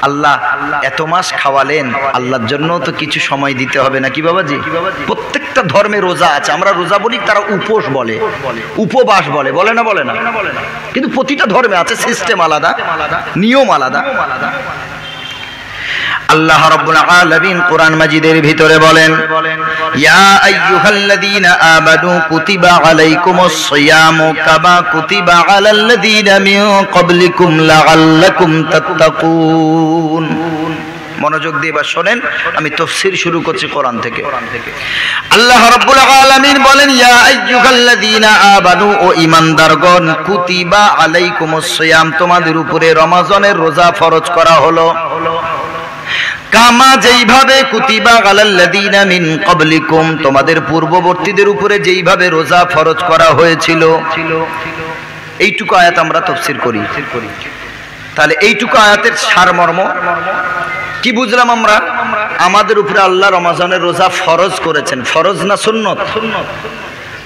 আল্লাহ এত মাস খাওয়ালেন, আল্লাহর জন্য তো কিছু সময় দিতে হবে নাকি বাবাজি? প্রত্যেকটা ধর্মে রোজা আছে, আমরা রোজা বলি, তারা উপোস বলে, উপবাস বলে, বলে না? বলে না। কিন্তু প্রতিটা ধর্মে আছে, সিস্টেম আলাদা, নিয়ম আলাদা। আল্লাহ রাব্বুল আলামিন কোরআন মাজিদের ভিতরে বলেন, ইয়া আইয়ুহাল্লাযীনা আমানু কুতিবা আলাইকুমুস সিয়ামু কামা কুতিবা আলাল্লাযীনা মিন ক্বাবলিকুম লাআল্লাকুম তাত্তাকুন। মনোযোগ দিয়ে এবার শোনেন, আমি তাফসীর শুরু করছি কোরআন থেকে। আল্লাহ রাব্বুল আলামিন বলেন, ইয়া আইয়ুহাল্লাযীনা আমানু, ও ঈমানদারগণ, কুতিবা আলাইকুমুস সিয়াম, তোমাদের উপরে রমজানের রোজা ফরজ করা হলো, কামা, যেইভাবে, কুতিবা আলাল্লাযীনা মিন ক্বাবলিকুম, তোমাদের পূর্ববর্তীদের উপরে যেইভাবে রোজা ফরজ করা হয়েছিল। এইটুকু আয়াত আমরা তাফসীর করি। তাহলে এইটুকু আয়াতের সারমর্ম কি বুঝলাম আমরা? আমাদের উপরে আল্লাহ রমজানের রোজা ফরজ করেছেন। ফরজ না সুন্নত?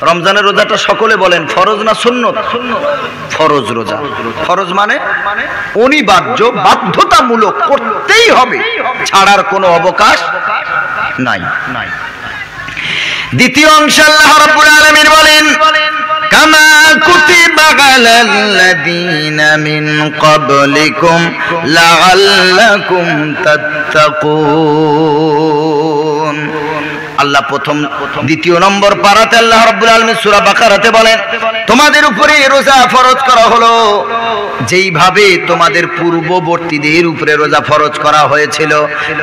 রমজানের রোজাটা সকলে বলেন ফরজ না সুন্নত? ফরজ রোজা। ফরজ মানে অনিবার্য, বাধ্যতামূলক, করতেই হবে, ছাড়ার কোনো অবকাশ নাই। দ্বিতীয় অংশে আল্লাহ রাব্বুল আলামিন বলেন, কামা কুতিবা আলাল্লাযীনা মিন ক্বাবলিকুম লাআল্লাকুম তাত্তাকুন। আল্লাহ দ্বিতীয় নম্বর পারাতে আল্লাহ রাব্বুল আলামিন সূরা বাকারাতে বলেন, তোমাদের উপরে রোজা ফরজ করা হলো যেইভাবে তোমাদের পূর্ববর্তীদের উপরে রোজা ফরজ করা হয়েছিল।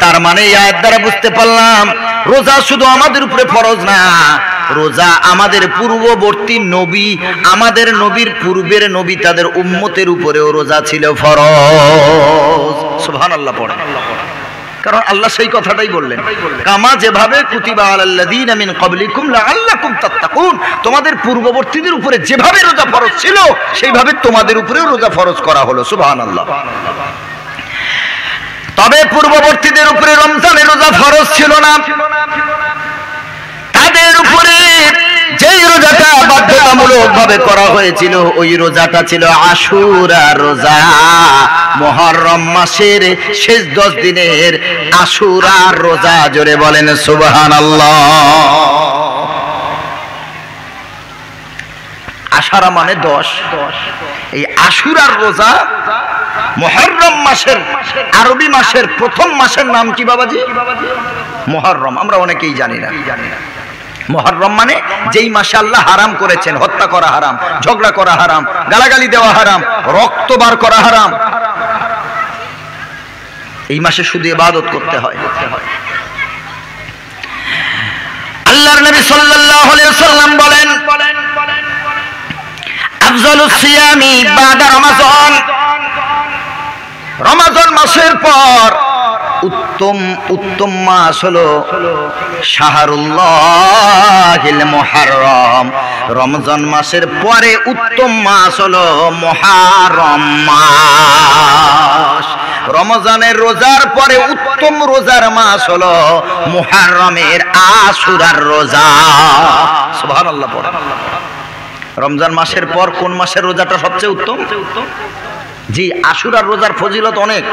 তার মানে এই আয়াত দ্বারা বুঝতে পারলাম, রোজা শুধু আমাদের উপরে ফরজ না, রোজা আমাদের পূর্ববর্তী নবী, আমাদের নবীর পূর্বের নবী, তাদের উম্মতের উপরেও রোজা ছিল ফরজ। সুবহানাল্লাহ পড়েন। কারণ আল্লাহ সেই কথাটাই বললেন, কামা, যেভাবে, কুতিবা আলাল্লাযীনা মিন ক্বাবলিকুম লাআল্লাকুম তাত্তাকুন, তোমাদের পূর্ববর্তীদের উপরে যেভাবে রোজা ফরজ ছিল সেইভাবে তোমাদের উপরেও রোজা ফরজ করা হলো। সুবহানাল্লাহ। তবে পূর্ববর্তীদের উপরে রমজানের রোজা ফরজ ছিল না, তাদের উপরে যেই রোজাটা বাধ্যতামূলক ভাবে করা হয়েছিল ওই রোজাটা ছিল আশুরা রোজা, মুহররম মাসের শেষ 10 দিনের আশুরা রোজা। জোরে বলেন সুবহানাল্লাহ। আশারা মানে 10। এই আশুরার রোজা মুহররম মাসের, আরবি মাসের প্রথম মাসের নাম কি বাবাজি? মুহররম। আমরা অনেকেই জানি না। মুহররম মানে যেই মাসে আল্লাহ হারাম করেছেন, হত্যা করা হারাম, ঝগড়া করা হারাম, গালাগালি দেওয়া হারাম, রক্ত বার করা হারাম, এই মাসে শুধু ইবাদত করতে হয়। আল্লাহর নবী সাল্লাল্লাহু আলাইহি ওয়াসাল্লাম বলেন, আফজালুস সিয়ামি বাদা রমাজান, রমাজান মাসের পর উত্তম মাস হলো শাহরুল্লাহিল মুহররম। রমজান মাসের পরে উত্তম মাস হলো মুহররম মাস। রমজানের রোজার পরে উত্তম রোজার মাস হলো মুহররমের আশুরার রোজা। সুবহানাল্লাহ পড়েন। রমজান মাসের পর কোন মাসের রোজাটা সবচেয়ে উত্তম? জি, আশুরার রোজার ফজিলত অনেক,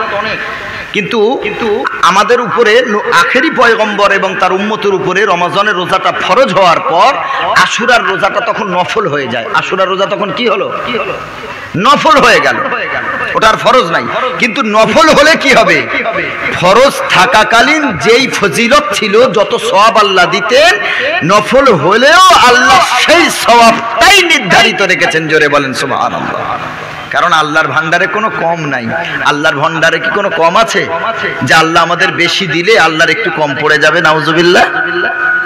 কিন্তু আমাদের উপরে আখেরি পয়গম্বর এবং তার উম্মতের উপরে রমজানের রোজাটা ফরজ হওয়ার পর আশুরার রোজাটা তখন নফল হয়ে যায়। আশুরার রোজা তখন কি হলো? নফল হয়ে গেল, ওটা আর ফরজ নাই। কিন্তু নফল হলে কি হবে? ফরজ থাকাকালীন যেই ফজিলত ছিল, যত সওয়াব আল্লাহ দিতেন, নফল হলেও আল্লাহ সেই সওয়াবটাই নির্ধারিত রেখেছেন। জোরে বলেন সুবহানাল্লাহ। কারণ আল্লাহর ভান্ডারে কোনো কম নাই। আল্লাহর ভান্ডারে কি কোনো কম আছে যে আল্লাহ আমাদের বেশি দিলে আল্লাহর একটু কম পড়ে যাবে? নাউজুবিল্লাহ।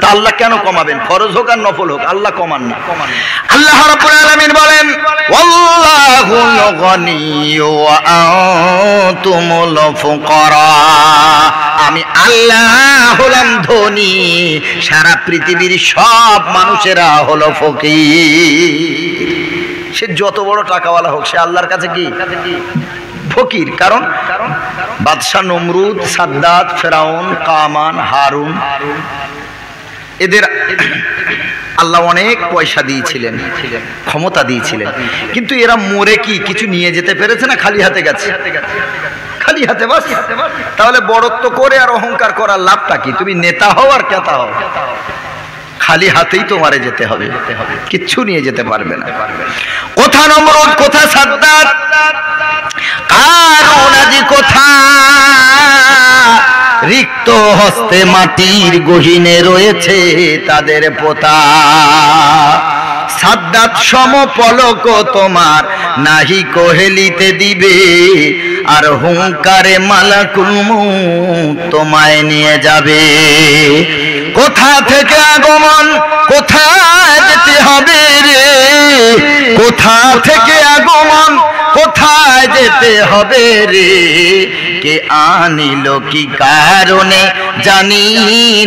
তা আল্লাহ কেন কমাবেন? ফরজ হোক আর নফল হোক, আল্লাহ কমান না। আল্লাহ রাব্বুল আলামিন বলেন, ওয়াল্লাহুল গনিয়্যু ওয়া আনতুমুল ফুকারা, আমি আল্লাহ হলাম ধনী, সারা পৃথিবীর সব মানুষেরা হলো ফকির। সে যত বড় টাকাওয়ালা হোক, সে আল্লাহর কাছে কি ফকির। কারণ বাদশাহ নমরুদ, সাদ্দাত, ফেরাউন, কামান, হারুন, এদের আল্লাহ অনেক পয়সা দিয়েছিলেন, ক্ষমতা দিয়েছিলেন, কিন্তু এরা মরে কি কিছু নিয়ে যেতে পেরেছে না খালি হাতে গেছে? খালি হাতে বাস। তাহলে বড়ত্ব করে আর অহংকার করার লাভটা কি? তুমি নেতা হও আর কেতা হও, খালি হাতেই তোমারে যেতে হবে, কিচ্ছু নিয়ে যেতে পারবে না। কোথা নমরুদ, কোথা সাদ্দাত, কারুন আজি কোথা, রিক্ত হস্তে মাটির গহীনে রয়েছে তাদের পোতা। সাদ্দাত সম পলক তোমার নাহি কোহেলিতে দিবে, আর হুঙ্কারে মালাকুল মউত তোমায় নিয়ে যাবে। কোথা থেকে আগমন, কোথায় যেতে হবে রে, কোথা থেকে আগমন, কোথায় যেতে হবে রে, কে আনিল কি কারণে জানি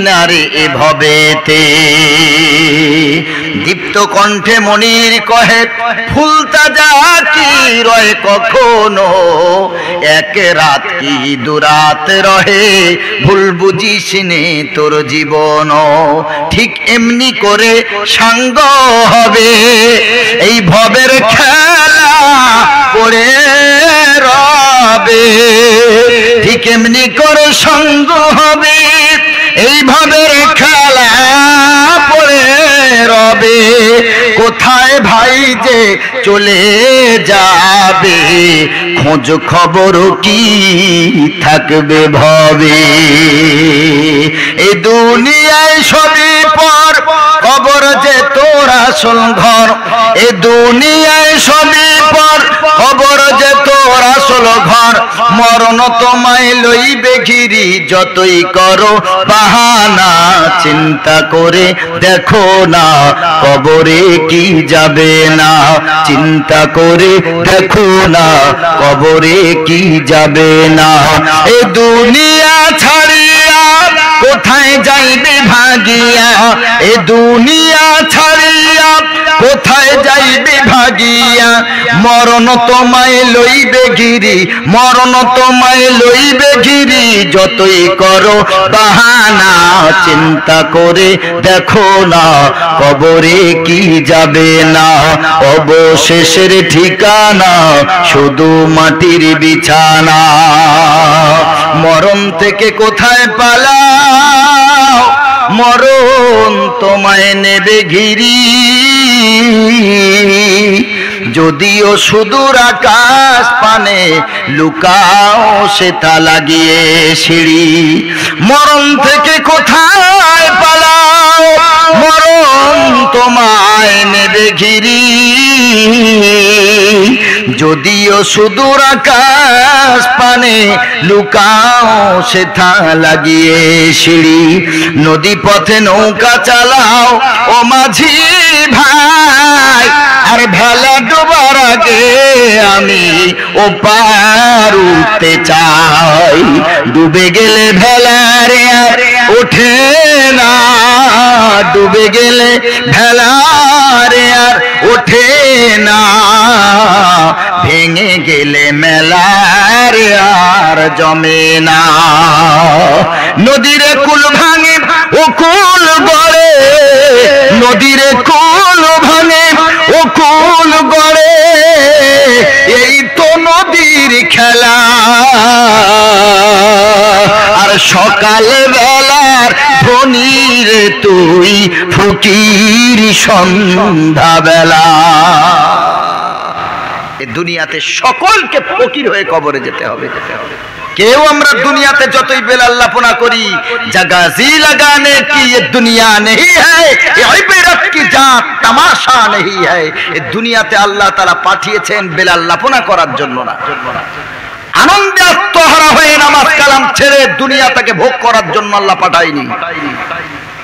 না রে এভাবেতে। দীপ্ত কণ্ঠে মনির কহে ফুলতা যা কি রয়ে কখনো, এক রাত কি দুরাত রহে ভুল বুঝিস নে তোর জীবন। ঠিক এমনি করে সাঙ্গ হবে এই ভবের খেলা পড়ে রবে, ঠিক এমনি করে সঙ্গ হবে এই ভবের খেলা পড়ে রবে। কোথায় ভাই যে চলে যাবে, খোঁজ খবর কি থাকবে ভবে। এই দুনিয়ায় সবই পর, কবর যে তোর আসল ঘর। এই দুনিয়ায় সবই পর, কবর যে তোর আসল ঘর। মরণ তোমায় লইবে ঘিরি যতই করো বাহানা, চিন্তা করে দেখো না কবরে কি যাবে না, চিন্তা করে দেখো না কবরে কি যাবে না। এ দুনিয়া ছাড়িয়া কোথায় যাইবে ভাগিয়া, এ দুনিয়া ছাড়িয়া কোথায় যাইবে ভাগিয়া। মরণ তোমায় লইবে ঘিরি, মরণ তোমায় লইবে ঘিরি যতই করো বাহানা, চিন্তা করে দেখো না কবরে কি যাবে না। অবশেষের ঠিকানা শুধু মাটির বিছানা। মরণ থেকে কোথায় পালাও, মরণ তোমায় নেবে ঘিরি। যদিও সুদূর আকাশ পানে লুকাও সেটা লাগিয়ে সিঁড়ি। মরণ থেকে কোথায় পালাও, মরণ তোমায় নেবে ঘিরি। যদিও সুদূর আকাশ পানে লুকাও সেটা লাগিয়ে সিঁড়ি। নদী পথে নৌকা চালাও ও মাঝি ভাই, আর ভেলা ডোবার আগে আমি ও পার উঠতে চাই। ডুবে গেলে ভেলারে আর ওঠে না, ডুবে গেলে ভেলারে আর ওঠে না। ভেঙে গেলে মেলারে আর জমে না। নদীর কুল ভাঙে ও কুল গড়ে, নদীর কুল ভাঙে ও কুল গড়ে। এই তো নদীর খেলা, আর সকাল বেলার ধনীর তুই ফকির সন্ধ্যা বেলা। এ দুনিয়াতে সকলকে ফকির হয়ে কবরে যেতে হবে। কেউ আমরা দুনিয়াতে যতই বেলাল্লাপনা করি, জাগাজি লাগানে কি ये दुनिया नहीं है, ये इबरत की जात तमाशा नहीं है। এই দুনিয়াতে আল্লাহ তাআলা পাঠিয়েছেন বেলাল্লাপনা করার জন্য না, আনন্দে আত্মহারা হয়ে নামাজ কালাম ছেড়ে দুনিয়াটাকে ভোগ করার জন্য আল্লাহ পাঠায়নি।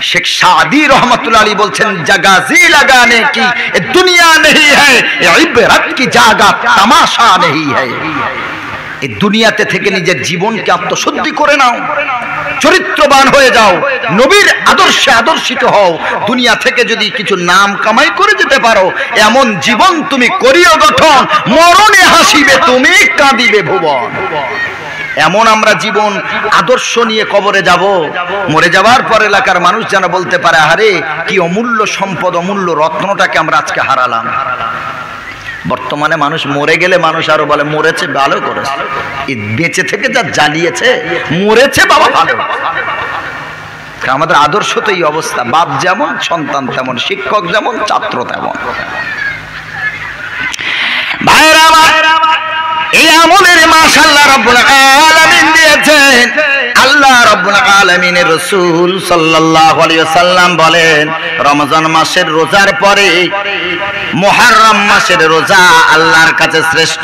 शेख सादी रहमतुल्लाह अलैह बोलছেন जगाजी लगाने की ये दुनिया नहीं है, ये इबरत की जागा तमाशा नहीं है। এই দুনিয়াতে থেকে নিজের জীবনকে আত্মশুদ্ধি করে নাও, চরিত্রবান হয়ে যাও, নবীর আদর্শে আদর্শিত হও। দুনিয়া থেকে যদি কিছু নাম কামাই করে যেতে পারো, এমন জীবন তুমি করিও গঠন, মরণে হাসিবে তুমি কাঁদিবে ভুবন। এমন আমরা জীবন আদর্শ নিয়ে কবরে যাব, মরে যাওয়ার পর এলাকার মানুষ যেন বলতে পারে, আরে কি অমূল্য সম্পদ, অমূল্য রত্নটাকে আমরা আজকে হারালাম। বর্তমানে মানুষ মরে গেলে মানুষ আরো বলে মরেছে ভালো করেছে, বেঁচে থেকে যা জ্বালিয়েছে মরেছে বাবা ভালো। আমাদের আদর্শ তো এই অবস্থা, বাপ যেমন সন্তান তেমন, শিক্ষক যেমন ছাত্র তেমন। ভাইরা আমার, এই আমলের মাশাআল্লাহ রাব্বুল আলামিন দিয়েছেন। আল্লাহ রাব্বুল আলামিনের রাসূল সাল্লাল্লাহু আলাইহি ওয়াসাল্লাম বলেন, রমজান মাসের রোজার পরে মুহররম মাসের রোজা আল্লাহর কাছে শ্রেষ্ঠ।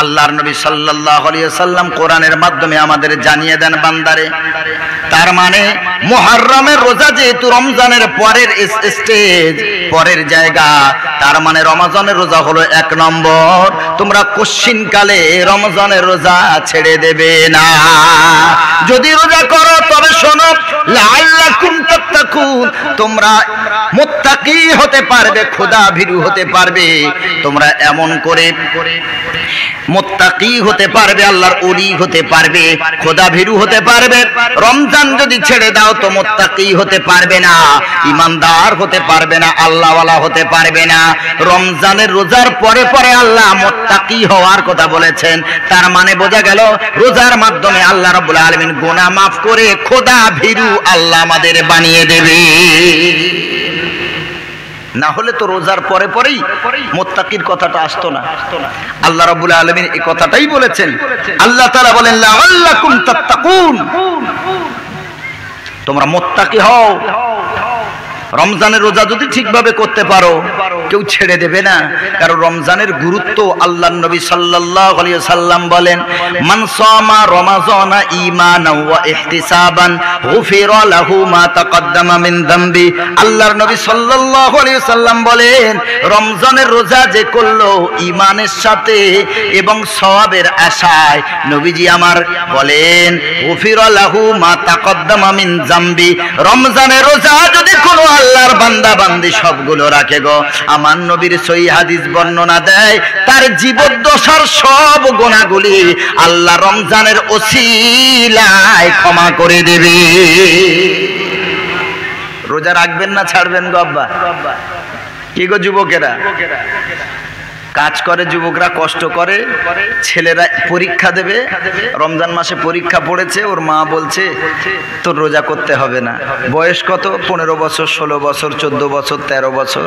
আল্লাহর নবী সাল্লাল্লাহু আলাইহি ওয়াসাল্লাম কোরআনের মাধ্যমে আমাদের জানিয়ে দেন বান্দারে, তার মানে মুহররমের রোজা যেহেতু রমজানের পরের স্টেজ, পরের জায়গা, তার মানে রমজানের রোজা হলো 1 নম্বর। তোমরা কশিনকালে রমজানের রোজা ছেড়ে দেবে না। যদি রোজা করো তবে শোনো, লাআল্লাকুম তাত্তাকুন, তোমরা মুত্তাকি হতে পারবে, খোদা ভীরু হতে পারবে। তোমরা এমন করে মুত্তাকি হতে পারবে, আল্লাহর ওলি হতে পারবে, খোদা ভীরু হতে পারবে। রমজান যদি ছেড়ে দাও তো মুত্তাকি হতে পারবে না, ইমানদার হতে পারবে না, আল্লাহওয়ালা হতে পারবে না। রমজানের রোজার পরে পরে আল্লাহ মুত্তাকি হওয়ার কথা বলেছেন। তার মানে বোঝা গেল রোজার মাধ্যমে আল্লাহ রাব্বুল আলামিন গুনাহ মাফ করে খোদা ভীরু আল্লাহ আমাদের বানিয়ে দেবে। না হলে তো রোজার পরে পরেই মুত্তাকির কথাটা আসতো না। আল্লাহ রাব্বুল আলামিন এই কথাটাই বলেছেন। আল্লাহ তাআলা বলেন, লাআল্লাকুম তাত্তাকুন, তোমরা মুত্তাকি হও। রমজানের রোজা যদি ঠিকভাবে করতে পারো, কেউ ছেড়ে দেবে না। কারণ রমজানের গুরুত্ব আল্লাহর নবী সাল্লাল্লাহু আলাইহি ওয়াসাল্লাম বলেন, মান সামা রমাযানা ঈমানান ওয়া ইহতিসাবান গুফিরা লাহু মা তাকদ্দামা মিন যামবি। আল্লাহর নবী সাল্লাল্লাহু আলাইহি ওয়াসাল্লাম বলেন, রমজানের রোজা যে করলো ঈমানের সাথে এবং সওয়াবের আশায়, নবীজি আমার বলেন, গুফিরা লাহু মা তাকদ্দামা মিন যামবি। রমজানের রোজা যদি কোনো আল্লাহর বান্দা বান্দি সবগুলো রাখে গো, আমার নবীর সহিহ হাদিস বর্ণনা দেয়, তার জীবদ্দশার সব গুনাহগুলি আল্লাহ রমজানের ওসিলায় ক্ষমা করে দেবে। রোজা রাখবেন না ছাড়বেন গো আব্বা? কি গো যুবকেরা, কাজ করে যুবকরা, কষ্ট করে, ছেলেরা পরীক্ষা দেবে, রমজান মাসে পরীক্ষা পড়েছে, ওর মা বলছে তোর রোজা করতে হবে না। বয়স কত? 15 বছর, 16 বছর, 14 বছর, 13 বছর,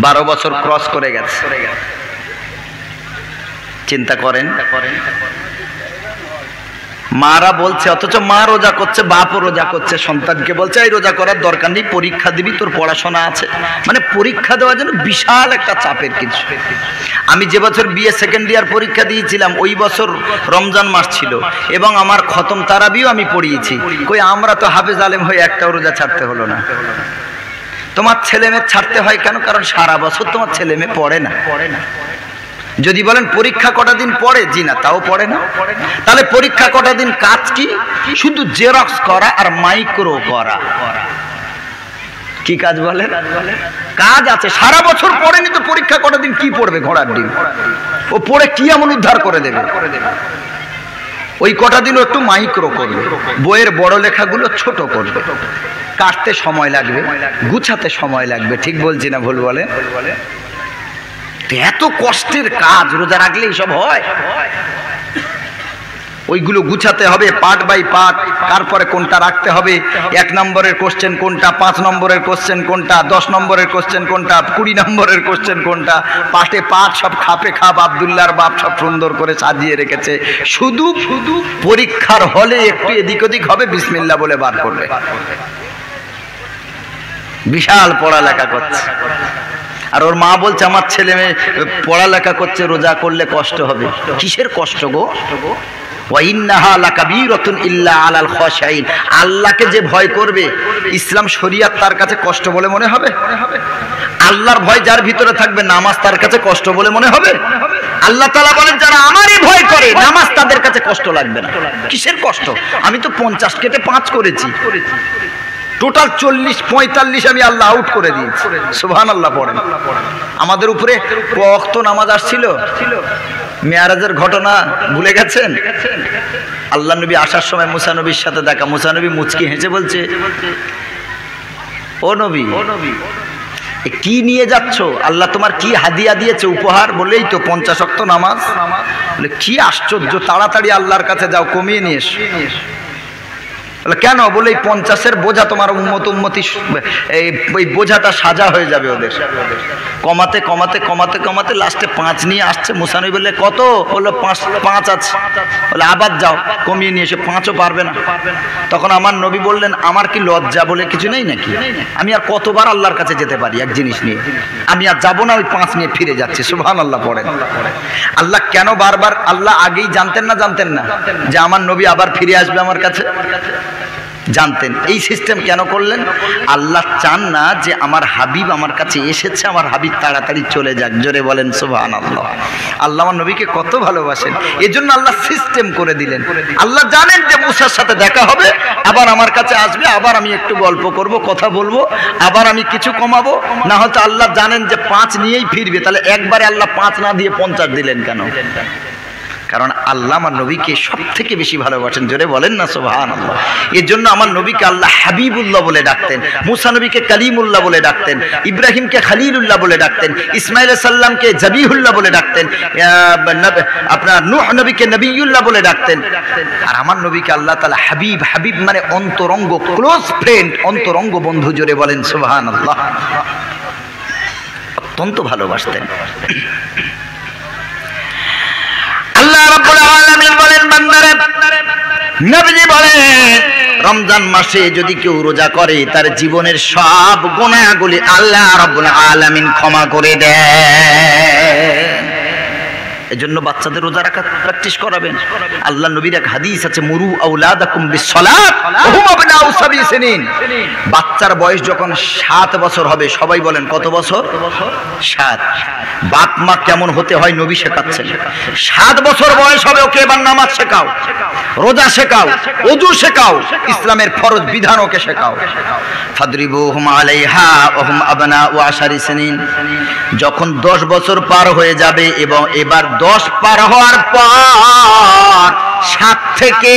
12 বছর ক্রস করে গেছে। চিন্তা করেন, মারা বলছে, অথচ মা রোজা করছে, বাপও রোজা করছে, সন্তানকে বলছে এই রোজা করার দরকার নেই, পরীক্ষা দিবি, তোর পড়াশোনা আছে। মানে পরীক্ষা দেওয়ার জন্য বিশাল একটা চাপের কিছু। আমি যে বছর বিএ সেকেন্ড ইয়ার পরীক্ষা দিয়েছিলাম, ওই বছর রমজান মাস ছিল এবং আমার খতম তারাবিও আমি পড়িয়েছি। কই আমরা তো হাফেজ আলেম হয়ে একটাও রোজা ছাড়তে হলো না। তোমার ছেলে মেয়ে ছাড়তে হয় কেন? কারণ সারা বছর তোমার ছেলে মেয়ে পড়ে না। যদি বলেন পরীক্ষা কটা দিন পড়ে, জি না, তাও পড়ে না। তাহলে পরীক্ষা কটা দিন কাজ কি? শুধু জেরক্স করা আর মাইক্রো করা। কি কাজ বলে? কাজ আছে। সারা বছর পড়েনি তো পরীক্ষা কটা দিন কি পড়বে? ঘোড়ার ডিম। ও পড়ে কি এমন উদ্ধার করে দেবে? ওই কটা দিনও একটু মাইক্রো করবে, বইয়ের বড় লেখাগুলো ছোট করবে, কাটতে সময় লাগবে, গুছাতে সময় লাগবে। ঠিক বলছি না ভুল বলে? এত কষ্টের কাজ রোজা রাখলে এইসব হয়? ওইগুলো গুছাতে হবে পার্ট বাই পার্ট, তারপরে কোনটা রাখতে হবে, 1 নম্বরের কোশ্চেন কোনটা, 5 নম্বরের কোশ্চেন কোনটা, 10 নম্বরের কোশ্চেন কোনটা, 20 নম্বরের কোশ্চেন কোনটা, পার্টে পার্ট সব খাপে খাপ আব্দুল্লাহর বাপ সব সুন্দর করে সাজিয়ে রেখেছে। শুধু পরীক্ষার হলে একটু এদিক ওদিক হবে, বিসমিল্লাহ বলে বার করবে। বিশাল পড়ালেখা করছে, আর ওর মা বলছে আমার ছেলে মেয়ে পড়ালেখা করছে, রোজা করলে কষ্ট হবে। কিসের কষ্ট গো? আল্লাহকে যে ভয় করবে, ইসলাম শরিয়াত তার কাছে কষ্ট বলে মনে হবে? আল্লাহর ভয় যার ভিতরে থাকবে, নামাজ তার কাছে কষ্ট বলে মনে হবে? আল্লাহ তাআলা বলেন যারা আমারই ভয় করে, নামাজ তাদের কাছে কষ্ট লাগবে না। কিসের কষ্ট? আমি তো 50 কেটে 5 করেছি, টোটাল 40-45 আমি আল্লাহ আউট করে দিয়েছি। সুবহানাল্লাহ পড়েন। আমাদের উপরে ওয়াক্ত নামাজ আসছিল, মেয়ারাজের ঘটনা ভুলে গেছেন? আল্লাহ নবী আসার সময় মুসা নবীর সাথে দেখা, মুসা নবী মুচকি হেসে বলছে, ও নবী কি নিয়ে যাচ্ছ? আল্লাহ তোমার কি হাদিয়া দিয়েছে উপহার? বলেই তো 50 ওয়াক্ত নামাজ। বলে কি আশ্চর্য, তাড়াতাড়ি আল্লাহর কাছে যাও, কমিয়ে নিয়ে এসো। বলে কেন? বলে এই 50-এর বোঝা তোমার উম্মতি এই বোঝাটা সাজা হয়ে যাবে ওদের। কমাতে কমাতে কমাতে কমাতে লাস্টে 5 নিয়ে আসছে। মুসা নবী বললে কত? বললো 5 আছে। বলে আবার যাও, কমিয়ে নিয়ে এসে 5ও পারবে না। তখন আমার নবী বললেন, আমার কি লজ্জা বলে কিছু নেই নাকি? আমি আর কতবার আল্লাহর কাছে যেতে পারি এক জিনিস নিয়ে? আমি আর যাবো না, ওই 5 নিয়ে ফিরে যাচ্ছি। সুবহানাল্লাহ পড়েন। আল্লাহ কেন বারবার? আল্লাহ আগেই জানতেন না যে আমার নবী আবার ফিরে আসবে আমার কাছে? জানতেন। এই সিস্টেম কেন করলেন? আল্লাহ চান না যে আমার হাবিব আমার কাছে এসেছে, আমার হাবিব তাড়াতাড়ি চলে যাক। জোরে বলেন সুবহানাল্লাহ। আল্লাহ আমার নবীকে কত ভালোবাসেন, এজন্য আল্লাহ সিস্টেম করে দিলেন। আল্লাহ জানেন যে মুসার সাথে দেখা হবে, আবার আমার কাছে আসবে, আবার আমি একটু গল্প করব, কথা বলবো, আবার আমি কিছু কমাবো। না হয়তো আল্লাহ জানেন যে 5 নিয়েই ফিরবে, তাহলে একবারে আল্লাহ 5 না দিয়ে 50 দিলেন কেন? কারণ আল্লাহ আমার নবীকে সব থেকে বেশি ভালোবাসেন। জোরে বলেন না সুবহানাল্লাহ। এর জন্য আমার নবীকে আল্লাহ হাবিবুল্লাহ বলে ডাকতেন, মুসা নবীকে কালিমুল্লাহ বলে ডাকতেন, ইব্রাহিমকে খলিলুল্লাহ বলে ডাকতেন, ইসমাইল সাল্লামকে জবিহুল্লাহ বলে ডাকতেন, আপনার নূহ নবীকে নবিয়ুল্লাহ বলে ডাকতেন। আর আমার নবীকে আল্লাহ তাআলা হাবিব, হাবিব মানে অন্তরঙ্গ, ক্লোজ ফ্রেন্ড, অন্তরঙ্গ বন্ধু। জোরে বলেন সুবহানাল্লাহ। অত্যন্ত ভালোবাসতেন। আল্লাহ রাব্বুল আলামিন বলেন, বান্দারে, নবীজি বলেন, রমজান মাসে যদি কেউ রোজা করে তার জীবনের সব গুনাহগুলি আল্লাহ রাব্বুল আলামিন ক্ষমা করে দেন। এজন্য বাচ্চাদের রোজা রাখা প্র্যাকটিস করাবেন। আল্লাহ নবীর এক হাদিস আছে, মুরু আওলাদাকুম বিসসালাত ওয়া হুম আবনাউ 7 সিনিন। বাচ্চার বয়স যখন 7 বছর হবে, সবাই বলেন কত বছর? 7। বাপ মা কেমন হতে হয় নবী শেখাচ্ছেন। 7 বছর বয়স হবে, ওকে এবার নামাজ শেখাও, রোজা শেখাও, ওযু শেখাও, ইসলামের ফরজ বিধান ওকে শেখাও। ফাদরিবুহুম আলাইহা ওয়া হুম আবনাউ 10 সিনিন। যখন 10 বছর পার হয়ে যাবে এবং এবার 10 পার হওয়ার পর 7 থেকে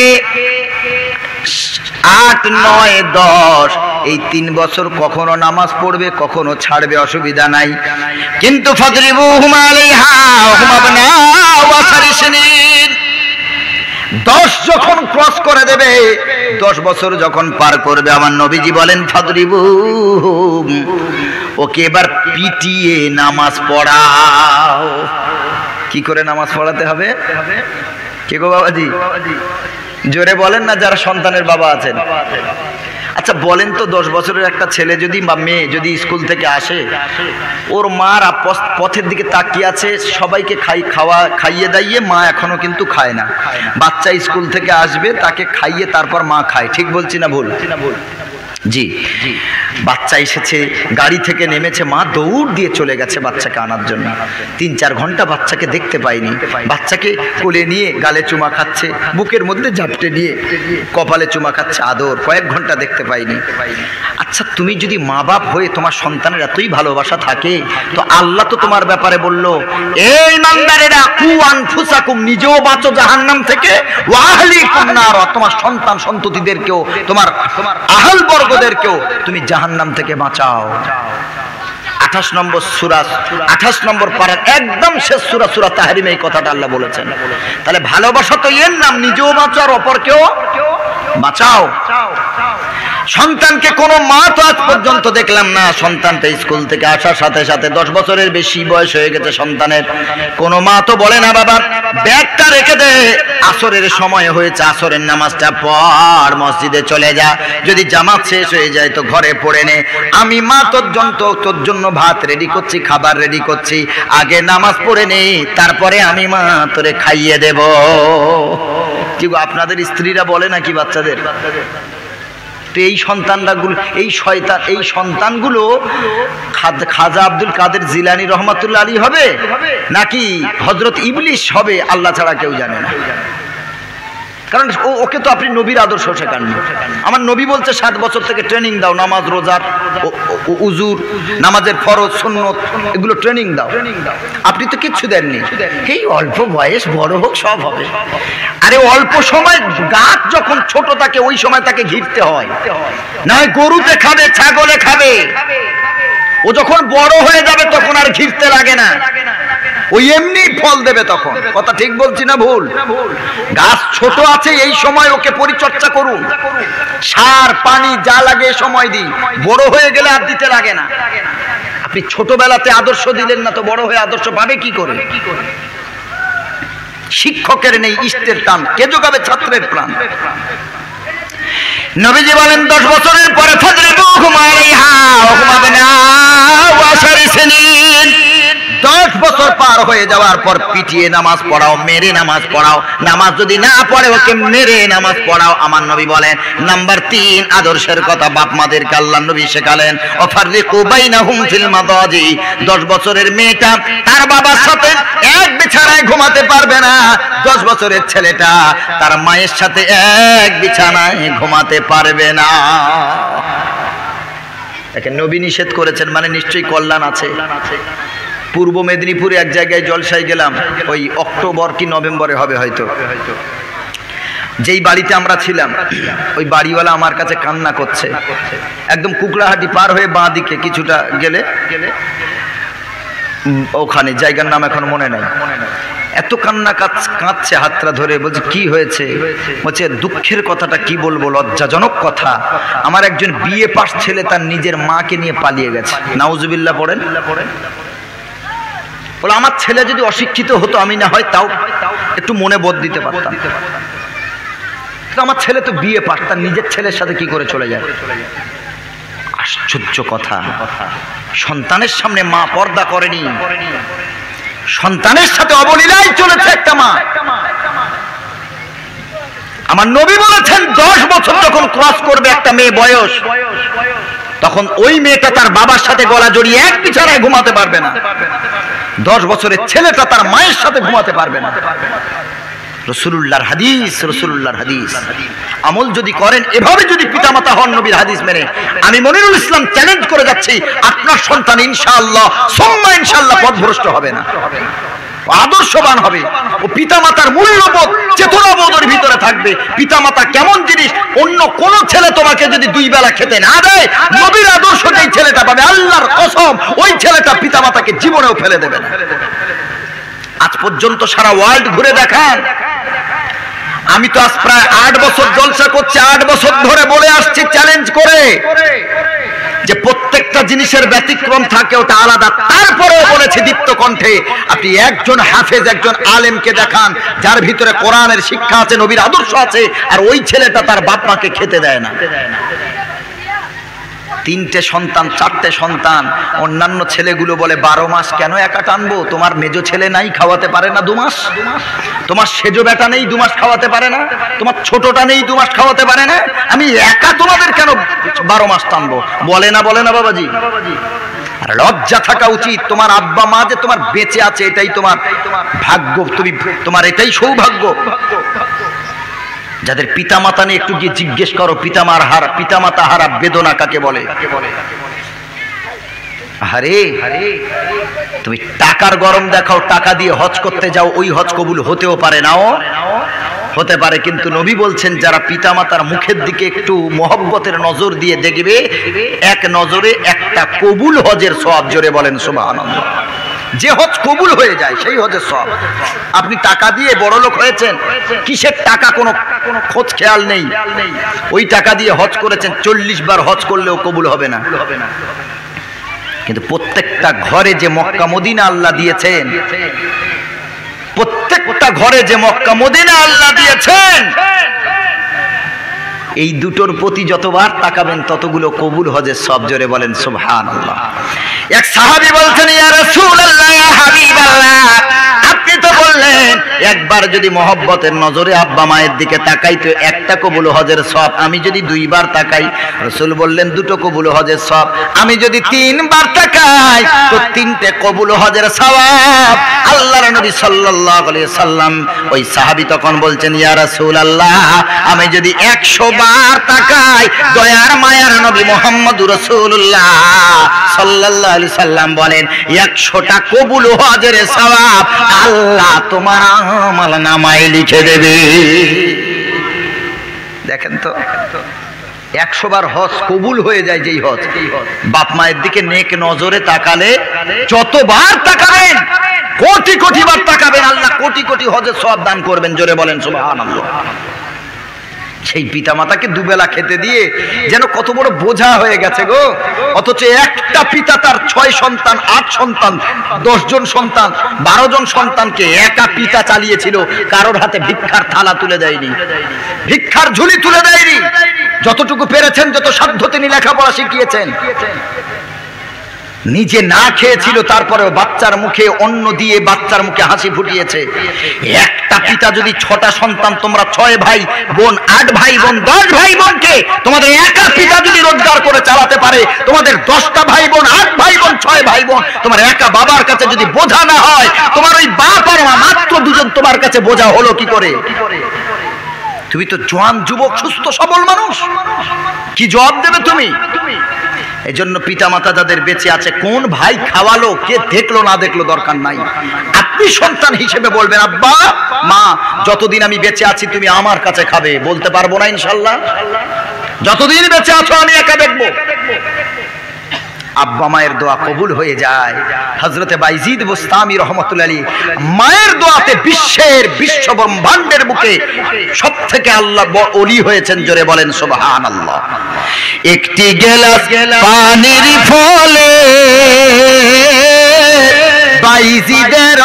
8, 9, 10 এই 3 বছর কখনো নামাজ পড়বে, কখনো ছাড়বে, অসুবিধা নাই। কিন্তু ফাদরিবুহুম আলাইহা ওয়া হুম আবনাউ 10 সিনিন। 10 যখন ক্রস করে দেবে, 10 বছর যখন পার করবে, আমার নবীজি বলেন ফাদরিবুহুম, ওকে এবার পিটিয়ে নামাজ পড়াও। কি করে নামাজ পড়াতে হবে? কে গো বাবাজি? জোরে বলেন না যারা সন্তানের বাবা আছেন। আচ্ছা বলেন তো, 10 বছরের একটা ছেলে যদি বা মেয়ে যদি স্কুল থেকে আসে, ওর মার পথের দিকে তাকিয়ে আছে, সবাইকে খাইয়ে দাইয়ে, মা এখনো কিন্তু খায় না। বাচ্চা স্কুল থেকে আসবে, তাকে খাইয়ে তারপর মা খায়। ঠিক বলছি না ভুল? জি। বাচ্চা এসেছে, গাড়ি থেকে নেমেছে, মা দৌড় দিয়ে চলে গেছে বাচ্চাকে আনার জন্য। 3-4 ঘন্টা বাচ্চাকে দেখতে পাইনি। বাচ্চাকে কোলে নিয়ে গালে চুমা খাচ্ছে, বুকের মধ্যে ঝাপটে নিয়ে কপালে চুমা খাচ্ছে, আদর। কয়েক ঘন্টা দেখতে পাইনি। আচ্ছা তুমি যদি মা বাপ হয়ে তোমার সন্তানের এতই ভালোবাসা থাকে, তো আল্লাহ তো তোমার ব্যাপারে বলল, এই ইমানদারেরা কু আনফুসাকুম, নিজেও বাঁচো জাহান্নাম থেকে, ওয়া আহলিকুম নার, তোমার সন্তান সন্ততিদেরকেও, তোমার আহল বর্গদেরকেও তুমি জাহান্নাম থেকে বাঁচাও। 28 নম্বর সূরা, 28 নম্বর পারার একদম শেষ সূরা, সূরা তাহরিমে এই কথাটা আল্লাহ বলেছেন। তাহলে ভালোবাসা তো এর নাম, নিজেও বাঁচো আর অপরকেও বাঁচাও। সন্তানকে কোনো মা তো আজ পর্যন্ত দেখলাম না, সন্তানটা স্কুল থেকে আসার সাথে সাথে 10 বছরের বেশি বয়স হয়ে গেছে সন্তানের, কোনো মা তো বলে না বাবা ব্যাগটা রেখে দে, আসরের সময় হয়েছে, আসরের নামাজটা পড়, মসজিদে চলে যা, যদি জামাত শেষ হয়ে যায় তো ঘরে পড়ে নে, আমি মা তোর জন্য ভাত রেডি করছি, খাবার রেডি করছি, আগে নামাজ পড়ে নে, তারপরে আমি মা তোরে খাইয়ে দেব। কি গো আপনাদের স্ত্রীরা বলে নাকি বাচ্চাদের? তো এই সন্তানগুলো, এই শয়তান, এই সন্তানগুলো খাজা আব্দুল কাদের জিলানী রহমাতুল্লাহ আলী হবে নাকি হযরত ইবলিস হবে, আল্লাহ ছাড়া কেউ জানে না। কারণ ওকে তো আপনি নবীর আদর্শ শেখাননি। আমার নবী বলছে 7 বছর থেকে ট্রেনিং দাও, নামাজ, রোজার, উজুর, নামাজের ফরজ, সুন্নত, এগুলো ট্রেনিং দাও। আপনি তো কিচ্ছু দেননি। এই অল্প বয়স, বড় হোক সব হবে। আরে অল্প সময় গাছ যখন ছোট থাকে ওই সময় তাকে ঘিরতে হয়, না হয় গরুতে খাবে, ছাগলে খাবে, ও যখন বড় হয়ে যাবে তখন আর ঘিরতে লাগে না, ওই এমনি ফল দেবে তখন। কথা ঠিক বলছি না ভুল? গাছ ছোট আছে এই সময় ওকে পরিচর্যা করুন, সার পানি যা লাগে সময় দিন, বড় হয়ে গেলে আর দিতে লাগে না। আপনি ছোটবেলাতে আদর্শ দিলেন না তো বড় হয়ে আদর্শ পাবে কি করে? শিক্ষকের নেই ইষ্টের টান, কে যোগাবে ছাত্রের প্রাণ? নবীজি বলেন 10 বছরের পরে ফাজরিবুহুম আলাইহা ওয়া হুম আবনাউ 10 সিনিন। 10 বছর পার হয়ে যাওয়ার পর পিটিয়ে নামাজ পড়াও, মেরে নামাজ পড়াও। নামাজ যদি না পড়ে ওকে মেরে নামাজ পড়াও। আমার নবী বলেন নাম্বার 3 আদর্শের কথা বাপ মাদেরকে আল্লাহর নবী শেখালেন, ওয়াফাররিকু বাইনাহুম ফিল মাদাজি। 10 বছরের মেয়েটা তার বাবার সাথে এক বিছানায় ঘুমাতে পারবে না, 10 বছরের ছেলেটা তার মায়ের সাথে এক বিছানায় ঘুমাতে পারবে না। দেখেন নবী নিষেধ করেছেন মানে নিশ্চয়ই কল্যাণ আছে। পূর্ব মেদিনীপুরে এক জায়গায় জলসায় গেলাম, ওই অক্টোবর কি নভেম্বরে হবে হয়তো, যেই বাড়িতে আমরা ছিলাম ওই বাড়িওয়ালা আমার কাছে কান্না করছে। একদম কুকড়াহাটি পার হয়ে বাঁ দিকে কিছুটা গেলে ওখানে, জায়গার নাম এখন মনে নাই, এত কান্না কাঁদছে হাতটা ধরে। বলছে কি হয়েছে? বলছে দুঃখের কথাটা কি বলবো, লজ্জাজনক কথা। আমার একজন বিএ পাস ছেলে তার নিজের মাকে নিয়ে পালিয়ে গেছে। নাউজুবিল্লাহ পড়েন। বলে আমার ছেলে যদি অশিক্ষিত হতো আমি না হয় তাও একটু মনে বোধ দিতে পারতাম, কিন্তু আমার ছেলে তো বিএ পাস, তার নিজের ছেলের সাথে কি করে চলে যায়? আশ্চর্য কথা। সন্তানের সামনে মা পর্দা করেনি, সন্তানের সাথে অবলীলায় চলেছে একটা মা। আমার নবী বলেছেন 10 বছর যখন ক্রস করবে একটা মেয়ে বয়স, তখন ওই মেয়েটা তার বাবার সাথে গলা জড়িয়ে এক বিছানায় ঘুমাতে পারবে না। 10 বছরের ছেলেটা তার মায়ের সাথে ঘুমাতে পারবে না। রাসূলুল্লাহর হাদিস, রাসূলুল্লাহর হাদিস আমল যদি করেন, এভাবে যদি পিতামাতা হন নবীর হাদিস মেনে, আমি মনিরুল ইসলাম চ্যালেঞ্জ করে যাচ্ছি, আপনার সন্তান ইনশাআল্লাহ সুম্মা ইনশাআল্লাহ পথভ্রষ্ট হবে না, আদর্শবান হবে। ও পিতামাতার মূল্যবোধ চেতনাবোধের ভিতরে থাকবে। পিতামাতা কেমন জিনিস, অন্য কোন ছেলে তোমাকে যদি 2 বেলা খেতে না দেয়, নবীর আদর্শ যেই ছেলেটা পাবে, আল্লাহর কসম ওই ছেলেটা পিতামাতাকে জীবনেও ফেলে দেবে না। আজ পর্যন্ত সারা ওয়ার্ল্ড ঘুরে দেখান। আমি তো আজ প্রায় 8 বছর জলসা করছি, 8 বছর ধরে বলে আসছি চ্যালেঞ্জ করে যে প্রত্যেকটা জিনিসের ব্যতিক্রম থাকে, ওটা আলাদা। তারপরেও বলেছি দীপ্ত কণ্ঠে, আপনি একজন হাফেজ, একজন আলেমকে দেখান যার ভিতরে কোরআনের শিক্ষা আছে, নবীর আদর্শ আছে, আর ওই ছেলেটা তার বাপ মাকে খেতে দেয় না। 3টে সন্তান, 4টে সন্তান। অন্যান্য ছেলেগুলো বলে 12 মাস কেন একা টানবো? তোমার মেজো ছেলে নাই, খাওয়াতে পারে না 2 মাস? তোমার সেজো বেটা নেই, 2 মাস খাওয়াতে পারে না? তোমার ছোটটা নেই, 2 মাস খাওয়াতে পারে না? আমি একা তোমাদের কেন 12 মাস টানবো? বলে না, বলে না বাবাজি? আর লজ্জা থাকা উচিত। তোমার আব্বা মা যে তোমার বেঁচে আছে এটাই তোমার ভাগ্য, তোমার এটাই সৌভাগ্য। যাদের পিতামাতা নেই একটু গিয়ে জিজ্ঞেস করো পিতামাতা হারা বেদনা কাকে বলে। আরে তুমি টাকার গরম দেখাও, টাকা দিয়ে হজ করতে যাও, ওই হজ কবুল হতেও পারে, নাও হতে পারে। কিন্তু নবী বলছেন যারা পিতামাতার মুখের দিকে একটু মহব্বতের নজর দিয়ে দেখবে, এক নজরে একটা কবুল হজের সওয়াব। জোরে বলেন সুবহানাল্লাহ। যে হজ কবুল হয়ে যায় সেই হজের সওয়াব। আপনি টাকা দিয়ে বড় লোক হয়েছেন, কিসের টাকা কোনো খোঁজ খেয়াল নেই, ওই টাকা দিয়ে হজ করেছেন, 40 বার হজ করলেও কবুল হবে না। কিন্তু প্রত্যেকটা ঘরে যে মক্কা মদিনা আল্লাহ দিয়েছেন, প্রত্যেকটা ঘরে যে মক্কা মদিনা আল্লাহ দিয়েছেন, এই দুটোর প্রতি যতবার তাকাবেন ততগুলো কবুল হজের সব। জোরে বলেন সুবহানাল্লাহ। এক সাহাবী বলছেন, ইয়া রাসূলুল্লাহ, ইয়া হাবিবাল্লাহ, আপনি তো বললেন একবার যদি মহব্বতের নজরে আব্বা মায়ের দিকে তাকাই তো একটা কবুল হজের সওয়াব। আমি যদি 2 বার তাকাই, রাসূল বললেন 2টো কবুল হজের সওয়াব। আমি যদি 3 বার তাকাই তো 3টে কবুল হজের সওয়াব। আল্লাহর নবী সাল্লাল্লাহু আলাইহি সাল্লাম, ওই সাহাবী তখন বলছেন, ইয়া রাসূলুল্লাহ, আমি যদি 100 বার তাকাই, দয়ার মায়ার নবী মুহাম্মদুর রাসূলুল্লাহ সাল্লাল্লাহু আলাইহি সাল্লাম বলেন 100টা কবুল হজের সওয়াব আল্লাহ তোমার আমল নামায় লিখে দেবে। দেখেন তো 100 বার হজ কবুল হয়ে যায় যেই হজ। বাপ মায়ের দিকে নেক নজরে তাকালে যতবার তাকাবেন, কোটি কোটি বার তাকাবেন, আল্লাহ কোটি কোটি হজের সওয়াব দান করবেন। জোরে বলেন সুবহানাল্লাহ। সেই পিতা মাতাকে দুবেলা খেতে দিয়ে যেন কত বড় বোঝা হয়ে গেছে গো। অথচ একটা পিতা তার 6 সন্তান, 8 সন্তান, 10 জন সন্তান, 12 জন সন্তানকে একা পিতা চালিয়েছিল। কারোর হাতে ভিক্ষার থালা তুলে দেয়নি, ভিক্ষার ঝুলি তুলে দেয়নি। যতটুকু পেরেছেন, যত সাধ্য তিনি লেখাপড়া শিখিয়েছেন। নিজে না খেয়েছিল, তারপরেও বাচ্চার মুখে অন্ন দিয়ে বাচ্চার মুখে হাসি ফুটিয়েছে। একটা পিতা যদি 6টা সন্তান, তোমরা 6 ভাই বোন, 8 ভাই বোন, 10 ভাই বোনকে তোমাদের একা পিতা যদি রোজগার করে চালাতে পারে, তোমাদের 10টা ভাই বোন, 8 ভাই বোন, 6 ভাই বোন তোমার একা বাবার কাছে যদি বোঝা না হয়, তোমার ওই বাপ আর মা মাত্র দুজন তোমার কাছে বোঝা হলো কি করে? তুমি তো জোয়ান যুবক সুস্থ সবল মানুষ, কি জবাব দেবে তুমি? এই জন্য পিতা মাতা যাদের বেঁচে আছে, কোন ভাই খাওয়ালো, কে দেখলো না দেখলো দরকার নাই। আপনি সন্তান হিসেবে বলবেন, আব্বা মা যতদিন আমি বেঁচে আছি তুমি আমার কাছে খাবে। বলতে পারবো না ইনশাল্লাহ? যতদিন বেঁচে আছো আমি একা দেখবো। আব্বা মায়ের দোয়া কবুল হয়ে যায়। হযরতে বাইজিদ বুস্তামি রাহমাতুল্লাহ আলাইহি মায়ের দোয়াতে বিশ্ব ব্রহ্মাণ্ডের বুকে সবথেকে আল্লাহ ওলি হয়েছেন। জোরে বলেন সুবহানাল্লাহ। একটি গেলাস পানির ফলে বাইজিদের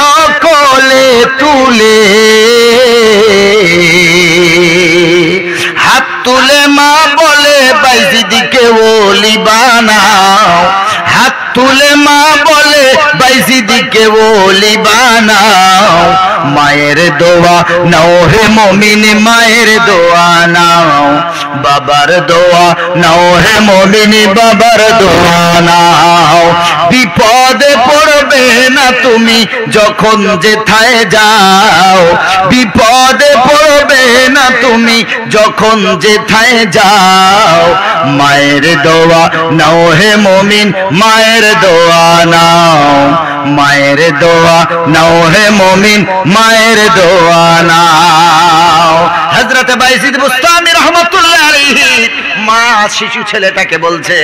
কোলে তুলে হাত তুলে মা বলে বাইজিদকে ওলি বানাও, হাত তুলে মা বলে বাইজিদকে ওলি বানাও। মায়ের দোয়া নাও হে মুমিন, মায়ের দোয়া নাও, বাবার দোয়া নাও হে মুমিন, বাবার দোয়া নাও। বিপদে পড়বে না তুমি যখন যেথায় যাও, বিপদে পড়বে না তুমি যখন যেথায় যাও। মায়ের দোয়া নাও হে মুমিন, মায়ের দোয়া নাও, মায়ের দোয়া নাও হে মুমিন, মায়ের দোয়া নাও। হযরত বাইজিদ বুস্তামি রাহমাতুল্লাহ আলাইহি মা শিশু ছেলেটাকে বলছে,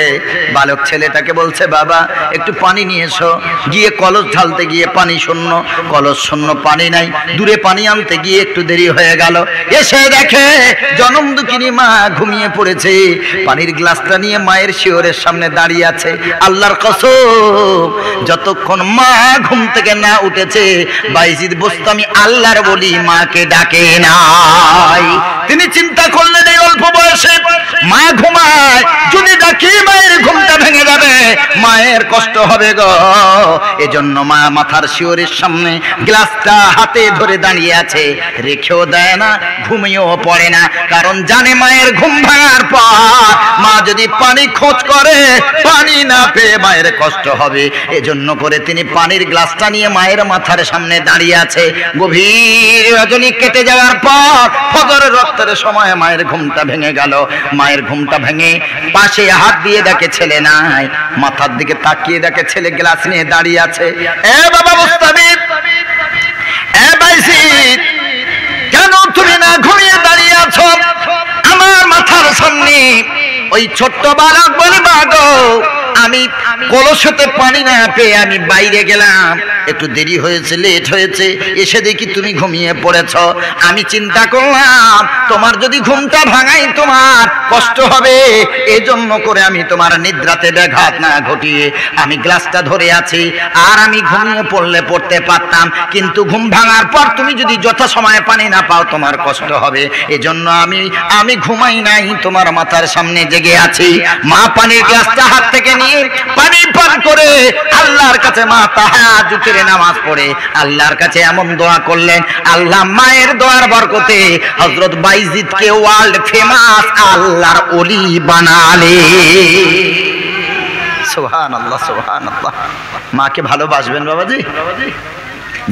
বালক ছেলেটাকে বলছে, বাবা একটু পানি নিয়ে এসো। গিয়ে কলস ঢালতে গিয়ে পানি শূন্য, কলস শূন্য, পানি নাই। দূরে পানি আনতে গিয়ে একটু দেরি হয়ে গেল। এসে দেখে জনম দুঃখিনী মা ঘুমিয়ে পড়েছে। পানির গ্লাসটা নিয়ে মায়ের শিয়রের সামনে দাঁড়িয়ে আছে। আল্লাহর কসম, যতক্ষণ মা ঘুম থেকে না উঠেছে বাইজিদ বুস্তামি আল্লাহর বলি মাকে ডাকে নাই। তিনি চিন্তা করলেন এই অল্প বয়সে মা ঘুমায়, যদি ডাকি মায়ের ঘুমটা ভেঙে যাবে, মায়ের কষ্ট হবে গো। এজন্য মা মাথার শিয়রের সামনে গ্লাসটা হাতে ধরে দাঁড়িয়ে আছে, রেখেও দেয় না, ঘুমিয়েও পড়ে না। কারণ জানে মায়ের ঘুম ভাঙার পর মা যদি পানি খোঁজ করে, পানি না পেয়ে মায়ের কষ্ট হবে। এজন্য করে তিনি পানির গ্লাসটা নিয়ে মায়ের মাথার সামনে দাঁড়িয়ে আছে। গভীর রজনী কেটে যাওয়ার পর ফজরের রক্তের সময় মায়ের ঘুমটা ভেঙে গেল। মায়ের ঘুমটা ভেঙে পাশে হাত দিয়ে দেখে ছেলে নাই, মাথার দিকে তাকিয়ে দেখে ছেলে গ্লাস নিয়ে দাঁড়িয়ে আছে। এ বাবা বুস্তামি, এ বাইজিদ, কেন তুমি না ঘুমিয়ে দাঁড়িয়ে আছো আমার মাথার সামনে? ওই ছোট্ট বালক বলে, বাগো আমি কলসতে পানি না পেয়ে আমি বাইরে গেলাম, একটু দেরি হয়েছে, লেট হয়েছে, এসে দেখি তুমি ঘুমিয়ে পড়েছ। আমি চিন্তা করলাম তোমার যদি ঘুমটা ভাঙাই তোমার কষ্ট হবে, এজন্য করে আমি তোমার নিদ্রাতে ব্যাঘাত না ঘটিয়ে আমি গ্লাসটা ধরে আছি। আর আমি ঘুমিয়ে পড়লে পড়তে পারতাম, কিন্তু ঘুম ভাঙার পর তুমি যদি যথা সময়ে পানি না পাও তোমার কষ্ট হবে। এজন্য আমি ঘুমাই নাই, তোমার মাথার সামনে জেগে আছি। মা পানির গ্লাসটা হাত থেকে নিয়ে পানি পান করে আল্লাহর কাছে মা তাহাজ্জুদের নামাজ পড়ে আল্লাহর কাছে এমন দোয়া করলেন, আল্লাহ মায়ের দোয়ার বরকতে হযরত বাইজিদকে ওয়ার্ল্ড ফেমাস আল্লাহর ওলি বানালে। সুবহানাল্লাহ, সুবহানাল্লাহ। মাকে ভালোবাসবেন বাবাজি।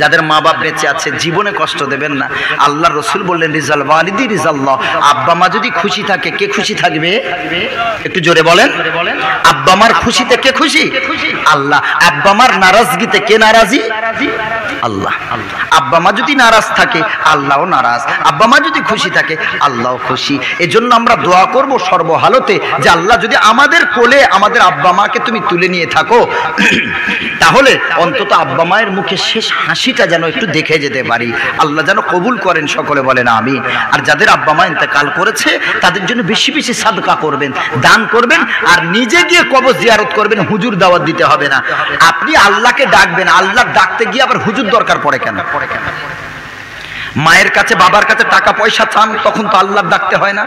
যাদের মা বাপ বেঁচে আছে জীবনে কষ্ট দেবেন না। আল্লাহর রাসূল বললেন, রিজাল ওয়ালিদি রিজাল্লাহ। আব্বা মা যদি খুশি থাকে, কে খুশি থাকবে? একটু জোরে বলেন। আব্বা মার খুশিতে কে খুশি? আল্লাহ। আব্বা মার নারাজগিতে কে নারাজি? আল্লাহ। আব্বা মা যদি নারাজ থাকে আল্লাহও নারাজ, আব্বা মা যদি খুশি থাকে আল্লাহও খুশি। এজন্য আমরা দোয়া করব সর্বহালতে যে আল্লাহ যদি আমাদের কোলে আমাদের আব্বা মাকে তুমি তুলে নিয়ে থাকো তাহলে অন্তত আব্বা মায়ের মুখে শেষ হাসিটা যেন একটু দেখে যেতে পারি। আল্লাহ যেন কবুল করেন, সকলে বলেন আমিন। আর যাদের আব্বা মা ইন্তেকাল করেছে তাদের জন্য বেশি বেশি সাদকা করবেন, দান করবেন, আর নিজে গিয়ে কবর জিয়ারত করবেন। হুজুর দাওয়াত দিতে হবে না, আপনি আল্লাহকে ডাকবেন। আল্লাহ ডাকতে গিয়ে আবার হুজুর দরকার পড়ে কেন? মায়ের কাছে বাবার কাছে টাকা পয়সা চান তখন তো আল্লাহ ডাকতে হয় না।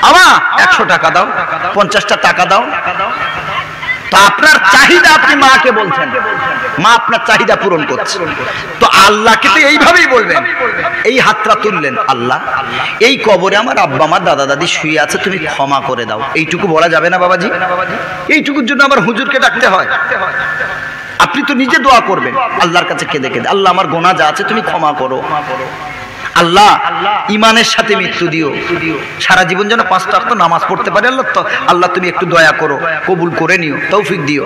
আমা 100 টাকা দাও, 50টা টাকা দাও। তো আপনার চাহিদা আপনি মাকে বলছেন, মা আপনার চাহিদা পূরণ করছে। তো আল্লাহকে তো এইভাবেই বলবেন। এই হাতটা তুললেন, আল্লাহ এই কবরে আমার আব্বা মা দাদা দাদি শুয়ে আছে, তুমি ক্ষমা করে দাও। এইটুকু বলা যাবে না বাবাজি? এইটুকুর জন্য আবার হুজুরকে ডাকতে হয়? আপনি তো নিজে দোয়া করবেন আল্লাহর কাছে কেঁদে কেঁদে, আল্লাহ আমার গোনা যা আছে তুমি ক্ষমা করো। আল্লাহ ইমানের সাথে মৃত্যু দিও, সারা জীবন যেন 5 ওয়াক্ত নামাজ পড়তে পারে। আল্লাহ তো আল্লাহ তুমি একটু দয়া করো, কবুল করে নিও, তৌফিক দিও।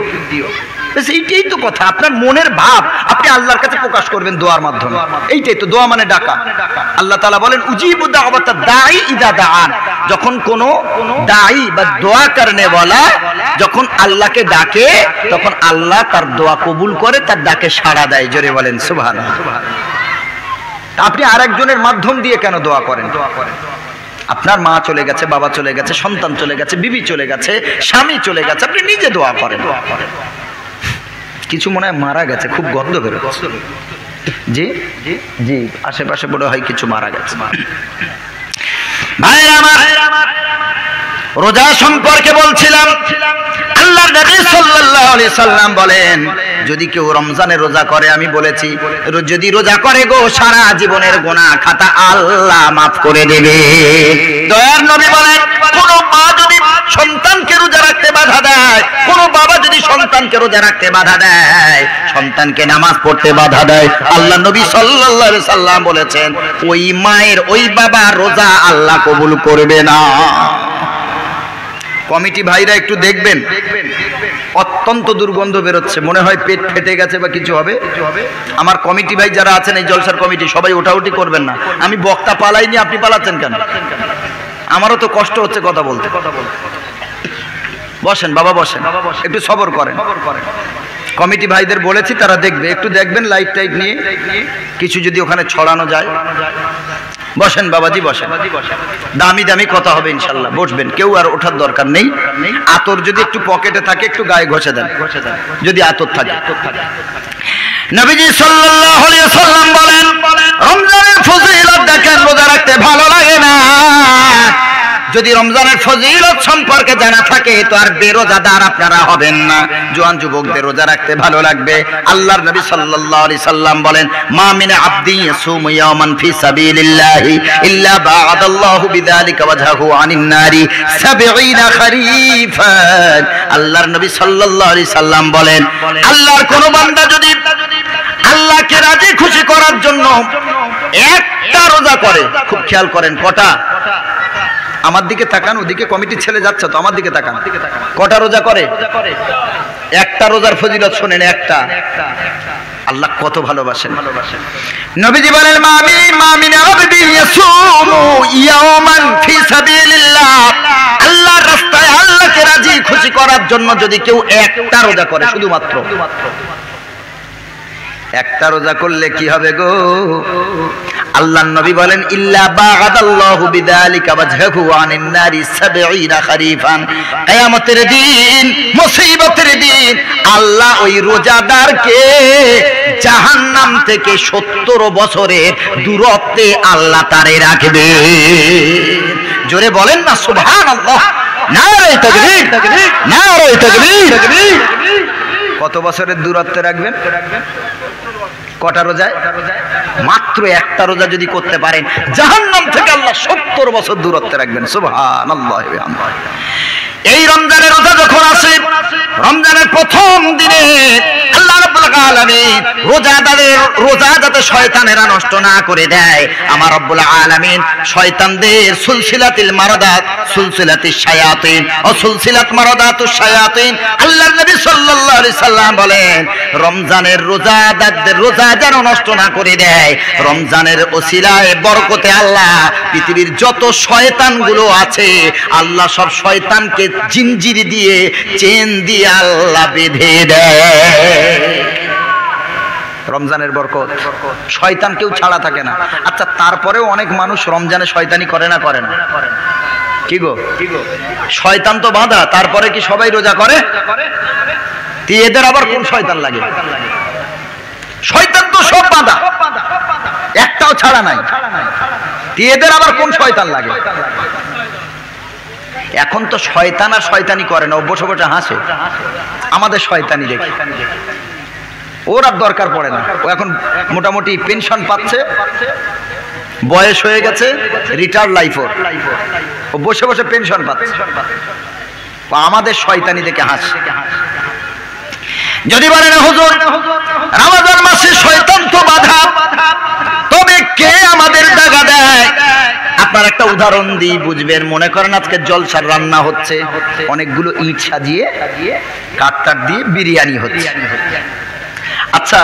এইটাই তো কথা, আপনার মনের ভাব আপনি আল্লাহর কাছে প্রকাশ করবেন দোয়ার মাধ্যমে। এইটাই তো দোয়া মানে ডাকা। আল্লাহ তাআলা বলেন উজিবু দাওয়াতাদ দাঈ ইযা দাআন। যখন কোন দাঈ বা দোয়া করনে ওয়ালা যখন আল্লাহকে ডাকে তখন আল্লাহ তার দোয়া কবুল করে, তার ডাকে সাড়া দেয়। জোরে বলেন সুবহানাল্লাহ। আপনি আরেকজনের মাধ্যম দিয়ে কেন দোয়া করেন? আপনার মা চলে গেছে, বাবা চলে গেছে, সন্তান চলে গেছে, বিবি চলে গেছে, স্বামী চলে গেছে, আপনি নিজে দোয়া করেন। কিছু মনে হয় মারা গেছে, খুব গন্ধ বেরোচ্ছে। জি জি জি, আশেপাশে বড় হয় কিছু মারা গেছে। ভাইরা আমার, রোজা সম্পর্কে বলছিলাম। আল্লাহর নবী সাল্লাল্লাহু আলাইহি সাল্লাম বলেন যদি কেউ রমজানের রোজা করে, আমি বলেছি যদি রোজা করে গো সারা জীবনের গুনাহ খাতা আল্লাহ মাফ করে দেবে। দয়ার নবী বলেন কোন মা যদি সন্তানকে রোজা রাখতে বাধা দেয়, কোন বাবা যদি সন্তানকে রোজা রাখতে বাধা দেয়, সন্তানকে নামাজ পড়তে বাধা দেয়, আল্লাহ নবী সাল্লাল্লাহু আলাইহি সাল্লাম বলেছেন ওই মায়ের ওই বাবা রোজা আল্লাহ কবুল করবে না। কমিটি ভাইরা একটু দেখবেন, অত্যন্ত দুর্গন্ধ বেরোচ্ছে, মনে হয় পেট ফেটে গেছে বা কিছু হবে। আমার কমিটি ভাই যারা আছেন এই জলসার কমিটি, সবাই ওঠাউঠি করবেন না। আমি বক্তা পালাইনি, আপনি পালাচ্ছেন কেন? আমারও তো কষ্ট হচ্ছে কথা বলতে। বসেন বাবা, বসেন, একটু সবর করেন। কমিটি ভাইদের বলেছি তারা দেখবে, একটু দেখবেন লাইট টাইট নিয়ে কিছু যদি ওখানে ছড়ানো যায়। বসেন বাবাজি, বসেন। দামি দামি কথা হবে ইনশাল্লাহ, বসবেন, কেউ আর ওঠার দরকার নেই। আতর যদি একটু পকেটে থাকে একটু গায়ে ঘষে দেন, যদি আতর থাকে। নবীজি সাল্লাল্লাহু আলাইহি ওয়াসাল্লাম বলেন রমজানের ফজিলত দেখেন, রোজা রাখতে ভালো লাগে না। যদি রমজানের ফজিলত সম্পর্কে জানা থাকে তো আর বেরোজাদার আপনারা হবেন না। জওয়ান যুবকদের রোজা রাখতে ভালো লাগবে। আল্লাহর নবী সাল্লাল্লাহু আলাইহি সাল্লাম বলেন মা মিন আবদিন ইয়াসুমু ইয়াওমান ফি সাবিলিল্লাহি ইল্লা বা'দাল্লাহু বিযালিকা ওয়াজহাহু আনিন নারি 70 খরিফান। আল্লাহর নবী সাল্লাল্লাহু আলাইহি সাল্লাম বলেন আল্লাহর কোন বান্দা যদি আল্লাহকে রাজি খুশি করার জন্য একটা রোজা করে, খুব খেয়াল করেন কটা, আমার দিকে তাকান, ওদিকে কমিটির ছেলে যাচ্ছে তো, আমার দিকে তাকান, কটা রোজা করে? একটা রোজার ফজিলত শোনেন, একটা। আল্লাহ কত ভালোবাসেন। নবীজি বলেন মামিন আবদি ইয়াসুমু ইয়াওমান ফি সাবিলিল্লাহ, আল্লাহর রাস্তায় আল্লাহকে রাজি খুশি করার জন্য যদি কেউ একটা রোজা করে, শুধুমাত্র একটা রোজা করলে কি হবে গো? আল্লাহর নবী বলেন ইল্লা বা'দাল্লাহু বিযালিকা ওয়াজহাহু আনিন নারি 70 খরিফান। কিয়ামতের দিন, মুসিবতের দিন আল্লাহ ওই রোজাদারকে জাহান্নাম থেকে 70 বছরের দূরত্বে আল্লাহ তারে রাখবে। জোরে বলেন না সুবহানাল্লাহ, নারে তাকবীর, নারে তাকবীর। কত বছরের দূরত্বে রাখবেন? কটা রোজায়? মাত্র একটা রোজা যদি করতে পারেন জাহান্নাম থেকে আল্লাহ 70 বছর দূরত্বে রাখবেন। সুবহানাল্লাহ। এই রমজানের রোজা যখন আসে, রমজানের প্রথম দিনে আল্লাহ রাব্বুল আলামিন রোজা যাতে শয়তানেরা নষ্ট না করে দেয়, আমার রব্বুল আলামিন শয়তানদের সুলসিলাতিল মারাদাত, সুলসিলাতিশ শায়াতিন ও সুলসিলাত মারাদাতুশ শায়াতিন। আল্লাহর নবী সাল্লাল্লাহু আলাইহি সাল্লাম বলেন রমজানের রোজা যেন নষ্ট না করে দেয়। রমজানের ওসিলায় বরকতে আল্লাহ পৃথিবীর যত শয়তানগুলো আছে আল্লাহ সব শয়তানকে জিঞ্জির দিয়ে চেন দিয়ে আল্লাহ বেঁধে দেয়। রমজানের বরকত, শয়তান কেউ ছাড়া থাকে না। আচ্ছা, তারপরেও অনেক মানুষ রমজানে শয়তানি করে না? করে না? কি গো, শয়তান তো বাঁধা, তারপরে কি সবাই রোজা করে? এদের আবার কোন শয়তান লাগে? শয়তান তো সব বাঁধা, একটাও ছাড়া নাই। এদের আবার কোন শয়তান লাগে? এখন তো শয়তান আর শয়তানি করে না, বসে বসে হাসে আমাদের শয়তানি দেখে। ওর আর দরকার পড়ে না, ও এখন মোটামুটি পেনশন পাচ্ছে, বয়স হয়ে গেছে, রিটায়ার্ড লাইফ ওর, ও বসে বসে পেনশন পাচ্ছে, আমাদের শয়তানি দেখে হাসে। যদি বলেন হুজুর রমজান মাসে শয়তান তো বাধা, তবে কে আমাদের দাগা দেয়? আপনার একটা উদাহরণ দিই, বুঝবেন। মনে করেন আজকে জলসার রান্না হচ্ছে, অনেকগুলো ইট সাজিয়ে কাঠ দিয়ে বিরিয়ানি হচ্ছে। আচ্ছা,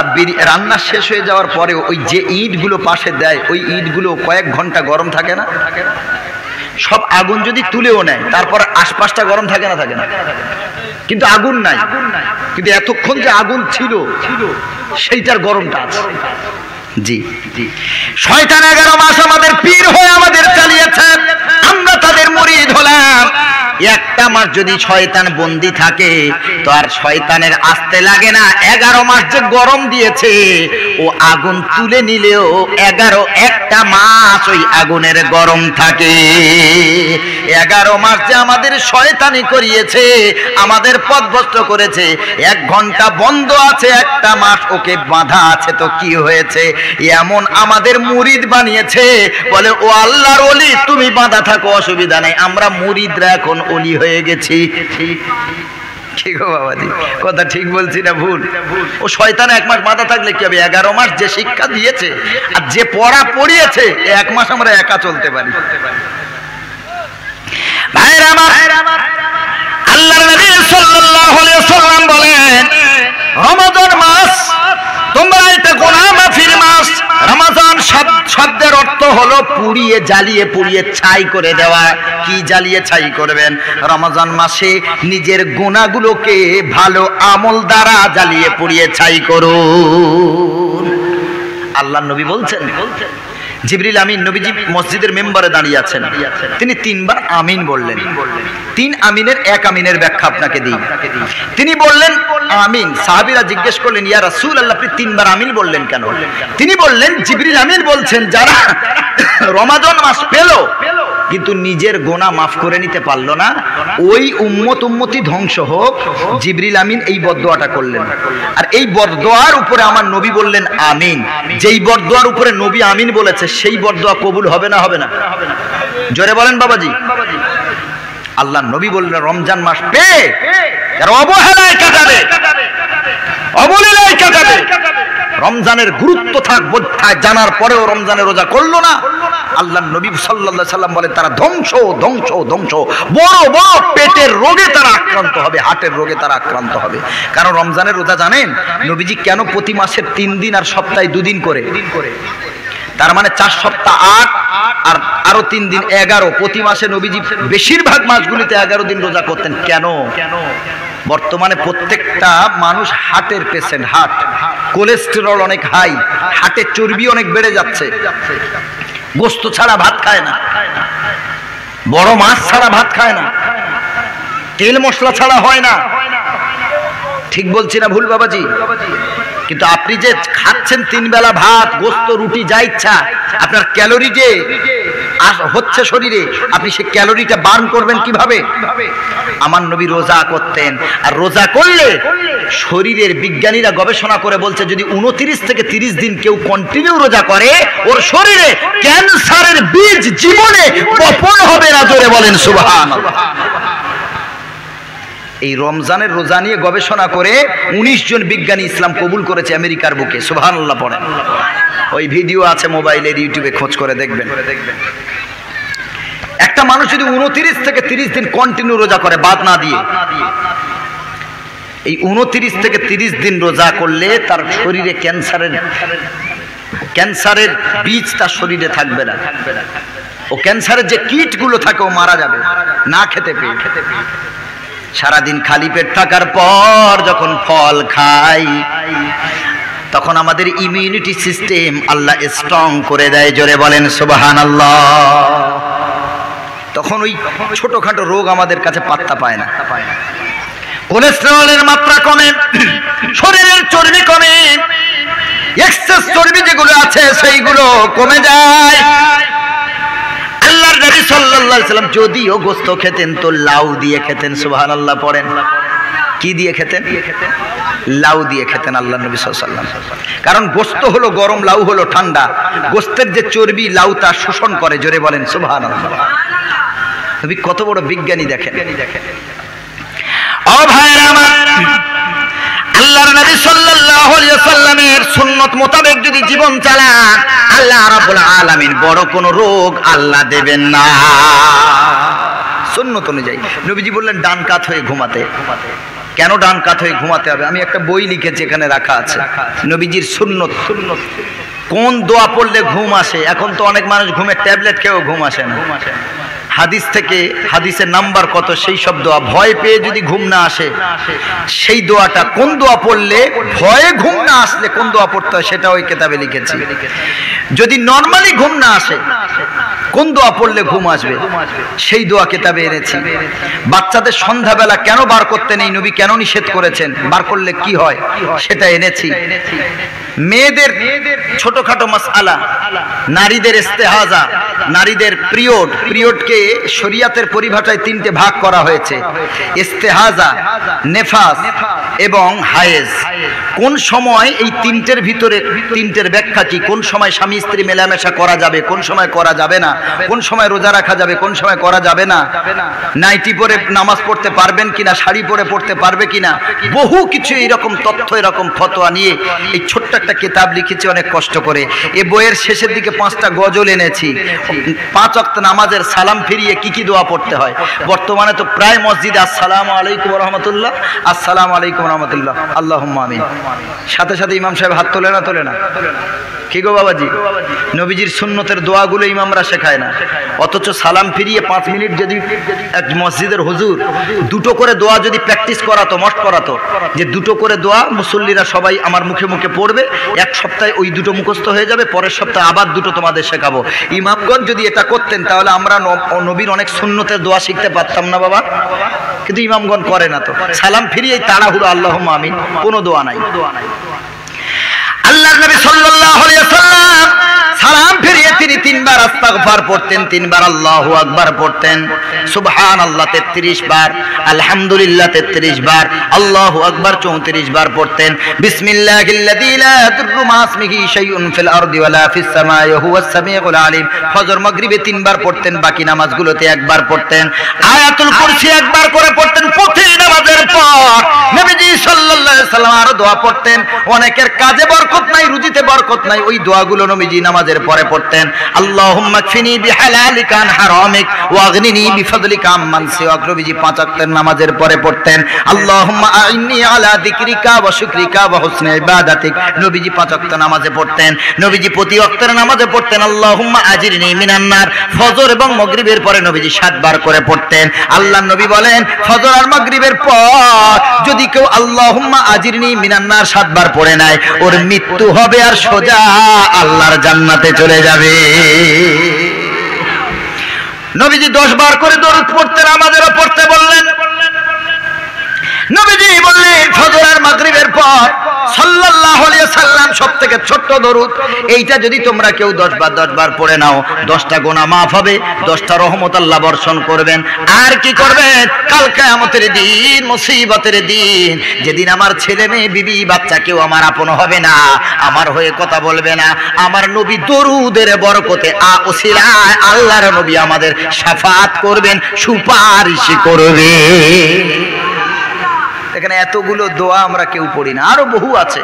রান্না শেষ হয়ে যাওয়ার পরে ওই যে ইটগুলো পাশে দেয়, ওই ইটগুলো কয়েক ঘন্টা গরম থাকে না? সব আগুন যদি তুলেও নেয়, তারপর আশপাশটা গরম থাকে না? থাকে না? কিন্তু আগুন নাই, কিন্তু এতক্ষণ যে আগুন ছিল সেইটার গরমটা আছে। জি জি, শয়তান 11 মাস আমাদের পীর হয়ে আমাদের চালিয়েছে, আমরা তাদের মুরিদ হলাম। একটা মাস যদি শয়তান বন্দী থাকে তো আর শয়তানের আসতে লাগে না। 11 মাস যে গরম দিয়েছে, ও আগুন তুলে নিলেও একটা মাস ওই আগুনের গরম থাকে। 11 মাস যে আমাদের শয়তানি করিয়েছে, আমাদের পথভ্রষ্ট করেছে। 1 ঘন্টা বন্ধ আছে, একটা মাস ওকে বাঁধা আছে, তো কি হয়েছে? এমন আমাদের মুরিদ বানিয়েছে, বলে ও আল্লাহর ওলি, তুমি বাঁধা থাকো, অসুবিধা নাই, আমরা মুরিদরা এখন ওলি হয়ে গেছি। কি গো বাবাজি, কথা ঠিক বলছি না ভুল? ও শয়তান 1 মাস বাঁধা থাকলে কি হবে? 11 মাস যে শিক্ষা দিয়েছে আর যে পড়া পড়িয়েছে, 1 মাস আমরা একা চলতে পারি। ভাইরা আমার, আল্লাহর নবী সাল্লাল্লাহু আলাইহি ওয়াসাল্লাম বলেন, রমজান মাস তোমরা এটা গুনাহ মাফির মাস। রমজান শব্দের অর্থ হলো পুড়িয়ে, জ্বালিয়ে পুড়িয়ে ছাই করে দেওয়া। কি জ্বালিয়ে ছাই করবেন? রমজান মাসে নিজের গুনাহগুলোকে ভালো আমল দ্বারা জ্বালিয়ে পুড়িয়ে ছাই করুন। আল্লাহর নবী বলছেন, জিবরিল আমিন নবীজি মসজিদের মেম্বারে দাঁড়িয়ে আছেন, তিনি 3 বার আমিন বললেন। 3 আমিনের 1 আমিনের ব্যাখ্যা আপনাকে দিই। তিনি বললেন আমিন। সাহাবীরা জিজ্ঞেস করলেন, ইয়া রাসূলুল্লাহ, আপনি 3 বার আমিন বললেন কেন? তিনি বললেন, জিবরিল আমিন বলছেন, যারা রমাদান মাস পেল কিন্তু নিজের গোনা মাফ করে নিতে পারলো না, ওই উম্মতি ধ্বংস হোক। জিবরিল আমিন এই বদদোয়াটা করলেন, আর এই বদদোয়ার উপরে আমার নবী বললেন আমিন। যেই বদদোয়ার উপরে নবী আমিন বলেছে, সেই বদদোয়া কবুল হবে না? হবে না? জোরে বলেন বাবাজি। আল্লাহ নবী বললেন, রমজান মাস পেয়ে যারা অবহেলায় কাটাবে, অবলীলায় কাটাবে, রমজানের গুরুত্ব জানার পরেও রমজানের রোজা করলো না, আল্লাহ নবী সাল্লাল্লাহু আলাইহি সাল্লাম বলেন তারা ধ্বংস ধ্বংস ধ্বংস। বড় বড় পেটের রোগে তারা আক্রান্ত হবে, হার্টের রোগে তারা আক্রান্ত হবে। কারণ রমজানের রোজা জানেন নবীজি কেন প্রতি মাসের 3 দিন আর সপ্তাহে 2 দিন করে? তার মানে 4 সপ্তাহ 8 আর আরো 3 দিন 11। প্রতি মাসে নবীজি বেশিরভাগ মাসগুলিতে 11 দিন রোজা করতেন। কেন? বর্তমানে প্রত্যেকটা মানুষ হার্টের পেশেন্ট, হার্ট কোলেস্টেরল অনেক হাই, হার্টের চর্বি অনেক বেড়ে যাচ্ছে, গোস্ত ছাড়া ভাত খায় না, বড় মাছ ছাড়া ভাত খায় না, তেল মশলা ছাড়া হয় না। ঠিক বলছি না ভুল বাবাজি? কিন্তু আপনি যে খাচ্ছেন 3 বেলা ভাত, গোস্ত, রুটি, যা ইচ্ছা, আপনার ক্যালোরি যে হচ্ছে শরীরে, আপনি সেই ক্যালোরিটা বার্ন করবেন কিভাবে? আমার নবী রোজা করতেন, আর রোজা করলে শরীরের বিজ্ঞানীরা গবেষণা করে বলছে, যদি 29 থেকে 30 দিন কেউ কন্টিনিউ রোজা করে, ওর শরীরে ক্যান্সারের বীজ জীবনে বপন হবে না। জোরে বলেন সুবহানাল্লাহ। এই রমজানের রোজা নিয়ে গবেষণা করে 19 জন বিজ্ঞানী ইসলাম কবুল করেছে আমেরিকার বুকে। সুবহানাল্লাহ পড়েন। ওই ভিডিও আছে মোবাইলের, ইউটিউবে খোঁজ করে দেখবেন। একটা মানুষ যদি 29 থেকে 30 দিন কন্টিনিউ রোজা করে বাদ না দিয়ে, এই 29 থেকে 30 দিন রোজা করলে তার শরীরে ক্যান্সারের বীজ তার শরীরে থাকবে না, ও ক্যান্সারের যে কীটগুলো থাকে ও মারা যাবে না খেতে পেয়ে। সারাদিন খালি পেট থাকার পর যখন ফল খাই তখন আমাদের ইমিউনিটি সিস্টেম আল্লাহ স্ট্রং করে দেয়। জোরে বলেন সুবহানাল্লাহ। তখন ওই ছোটখাটো রোগ আমাদের কাছে পাত্তা পায় না। কোলেস্টেরলের মাত্রা কমে, শরীরের চর্বি কমে, এক্সেস চর্বি যেগুলো আছে সেইগুলো কমে যায়। আল্লাহর নবী সাল্লাল্লাহু আলাইহি সাল্লাম যদিও গোশত খেতেন তো লাউ দিয়ে খেতেন। সুবহানাল্লাহ পড়েন। কি দিয়ে খেতেন? লাউ দিয়ে খেতেন আল্লাহর নবী সাল্লাল্লাহু আলাইহি ওয়াসাল্লাম। কারণ গোশত হলো গরম, লাউ হলো ঠান্ডা। গোশতের যে চর্বি লাউ তা শোষণ করে। জোরে বলেন সুবহানাল্লাহ। নবী কত বড় বিজ্ঞানী দেখেন। ও ভাইরা আমার, আল্লাহর নবী সাল্লাল্লাহু আলাইহি ওয়াসাল্লামের সুন্নাত মোতাবেক যদি জীবন চালান আল্লাহ রাব্বুল আলামিন বড় কোনো রোগ আল্লাহ দেবেন না। সুন্নাত অনুযায়ী নবীজি বললেন ডান কাত হয়ে ঘুমাতে। কেন ডান কাত হয়ে ঘুমাতে হবে? আমি একটা বই লিখেছি, এখানে রাখা আছে নবীজির সুন্নাত। কোন দোয়া পড়লে ঘুম আসে? এখন তো অনেক মানুষ ঘুমের ট্যাবলেট খেয়েও ঘুম আসে না। হাদিস থেকে, হাদিসের নাম্বার কত, সেই সব দোয়া, ভয় পেয়ে যদি ঘুম না আসে সেই দোয়াটা, কোন দোয়া পড়লে ভয়ে ঘুম না আসলে কোন দোয়া পড়তে হয় সেটা ওই কিতাবে লিখেছি। যদি নরমালি ঘুম না আসে কোন দোয়া পড়লে ঘুম আসবে সেই দোয়া কিতাবে এনেছি। বাচ্চাদের সন্ধ্যাবেলা কেন বার করতে নেই, নবী কেন নিষেধ করেছেন, বার করলে কি হয় সেটা এনেছি। মেয়েদের ছোটখাটো মাসআলা, নারীদের ইস্তেহাজা, নারীদের পিরিয়ডকে শরীয়তের পরিভাষায় তিনটে ভাগ করা হয়েছে: ইস্তেহাজা, নেফাস এবং হায়েজ। কোন সময় এই তিনটের ভিতরে তিনটের ব্যাখ্যা কি, কোন সময় স্বামী স্ত্রী মেলামেশা করা যাবে, কোন সময় করা যাবে না, কোন সময় রোজা রাখা যাবে, কোন সময় করা যাবে না, নাইটি পরে নামাজ পড়তে পারবেন কিনা, শাড়ি পরে পড়তে পারবে কিনা, বহু কিছু এইরকম তথ্য, এরকম ফতোয়া নিয়ে এই ছোট্ট একটা কিতাব লিখেছি অনেক কষ্ট করে। এ বইয়ের শেষের দিকে 5টা গজল এনেছি। 5 ওয়াক্ত নামাজের সালাম ফিরিয়ে কি কি দোয়া পড়তে হয়। বর্তমানে তো প্রায় মসজিদে আসসালামু আলাইকুম ওয়া রাহমাতুল্লাহ, আসসালামু আলাইকুম ওয়া রাহমাতুল্লাহ, আল্লাহুম্মা আমিন। সাথে সাথে ইমাম সাহেব হাত তোলে না, তোলে না? কি গো বাবাজি, নবীজির সুন্নতের দোয়াগুলো ইমামরা শেখায় না। অথচ সালাম ফিরিয়ে 5 মিনিট যদি এক মসজিদের হুজুর 2টো করে দোয়া যদি প্র্যাকটিস করাতো, মস্ত করাতো, যে 2টো করে দোয়া মুসল্লিরা সবাই আমার মুখে মুখে পড়বে, এক সপ্তাহে ওই 2টো মুখস্থ হয়ে যাবে, পরের সপ্তাহে আবার 2টো তোমাদের শেখাবো। ইমামগণ যদি এটা করতেন তাহলে আমরা নবীর অনেক সুন্নতের দোয়া শিখতে পারতাম না বাবা। কিন্তু ইমামগণ করে না। তো সালাম ফিরিয়ে তাড়াহুড়ো আল্লাহুম্মা আমিন, কোনো দোয়া নাই। আল্লাহর নবী সাল্লাল্লাহু আলাইহি ওয়াসাল্লাম সালাম ফিরিয়ে তিনি 3বার আস্তাগফার পড়তেন, 3বার আল্লাহু আকবার পড়তেন, সুবহানাল্লাহ 33 বার, আলহামদুলিল্লাহ 33 বার, আল্লাহু আকবার 34 বার পড়তেন। বিসমিল্লাহিল্লাযী লা ইয়াদুররু মা ইসমিহি শাইউন ফিল আরদি ওয়ালা ফিস সামাই ওয়া হুয়াস সামিউল আলিম। ফজর মাগরিবে 3বার পড়তেন, বাকি নামাজগুলোতে 1বার পড়তেন। আয়াতুল কুরসি 1বার করে পড়তেন প্রতি নামাজের পর। নবীজি সাল্লাল্লাহু আলাইহি ওয়াসাল্লাম আরো দোয়া পড়তেন। অনেকের কাজে বরকত নাই, রুজিতে বরকত নাই, ওই দোয়াগুলো নবীজি নামাজের পরে পড়তেন। আল্লাহুম্মা কফিনি বিহালালিকা আন হারামিক ওয়াগনিনি বিফদলিকা আম্মান সিওয়াক। নবীজি 5 ওয়াক্তের নামাজের পরে পড়তেন আল্লাহুম্মা আইন্নি আলা যিকরিকা ওয়া শুকরিকা ওয়া হুসনি ইবাদাতিক। নবীজি 5 ওয়াক্ত নামাজে পড়তেন। নবীজি প্রতি ওয়াক্তের নামাজে পড়তেন আল্লাহুম্মা আজিরনি মিনান নার। ফজর এবং মাগরিবের পরে নবীজি 7 বার করে পড়তেন। আল্লাহর নবী বলেন ফজর আর মাগরিবের পর যদি কেউ আল্লাহুম্মা আজিরনি মিনান নার 7 বার পড়ে নেয়, ওর মৃত্যু হবে আর সোজা আল্লাহর জান্নাতে চলে যাবে। নবীজি 10 বার করে দরুদ পড়তেন, আমাদেরও পড়তে বললেন। নবীজি বললেন ফজর আর মাগরিবের পর সাল্লাল্লাহু আলাইহি ওয়াসাল্লাম সবথেকে ছোট্ট দরুদ, এইটা যদি তোমরা কেউ 10 বার পড়ে নাও 10টা গুনাহ maaf হবে, 10টা রহমত আল্লাহ বর্ষণ করবেন। আর কি করবেন? কাল কিয়ামতের দিন, মুসিবতের দিন, যেদিন আমার ছেলে মেয়ে বিবি বাচ্চা কেউ আমার আপন হবে না, আমার হয়ে কথা বলবে না, আমার নবী দরুদের বরকতে ওসিলায় আল্লাহর নবী আমাদের শাফাত করবেন, সুপারিশ করবেন। এখানে এতগুলো দোয়া আমরা কেউ পড়ি না, আরো বহু আছে।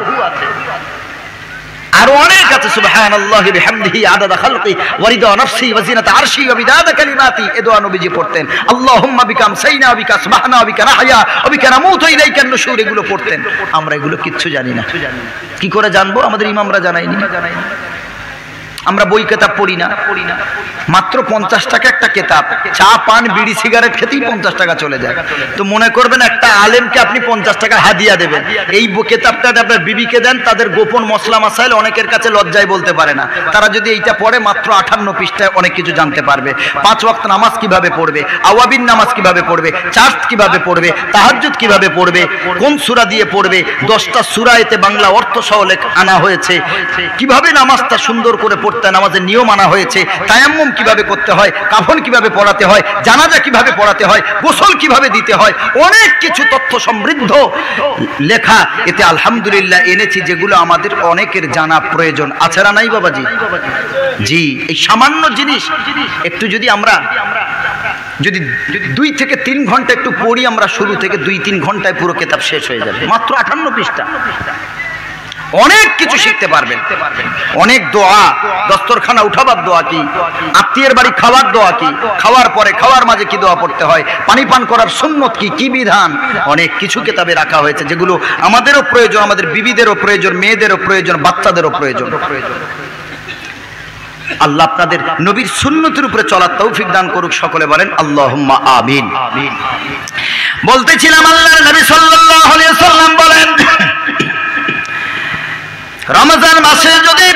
আরো অনেক আছে, সুবহানাল্লাহি বিহামদিহি আদাদা খালকি ওয়া রিদা নাফসি ওয়া জিনাতা আরশি ওয়া মিদাদা কালিমাতি। এ দোয়া নবীজি পড়তেন। আল্লাহুম্মা বিকা আমসাইনা ওয়া বিকা আসবাহনা ওয়া বিকা নাহয়া ওয়া বিকা নামুতু ইলাইকা নুশুর, এগুলো পড়তেন। আমরা এগুলো কিচ্ছু জানি না। কি করে জানবো? আমাদের ইমামরা জানায়নি। আমরা বই কিতাব পড়ি না। মাত্র 50 টাকা একটা কিতাব, চা পান বিড়ি সিগারেট খেতেই 50 টাকা চলে যায়। তো মনে করবেন একটা আলেমকে আপনি 50 টাকা হাদিয়া দেবেন, এই কিতাবটা আপনার বিবিকে দেন, তাদের গোপন মশলা মাসাইল অনেকের কাছে লজ্জায় বলতে পারে না, তারা যদি এইটা পড়ে মাত্র 58 পৃষ্ঠায় অনেক কিছু জানতে পারবে। 5 ওয়াক্ত নামাজ কিভাবে পড়বে, আওয়াবিন নামাজ কিভাবে পড়বে, চার্জ কিভাবে পড়বে, তাহাজ্জুদ কিভাবে পড়বে, কোন সূরা দিয়ে পড়বে, 10টা সূরা এতে বাংলা অর্থ সহ আনা হয়েছে, কিভাবে নামাজটা সুন্দর করে নামাজের নিয়ম আনা হয়েছে, তায়াম্মুম কিভাবে করতে হয়, কাফন কিভাবে পড়াতে হয়, জানাজা কিভাবে পড়াতে হয়, গোসল কিভাবে দিতে হয়, অনেক কিছু তথ্য সমৃদ্ধ লেখা এতে আলহামদুলিল্লাহ এনেছি, যেগুলো আমাদের অনেকের জানা প্রয়োজন আছে না নাই বাবাজি? জি, এই সামান্য জিনিস একটু যদি আমরা 2 থেকে 3 ঘন্টা একটু পড়ি, আমরা শুরু থেকে 2-3 ঘন্টায় পুরো কিতাব শেষ হয়ে যাবে। মাত্র 58 পৃষ্ঠা, অনেক কিছু শিখতে পারবেন। অনেক দোয়া, দস্তরখানা উঠাবার দোয়া কি, আত্মীয়ের বাড়ি খাওয়ার দোয়া কি, খাওয়ার পরে খাওয়ার মাঝে কি দোয়া পড়তে হয়, পানি পান করার সুন্নত কি, কি বিধান, অনেক কিছু কিতাবে রাখা হয়েছে, যেগুলো আমাদেরও প্রয়োজন, আমাদের বিবিদেরও প্রয়োজন, মেয়েদেরও প্রয়োজন, বাচ্চাদেরও প্রয়োজন। আল্লাহ আপনাদের নবীর সুন্নতের উপরে চলার তৌফিক দান করুক, সকলে বলেন আল্লাহুম্মা আমিন। বলতেছিলাম আল্লাহর নবী সাল্লাল্লাহু আলাইহি ওয়াসাল্লাম বলেন, রমজান মাসে যদি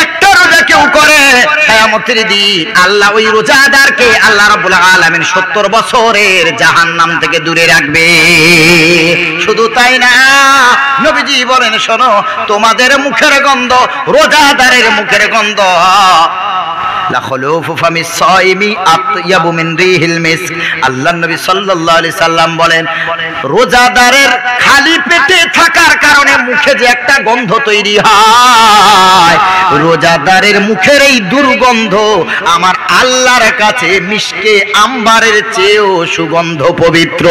একটা রোজা কেউ করে, কিয়ামতের দিন আল্লাহ ওই রোজাদারকে আল্লাহ রাব্বুল আলামিন 70 বছরের জাহান্নাম থেকে দূরে রাখবে। শুধু তাই না, নবীজি বলেন, শোনো, তোমাদের মুখের গন্ধ, রোজাদারের মুখের গন্ধ, লাখলুফু ফামিস সাইমি আতয়াবু মিন রিহিল মিস্ক। আল্লাহর নবী সাল্লাল্লাহু আলাইহি সাল্লাম বলেন, রোজাদারের খালি পেটে থাকার কারণে মুখে যে একটা গন্ধ তৈরি হয়, রোজাদারের মুখের এই দুর্গন্ধ আমার আল্লাহর কাছে মিশকে আম্বারের চেয়েও সুগন্ধ পবিত্র।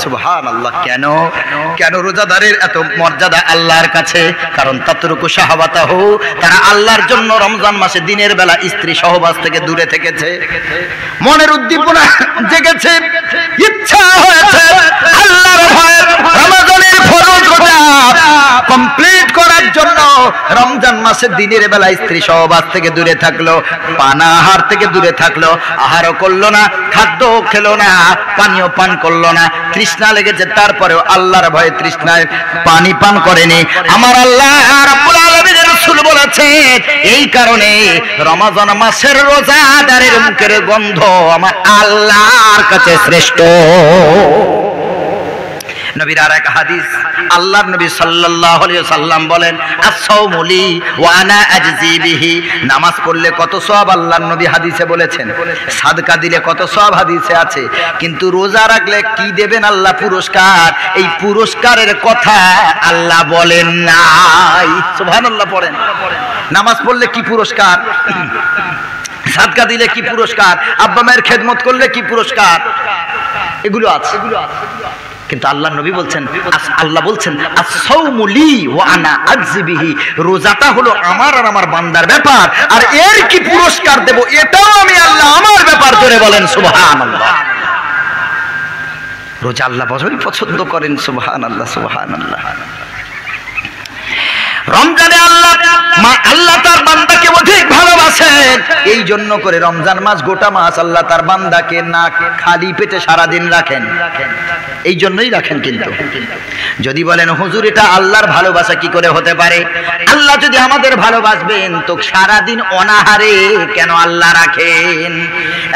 সুবহানাল্লাহ। কেন কেন রোজাদারের এত মর্যাদা আল্লাহর কাছে? কারণ তাতরুকু শাহওয়াতাহু, তারা আল্লাহর জন্য রমজান মাসে দিনের বেলা স্ত্রী সহবাস থেকে দূরে থেকেছে, মনের উদ্দীপনা জেগেছে, ইচ্ছা হয়েছে আল্লাহর ভয়ে রমজানের ফরজ রোজা কমপ্লিট করার জন্য রমজান মাসে দিনের বেলা স্ত্রী সহবাস থেকে দূরে থাকলো, পানাহার থেকে দূরে থাকলো, আহারও করলো না, খাদ্যও খেলো না, পানীয় পান করলো না, তৃষ্ণা লেগেছে, তারপরেও আল্লাহর ভয়ে তৃষ্ণায় পানি পান করেনি। আমার আল্লাহ রাব্বুল আলামিনের রাসূল বলেছেন, এই কারণে রমজান মাসের রোজাদারের মুখের গন্ধ আমার আল্লাহর কাছে শ্রেষ্ঠ। নবীর আরেক হাদিস, আল্লাহর নবী সাল্লাল্লাহু আলাইহি ওয়াসাল্লাম বলেন, আস-সাওমু লি ওয়া আনা আজজি বিহি। নামাজ পড়লে কত সওয়াব আল্লাহর নবী হাদিসে বলেছেন, সাদকা দিলে কত সওয়াব হাদিসে আছে, কিন্তু রোজা রাখলে কি দেবেন আল্লাহ পুরস্কার, এই পুরস্কারের কথা আল্লাহ বলেন নাই। সুবহানাল্লাহ পড়েন। নামাজ পড়লে কি পুরস্কার, সাদকা দিলে কি পুরস্কার, আব্বা মায়ের খেদমত করলে কি পুরস্কার, এগুলো আছে। কিন্তু আল্লাহ নবী বলছেন, আল্লাহ বলছেন, আস-সাওমু লি ওয়া আনা আজজি বিহি, রোজাটা হলো আমার আর আমার বান্দার ব্যাপার, আর এর কি পুরস্কার দেব এটাও আমি আল্লাহ আমার ব্যাপার করে বলেন। সুবহানাল্লাহ। রোজা আল্লাহ বড়ই পছন্দ করেন। সুবহানাল্লাহ, সুবহানাল্লাহ। রমজানে আল্লাহ তার বান্দাকে অধিক ভালোবাসেন, এই জন্য করে রমজান মাস গোটা মাস আল্লাহ তার বান্দাকে না খালি পেটে সারাদিন রাখেন, এই জন্যই রাখেন। কিন্তু যদি বলেন হুজুর এটা আল্লাহর ভালোবাসা কি করে হতে পারে, আল্লাহ যদি আমাদের ভালোবাসবেন তো সারাদিন অনাহারে কেন আল্লাহ রাখেন?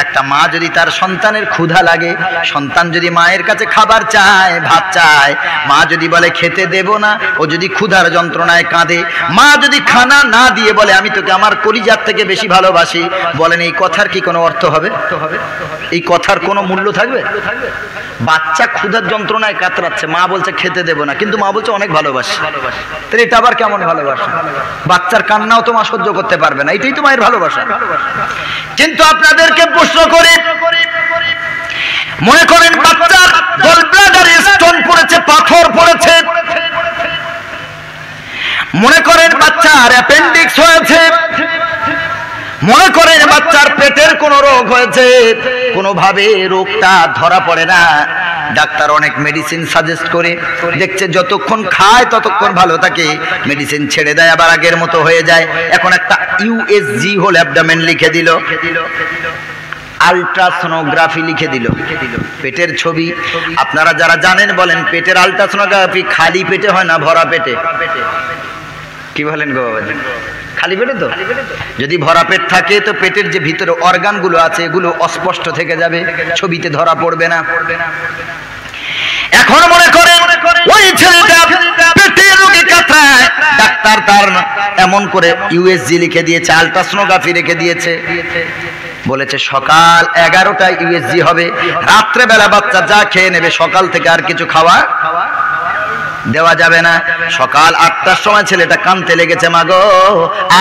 একটা মা যদি তার সন্তানের ক্ষুধা লাগে, সন্তান যদি মায়ের কাছে খাবার চায়, ভাত চায়, মা যদি বলে খেতে দেব না, ও যদি ক্ষুধার যন্ত্রণায় কাঁদে, মা যদি খানা না দিয়ে বলে আমি তোকে আমার কলিজার থেকে বেশি ভালোবাসি, বলেন এই কথার কি কোনো অর্থ হবে? এই কথার কোনো মূল্য থাকবে? বাচ্চা ক্ষুধার যন্ত্রণায় কাতরাচ্ছে, মা বলছে খেতে দেব না, কিন্তু মা বলছে অনেক ভালোবাসি, তাহলে এটা আবার কেমন ভালোবাসা? বাচ্চার কান্নাও তো মা সহ্য করতে পারবে না, এটাই তো মায়ের ভালোবাসা। কিন্তু আপনাদেরকে প্রশ্ন করে, মনে করেন বাচ্চার গলব্লাডারে স্টোন পড়েছে, পাথর পড়েছে, মনে করেন বাচ্চার অ্যাপেন্ডিক্স হয়েছে, মনে করেন বাচ্চার পেটের কোনো রোগ হয়েছে, কোনোভাবে রোগটা ধরা পড়ে না, ডাক্তার অনেক মেডিসিন সাজেস্ট করে, দেখছে যতক্ষণ খায় ততক্ষণ ভালো থাকে, মেডিসিন ছেড়ে দেয় আবার আগের মতো হয়ে যায়। এখন একটা ইউএসজি হোল অ্যাবডোমেন লিখে দিল, আল্ট্রাসোনোগ্রাফি লিখে দিল, পেটের ছবি। আপনারা যারা জানেন বলেন, পেটের আল্ট্রাসোনোগ্রাফি খালি পেটে হয় না ভরা পেটে? কি বলেন গো বাবাজি? খালি পেটে তো। যদি ভরা পেট থাকে তো পেটের যে ভিতরে অর্গানগুলো আছে এগুলো অস্পষ্ট থেকে যাবে, ছবিতে ধরা পড়বে না। এখন মনে করেন ওই ছেলেটা পেটের রোগে কাতরায়, ডাক্তার তার এমন করে ইউএসজি লিখে দিয়েছে, আল্ট্রাসোনোগ্রাফি রেখে দিয়েছে, বলেছে সকাল 11টায় ইউএসজি হবে, রাত্রে বেলা বাচ্চা যা খেয়ে নেবে, সকাল থেকে আর কিছু খাওয়া দেওয়া যাবে না। সকাল 8টার সময় ছেলেটা কাঁদতে লেগেছে, মাগো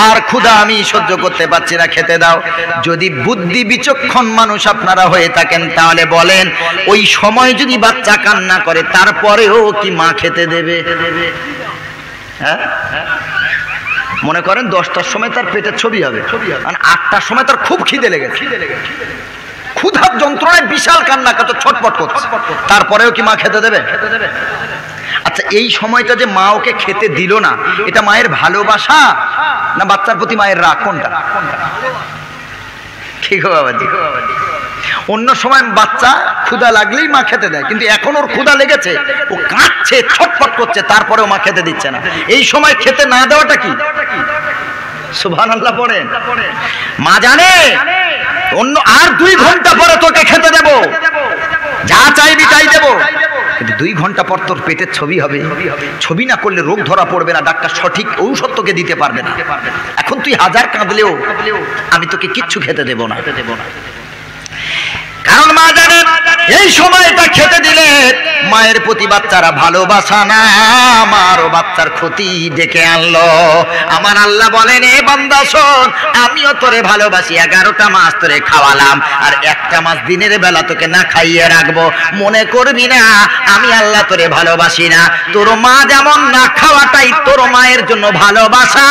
আর ক্ষুধা আমি সহ্য করতে পারছি না, খেতে দাও। যদি বুদ্ধি বিচক্ষণ মানুষ আপনারা হয়ে থাকেন তাহলে বলেন, ওই সময় যদি বাচ্চা কান্না করে তারপরেও কি মা খেতে দেবে? হ্যাঁ, মনে করেন 10টার সময় তার পেটের ছবি হবে, আর 8টার সময় তার খুব খিদে লেগেছে, ক্ষুধার যন্ত্রণায় বিশাল কান্না করছে, ছটপট করছে, তারপরেও কি মা খেতে দেবে? আচ্ছা, এই সময়টা যে মা ওকে খেতে দিল না, এটা মায়ের ভালোবাসা না বাচ্চার প্রতি মায়ের রাগ? কোনটা? ঠিক বাবাজি। অন্য সময় বাচ্চা ক্ষুধা লাগলেই মা খেতে দেয়, কিন্তু এখন ওর ক্ষুধা লেগেছে, ও কাঁদছে, ছটফট করছে, তারপরেও মা খেতে দিচ্ছে না। এই সময় খেতে না দেওয়াটা কি? সুবহানাল্লাহ পড়েন। মা জানে অন্য আর 2 ঘন্টা পরে তোকে খেতে দেব, যা চাইবি তাই দেব, কিন্তু 2 ঘন্টা পর তোর পেটের ছবি হবে, ছবি না করলে রোগ ধরা পড়বে না, ডাক্তার সঠিক ঔষধ তোকে দিতে পারবে না। এখন তুই হাজার কাঁদলেও আমি তোকে কিচ্ছু খেতে দেব না, কারণ মা জানে এই সময়টা খেতে দিলে মায়ের প্রতি বাচ্চারা ভালোবাসা না, আমারও বাচ্চার ক্ষতি ডেকে আনলো। আমার আল্লাহ বলেন, এ বান্দা শোন, আমিও তোরে ভালোবাসি, 11টা মাস তোরে খাওয়ালাম, আর একটা মাস দিনের বেলা তোকে না খাইয়ে রাখবো। মনে করবি না আমি আল্লাহ তোরে ভালোবাসি না। তোর মা যেমন না খাওয়াটাই তোর মায়ের জন্য ভালোবাসা।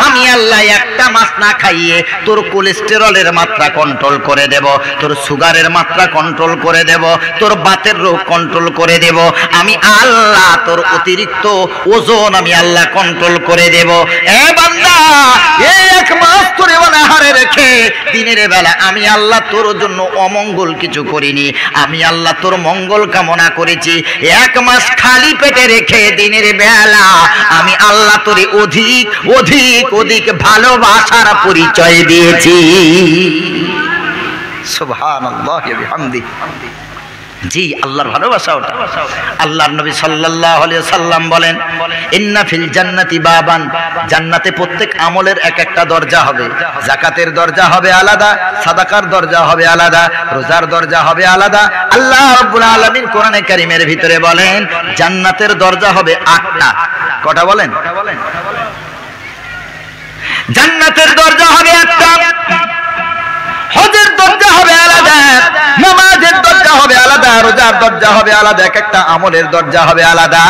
আমি আল্লাহ একটা মাস না খাইয়ে তোর কোলেস্টেরলের মাত্রা কন্ট্রোল করে দেব, তোর সুগারের মাত্রা কন্ট্রোল করে দেব, তোর বাতের রোগ কন্ট্রোল করে দেব। আমি আল্লাহ তোর অতিরিক্ত ওজন আমি আল্লাহ কন্ট্রোল করে দেব। এ বান্দা, এই 1 মাস তোরে অনাহারে রেখে দিনের বেলা আমি আল্লাহ তোর জন্য অমঙ্গল কিছু করিনি, আমি আল্লাহ তোর মঙ্গল কামনা করেছি। 1 মাস খালি পেটে রেখে দিনের বেলা আমি আল্লাহ তোরে অধিক অধিক অধিক ভালোবাসার পরিচয় দিয়েছি। সুবহানাল্লাহ ওয়া বিহামদিহি। জি, আল্লাহর ভালোবাসা ওটা। আল্লাহর নবী সাল্লাল্লাহু আলাইহি সাল্লাম বলেন, ইন্না ফিল জান্নাতি বাবান, জান্নাতে প্রত্যেক আমলের এক একটা দরজা হবে। যাকাতের দরজা হবে আলাদা, সাদাকার দরজা হবে আলাদা, রোজার দরজা হবে আলাদা। আল্লাহ রাব্বুল আলামিন কোরআনে কারীমের ভিতরে বলেন, জান্নাতের দরজা হবে 8টা। কটা বলেন? জান্নাতের দরজা হবে 8টা। হজের দরজা হবে আলাদা, নামাজের দরজা হবে আলাদা, রোজার দরজা হবে আলাদা, এক একটা আমলের দরজা হবে আলাদা।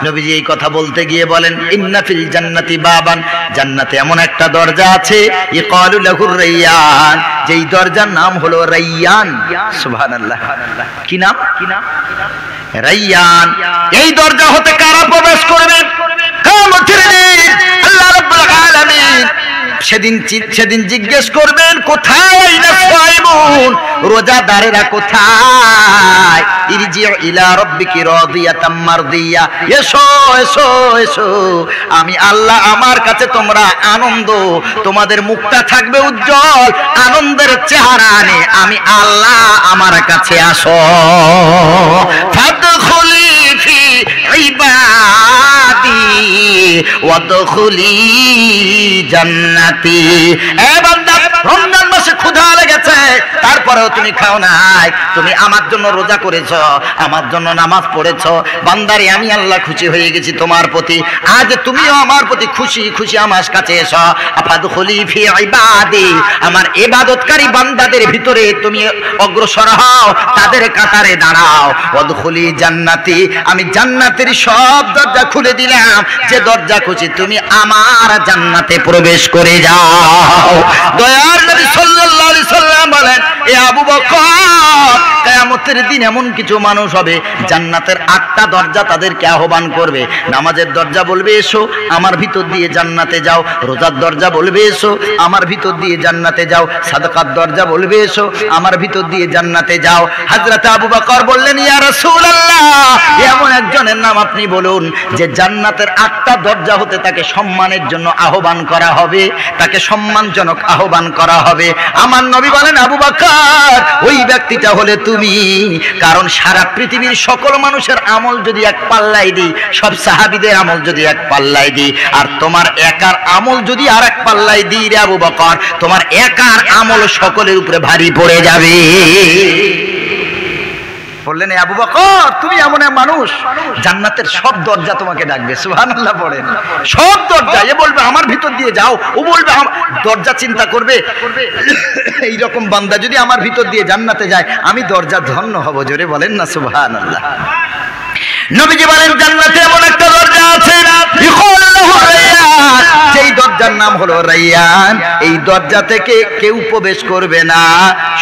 নবীজি এই কথা বলতে গিয়ে বলেন, ইন্না ফিল জান্নাতি বাবান, জান্নাতে এমন একটা দরজা আছে, ইকালু লাহুর রাইয়ান, যেই দরজার নাম হলো রাইয়ান। সুবহানাল্লাহ। কি নাম? রাইয়ান। এই দরজা হতে কারা প্রবেশ করবে? কিয়ামতের দিন আল্লাহ রাব্বুল আলামিন সেদিন জিজ্ঞেস করবেন, কোথায় না সাইমুন, রোজাদারেরা কোথায়? ইরজি ইলা রাব্বিকি রাদিয়াতাম মারদিয়া, এসো এসো এসো, আমি আল্লাহ আমার কাছে তোমরা আনন্দ, তোমাদের মুখটা থাকবে উজ্জ্বল, আনন্দের চেহারা নিয়ে আমি আল্লাহ আমার কাছে আসো। ফাদখুলি ফি ইবাদি ওয়াদখুলি জান্নাতি। এ বান্দা, রমজান মাসে ক্ষুধা লেগেছে, তারপর তারপরেও তুমি খাও নাই, তুমি আমার জন্য রোজা করেছ, আমার জন্য নামাজ পড়েছ। বান্দারে আমি আল্লাহ খুশি হয়ে গেছি তোমার প্রতি, আজ তুমিও আমার প্রতি খুশি খুশি আমার কাছে এসো। আফাদখুলি ফি ইবাদি, আমার ইবাদতকারী বান্দাদের ভিতরে তুমি অগ্রসর হও, তাদের কাতারে দাঁড়াও। ওয়াদখুলি জান্নাতি, আমি জান্নাতের সব দরজা খুলে দিলাম, যে দরজা খুশি তুমি আমার জান্নাতে প্রবেশ করে যাও। দয়ার নবী সাল্লাল্লাহু আলাইহি সাল্লাম বলেন, এ আবু বকর, কিয়ামতের দিন এমন কিছু মানুষ হবে জান্নাতের 8টা দরজা তাদেরকে আহ্বান করবে। নামাজের দরজা বলবে এসো আমার ভিতর দিয়ে জান্নাতে যাও, রোজার দরজা বলবে এসো আমার ভিতর দিয়ে জান্নাতে যাও, সাদাকার দরজা বলবে এসো আমার ভিতর দিয়ে জান্নাতে যাও। হযরত আবু বকর বললেন, ইয়া রাসূলুল্লাহ, এমন একজনের নাম আপনি বলুন যে জান্নাতের 8টা দরজা হতে তাকে সম্মানের জন্য আহ্বান করা হবে, তাকে সম্মানজনক আহ্বান করা হবে। আমার নবী বলেন, আবু বকর, ওই ব্যক্তিটা হলে তুমি। কারণ সারা পৃথিবীর সকল মানুষের আমল যদি এক পাল্লায় দিই, সব সাহাবীদের আমল যদি এক পাল্লায় দিই, আর তোমার একার আমল যদি আর এক পাল্লায় দিই রে আবু বকর, তোমার একার আমল সকলের উপরে ভারী পড়ে যাবে। বললেন, আবু বকর, তুমি এমন এক মানুষ, জান্নাতের সব দরজা তোমাকে ডাকবে। সুবহানাল্লাহ পড়েন, সব দরজা। এ বলবে আমার ভিতর দিয়ে যাও, ও বলবে দরজা চিন্তা করবে, এইরকম বান্দা যদি আমার ভিতর দিয়ে জান্নাতে যায়, আমি দরজা ধন্য হব। জোরে বলেন না সুবহানাল্লাহ। নবীজি বলেন, জান্নাতে এমন একটা দরজা আছে, যেই দরজার নাম হলো রাইয়ান। এই দরজা থেকে কেউ প্রবেশ করবে না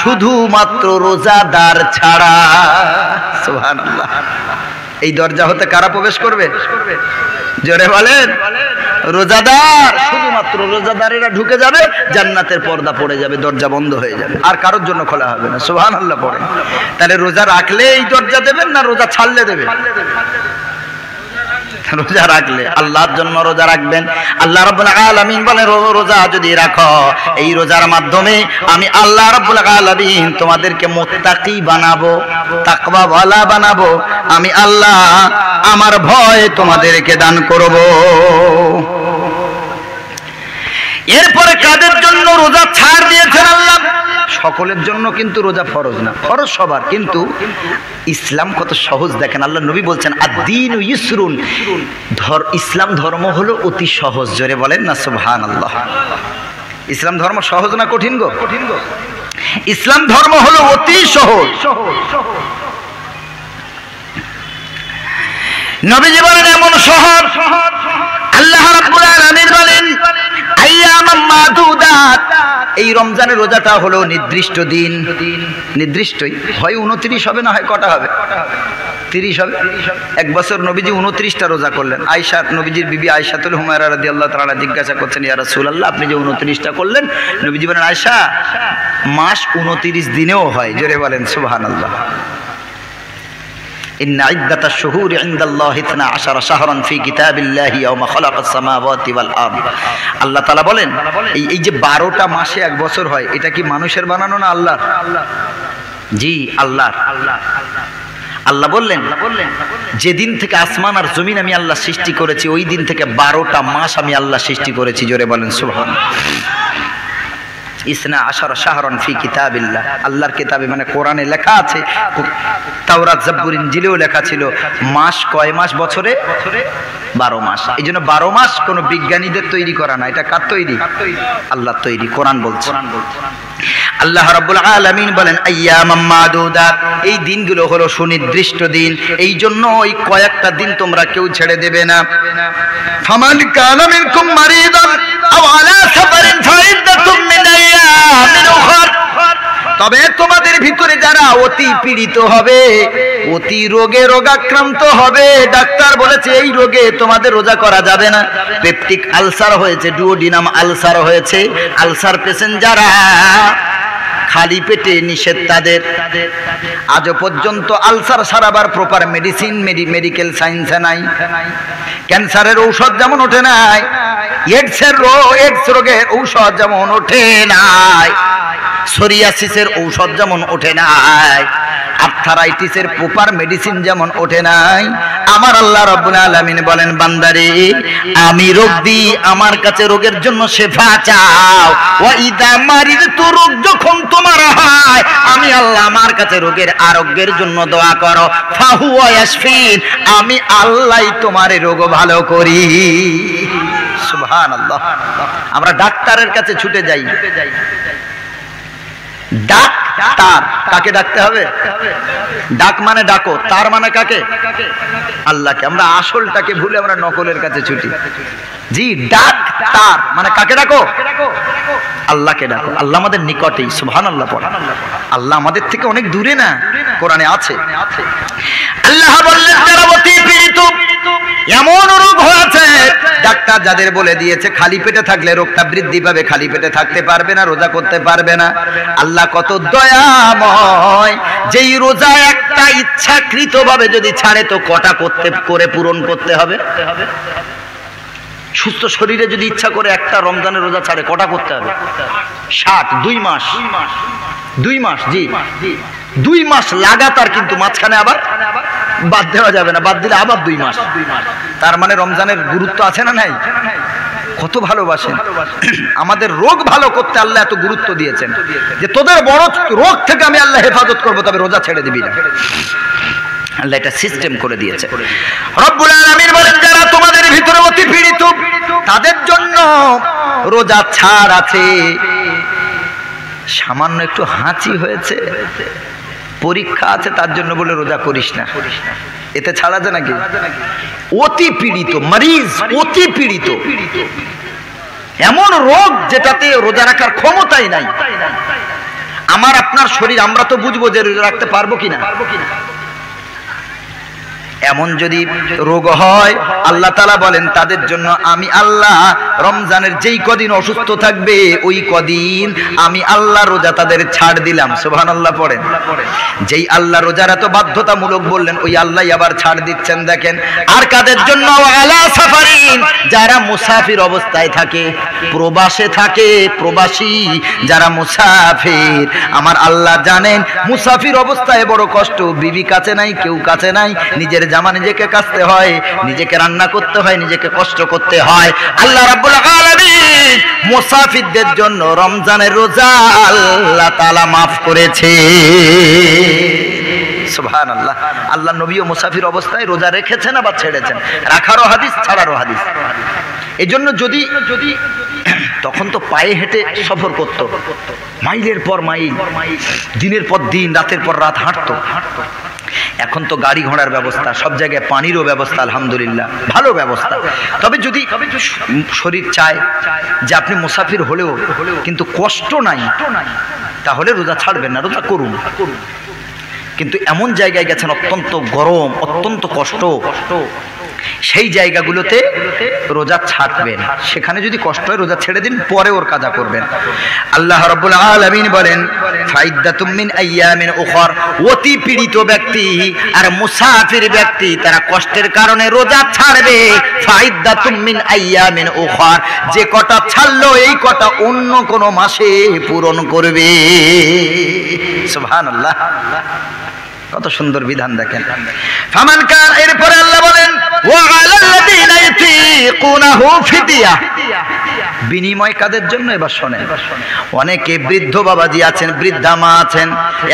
শুধুমাত্র রোজাদার ছাড়া। সুবহানাল্লাহ। এই দরজা হতে কারা প্রবেশ করবে? জোরে বলেন। রোজাদার, শুধুমাত্র রোজাদারেরা ঢুকে যাবে, জান্নাতের পর্দা পড়ে যাবে, দরজা বন্ধ হয়ে যাবে, আর কারোর জন্য খোলা হবে না। সুবহানাল্লাহ পড়ে। তাহলে রোজা রাখলে এই দরজা দেবেন না রোজা ছাড়লে দেবেন? রোজা রাখলে, আল্লাহর জন্য রোজা রাখবেন। আল্লাহ রাব্বুল আলামিন বলেন, রোজা যদি রাখো, এই রোজার মাধ্যমে আমি আল্লাহ রাব্বুল আলামিন তোমাদেরকে মুত্তাকি বানাবো, তাকওয়াওয়ালা বানাবো। আমি আল্লাহ আমার ভয় তোমাদেরকে দান করব। এরপরে কাদের জন্য রোজা ছাড় দিয়েছেন আল্লাহ? সকলের জন্য কিন্তু রোজা ফরজ না, ফরজ সবার, কিন্তু ইসলাম কত সহজ দেখেন। আল্লাহ নবী বলছেন, আদ-দীনু ইসরুন, ইসলাম ধর্ম হলো অতি সহজ। জোরে বলেন না সুবহানাল্লাহ। ইসলাম ধর্ম সহজ না কঠিন গো? ইসলাম ধর্ম হলো অতি সহজ। নবীজি বলেন এমন সহজ। আল্লাহ রাব্বুল আলামিন বলেন, আইয়ামাম মাদুদাত, এই রমজানের রোজাটা হলো নির্দিষ্ট দিন, নির্দিষ্টই, হয় 29 হবে না হয় কটা হবে? 30 হবে। এক বছর নবীজি 29টা রোজা করলেন। আয়েশা, নবীজির বিবি আয়েশাতুল হুমায়রা রাদিয়াল্লাহু তাআলা জিজ্ঞাসা করছেন, ইয়া রাসূলুল্লাহ, আপনি যে 29টা করলেন, নবীজি বলেন, আয়েশা, মাস 29 দিনেও হয়। জোরে বলেন সুবহানাল্লাহ। ইন্না ইদ্দাতাশ শুহুরি ইনদাল্লাহি 12 শাহরান ফি কিতাবিল্লাহি ইয়াওমা খালাকাস সামাওয়াতি ওয়াল আরদ। আল্লাহ তাআলা বলেন, এই যে 12টা মাসে এক বছর হয়, এটা কি মানুষের বানানো না আল্লাহর? জি, আল্লাহর। আল্লাহ বললেন, যেদিন থেকে আসমান আর জমিন আমি আল্লাহ সৃষ্টি করেছি, ওই দিন থেকে 12টা মাস আমি আল্লাহ সৃষ্টি করেছি। জোরে বলেন সুবহানাল্লাহ। 12 শাহরান ফি কিতাবিল্লাহ, আল্লাহর কিতাবে মানে কোরআনে লেখা আছে, তাওরাত জাবুর ইনজিলেও লেখা ছিল, মাস কয় মাস বছরে? 12 মাস। এই জন্য 12 মাস কোনো বিজ্ঞানীদের তৈরি করা না, এটা কার তৈরি? আল্লাহর তৈরি। কোরআন বলছে। আল্লাহ রাব্বুল আলামিন বলেন, আইয়ামাম মাদুদাত, এই দিনগুলো হলো সুনির্দিষ্ট দিন, এই জন্য ওই কয়েকটা দিন তোমরা কেউ ছেড়ে দেবে না। ফামান কানা মিনকুম মারিদান আও আলা সাফারিন ফাইদ্দাতুম মিন আইয়ামিন উখর, তবে তোমাদের ভিতরে যারা অতি পীড়িত হবে, অতি রোগে রোগাক্রান্ত হবে, ডাক্তার বলেছে এই রোগে তোমাদের রোজা করা যাবে না, পেপটিক আলসার হয়েছে, ডুওডিনাম আলসার হয়েছে, আলসার পেশেন্ট যারা, খালি পেটে নিষেধ তাদের। আজও পর্যন্ত আলসার সারাবার প্রপার মেডিসিন, মেডিকেল সায়েন্সে নাই। ক্যান্সারের ঔষধ যেমন ওঠে নাই, এডস রোগের ঔষধ যেমন ওঠে নাই, সোরিয়াসিসের ঔষধ যেমন ওঠে নাই, আর্থারাইটিসের প্রপার মেডিসিন যেমন ওঠে নাই, আমার আল্লাহ রাব্বুল আলামিন বলেন বান্দারে আমি রোগ দিই, আমার কাছে রোগের জন্য শেফা চাও। ওয়া ইদা মারিদতু, রোগ যখন তোমার হয় আমি আল্লাহ আমার কাছে রোগের আরোগ্যের জন্য দোয়া করো। ফাহুয়া ইয়াশফিন, আমি আল্লাহই তোমার রোগ ভালো করি। সুবহানাল্লাহ। আমরা ডাক্তারের কাছে ছুটে যাই। ডাক্তার কাকে ডাকতে হবে? ডাক মানে ডাকো, তার মানে কাকে? আল্লাহকে। আমরা আসলটাকে ভুলে আমরা নকলের কাছে ছুটি। জি, ডাক্তার মানে কাকে ডাকো? আল্লাহকে ডাকো। আল্লাহ আমাদের নিকটেই, সুবহানাল্লাহ পড়া। আল্লাহ আমাদের থেকে অনেক দূরে না, কোরআনে আছে। আল্লাহ বললেন যারা অতি পীড়িত, এমন রোগ হয়েছে ডাক্তার যাদের বলে দিয়েছে খালি পেটে থাকলে রোগটা বৃদ্ধি পাবে, খালি পেটে থাকতে পারবে না, রোজা করতে পারবে না। আল্লাহ কত দয়াময়, যেই রোজা একটা ইচ্ছাকৃত ভাবে যদি ছাড়ে তো কটা করে পূরণ করতে হবে? সুস্থ শরীরে যদি ইচ্ছা করে একটা রমজানের রোজা ছাড়ে কটা করতে হবে? 60, 2 মাস। 2 মাস, জি 2 মাস লাগাতার, কিন্তু মাঝখানে আবার বাদ দেওয়া যাবে না, বাদ দিলে আবার 2 মাস। তার মানে রমজানের গুরুত্ব আছে না নাই? কত ভালোবাসেন। আমাদের রোগ ভালো করতে আল্লাহ এত গুরুত্ব দিয়েছেন যে তোদের বড় রোগ থেকে আমি আল্লাহ হেফাজত করবো, তবে রোজা ছেড়ে দিবি না। আল্লাহ এটা সিস্টেম করে দিয়েছে। রব্বুল আলামিন বলেন যারা তোমাদের ভিতরে অতি পীড়িত তাদের জন্য রোজা ছাড় আছে। সামান্য একটু হাঁচি হয়েছে, পরীক্ষা আছে, তার জন্য বলে রোজা করিস না, এতে ছাড়া যায় নাকি? অতি পীড়িত মারিজ, অতি পীড়িত এমন রোগ যেটাতে রোজা রাখার ক্ষমতাই নাই। আমার আপনার শরীর, আমরা তো বুঝবো যে রোজা রাখতে পারবো কিনা। এমন যদি রোগ হয় আল্লাহ তাআলা বলেন তাদের জন্য আমি আল্লাহ রমজানের যেই কদিন অসুস্থ থাকবে ওই কদিন আমি আল্লাহ রোজা তাদের ছাড় দিলাম। সুবহানাল্লাহ পড়েন। যেই আল্লাহ রোজার এত বাধ্যতামূলক বললেন ওই আল্লাহ আবার ছাড় দিচ্ছেন। দেখেন আর কাদের জন্য? আলা সাফারিন, যারা মুসাফির অবস্থায় থাকে, প্রবাসে থাকে, প্রবাসী যারা মুসাফির, আমার আল্লাহ জানেন মুসাফির অবস্থায় বড় কষ্ট। বিবি কাছে নাই, কেউ কাছে নাই, নিজের জামা নিজেকে কাচতে হয়, নিজেকে রান্না করতে হয়, নিজেকে কষ্ট করতে হয়। আল্লাহ রাব্বুল আলামিন মুসাফিরদের জন্য রমজানের রোজা আল্লাহ তাআলা মাফ করেছে। সুবহানাল্লাহ। আল্লাহ নবীও মুসাফির অবস্থায় রোজা রেখেছেন আবার ছেড়েছেন, রাখারও হাদিস, ছাড়ারও হাদিস। এজন্য যদি তখন তো পায়ে হেঁটে সফর করত, মাইলের পর মাইল, দিনের পর দিন, রাতের পর রাত হাঁটতো। এখন তো গাড়ি ঘোড়ার ব্যবস্থা, সব জায়গায় পানিরও ব্যবস্থা, আলহামদুলিল্লাহ ভালো ব্যবস্থা। তবে যদি শরীর চায় যে আপনি মুসাফির হলেও কিন্তু কষ্ট নাই, তাহলে রোজা ছাড়বেন না, রোজা করুন। কিন্তু এমন জায়গায় গেছেন অত্যন্ত গরম, অত্যন্ত কষ্ট, সেই জায়গাগুলোতে রোজা ছাড়বেন। সেখানে যদি কষ্ট হয় রোজা ছেড়ে দিন, পরে ওর কাজা করবেন। আল্লাহ রাব্বুল আলামিন বলেন ফাইদ্দাতুম মিন আইয়ামিন উখর, অতি পীড়িত ব্যক্তি আর মুসাফির ব্যক্তি তারা কষ্টের কারণে রোজা ছাড়বে। ফাইদ্দাতুম মিন আইয়ামিন উখর, যে কটা ছাড়লো এই কটা অন্য কোন মাসে পূরণ করবে। সুবহানাল্লাহ, কত সুন্দর বিধান দেখেন। ফামান কান, এরপরে আল্লাহ বলেন ওয়া আলাল্লাযিনা ইয়াতিকুনাহু ফিদিয়া, বিনিময় কাদের জন্য? এবার শোনেন। অনেকে বৃদ্ধ বাবাজি আছেন, বৃদ্ধা মা আছেন,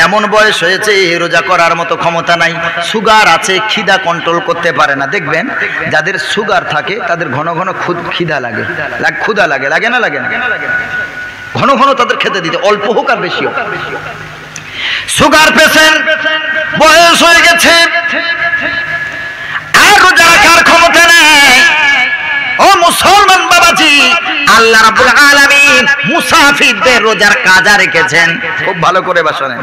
এমন বয়স হয়েছে রোজা করার মতো ক্ষমতা নাই, সুগার আছে, খিদা কন্ট্রোল করতে পারে না। দেখবেন যাদের সুগার থাকে তাদের ঘন ঘন খিদা লাগে, ক্ষুধা লাগে, লাগে না? লাগে না? ঘন ঘন তাদের খেতে দিতে, অল্প হোক আর বেশি হোক। সুগার পেশেন্ট, বয়স হয়ে গেছে, আর রোজা রাখার ক্ষমতা নেই। ও মুসলমান বাবাজি, আল্লাহ রাব্বুল আলামিন মুসাফিরদের রোজার কাজা রেখেছেন। খুব ভালো করে শুনেন।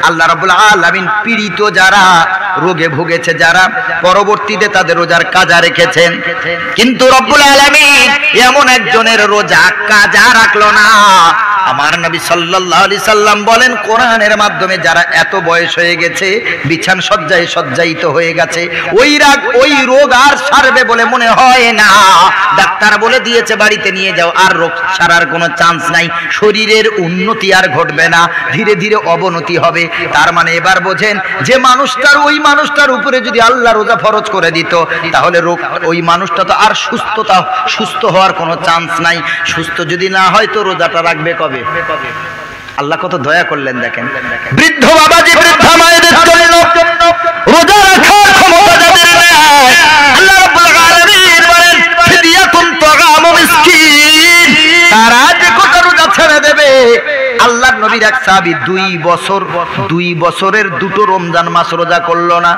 আল্লাহ রাব্বুল আলামিন পীড়িত যারা, রোগে ভুগেছে যারা, পরবর্তীতে তাদের রোজার কাজা রেখেছেন। কিন্তু রব্বুল আলামিন এমন একজনের রোজা কাজা রাখলো না আমার নবী সাল্লাল্লাহু আলাইহি সাল্লাম বলেন, কোরআনের মাধ্যমে যারা এত বয়স হয়ে গেছে, বিছান সজ্জায় সজ্জায়িত হয়ে গেছে, ওই রোগ আর সারবে বলে মনে হয় না। ডাক্তার বলে দিয়েছে বাড়িতে নিয়ে যাও, আর রোগ সারার কোনো চান্স নাই। শরীরের উন্নতি আর ঘটবে না, ধীরে ধীরে অবনতি হবে। তার মানে এবার বোঝেন, যে ওই মানুষটার উপরে যদি আল্লাহ রোজা ফরজ করে দিত, তাহলে ওই মানুষটা তো আর সুস্থ হওয়ার কোনো চান্স নাই। সুস্থ যদি না হয় তো রোজাটা রাখবে কবে? আল্লাহ কত দয়া করলেন দেখেন। বৃদ্ধ বাবাজি, বৃদ্ধা মায়েদের জন্য রোজা রাখার ক্ষমতা যাদের নেই, আল্লাহ রাব্বুল আলামিন বলেন, ফিদিয়াতুন তাআমু মিসকিন, তারা যে কত রোজা ছেড়ে দেবে। আল্লাহর নবীর এক সাহাবী 2 বছরের 2টো রমজান মাস রোজা করলো না।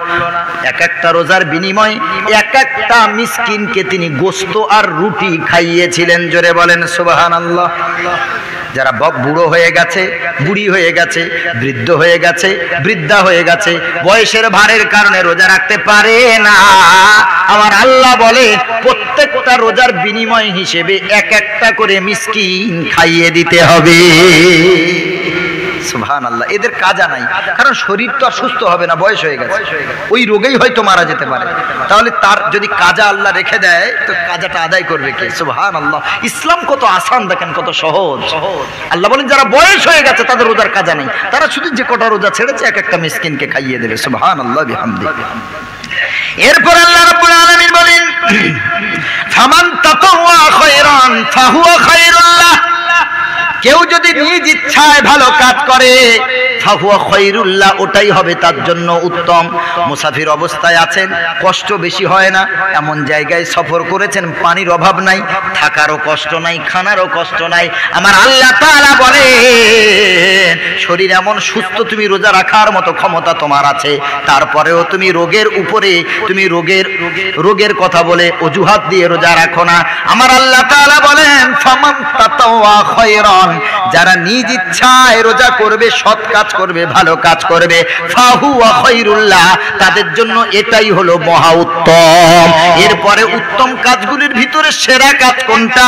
এক একটা রোজার বিনিময়ে এক একটা মিসকিনকে তিনি গোশত আর রুটি খাইয়েছিলেন। জোরে বলেন সুবহানাল্লাহ। যারা বুড়ো হয়ে গেছে, বুড়ি হয়ে গেছে, বৃদ্ধ হয়ে গেছে, বৃদ্ধা হয়ে গেছে, বয়সের ভারের কারণে রোজা রাখতে পারে না, আমার আল্লাহ বলে প্রত্যেকটা রোজার বিনিময় হিসেবে এক একটা করে মিসকিন খাইয়ে দিতে হবে। সুবহানাল্লাহ। এদের কাজা নাই, কারণ শরীর তো আর সুস্থ হবে না, বয়স হয়ে গেছে, ওই রোগেই হয়তো মারা যেতে পারে। তাহলে তার যদি কাজা আল্লাহ রেখে দেয়, তো কাজাটা আদায় করবে কে? সুবহানাল্লাহ। ইসলাম কত আসান দেখেন, কত সহজ। আল্লাহ বলেন, যারা বয়স হয়ে গেছে তাদের রোজার কাজা নেই, তারা শুধু যে কটা রোজা ছেড়েছে এক একটা মিসকিনকে খাইয়ে দেবে। সুবহানাল্লাহ বিহামদিহি। এরপর আল্লাহ রাব্বুল আলামিন বলেন, ফামান তাতাওয়া খায়রান ফাহুয়া খায়রুল লাহ, কেউ যদি নিজ ইচ্ছায় ভালো কাজ করে, ফাহুয়া খায়রুল্লাহ, ওটাই হবে তার জন্য উত্তম। মুসাফির অবস্থায় আছেন, কষ্ট বেশি হয় না, এমন জায়গায় সফর করেছেন পানির অভাব নাই, থাকারও কষ্ট নাই, খানারও কষ্ট নাই, আমার আল্লাহ তাআলা বলেন শরীর এমন সুস্থ, তুমি রোজা রাখার মতো ক্ষমতা তোমার আছে, তারপরেও তুমি রোগের উপরে তুমি রোগের কথা বলে অজুহাত দিয়ে রোজা রাখো না। আমার আল্লাহ তাআলা বলেন, ফামান তাতাওয়া খায়রান, যারা নিজ ইচ্ছায় রোজা করবে, সৎ কাজ করবে, ভালো কাজ করবে, ফাহুয়া খায়রুল্লাহ, তাদের জন্য এটাই হলো মহা উত্তম। এরপরে উত্তম কাজগুলির ভিতরে সেরা কাজ কোনটা?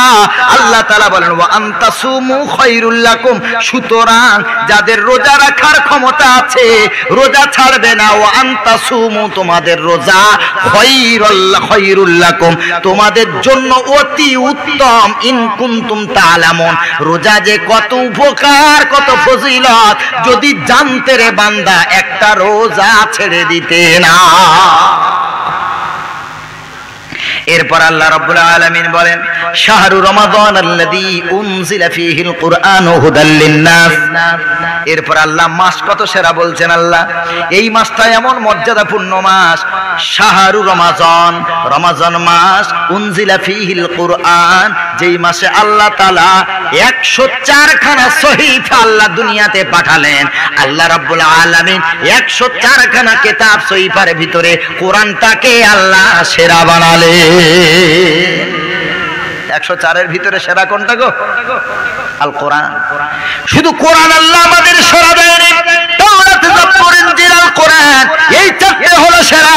আল্লাহ তাআলা বলেন, ওয়া আনতাসুমু খায়রুল লাকুম, সুতরাং যাদের রোজা রাখার ক্ষমতা আছে রোজা ছাড়বে না, ওয়া আনতাসুমু, তোমাদের রোজা খায়রুল লাকুম, তোমাদের জন্য অতি উত্তম। ইন কুনতুম তা'লামুন, রোজা যে কত উপকার, কত ফজিলত, যদি জানতে রে বান্দা একটা রোজা ছেড়ে দিতে না। এরপর আল্লাহ রাব্বুল আলামিন বলেন, শাহরু রমাদান আল্লাযী উনজিলা ফীহিল কুরআনু হুদাল লিন-নাস। এরপর আল্লাহ মাস কত সেরা বলছেন। আল্লাহ এই মাসটা এমন মর্যাদাপূর্ণ মাস, শাহরু রমাদান, রমাজান মাস, উনজিলা ফীহিল কুরআন, যেই মাসে আল্লাহ তাআলা 104 খানা সহিফা আল্লাহ দুনিয়াতে পাঠালেন। আল্লাহ রাব্বুল আলামিন 104 খানা কিতাব সহিফার ভিতরে কোরআনটাকে আল্লাহ সেরা বানালেন। 104-এর ভিতরে সেরা কোনটা গো? আল কোরআন। শুধু কোরআন আল্লাহ আমাদের সেরা দেয়নি, তাওরাত, জাবুর, ইনজিল, আল কোরআন, এই চারটে হলো সেরা।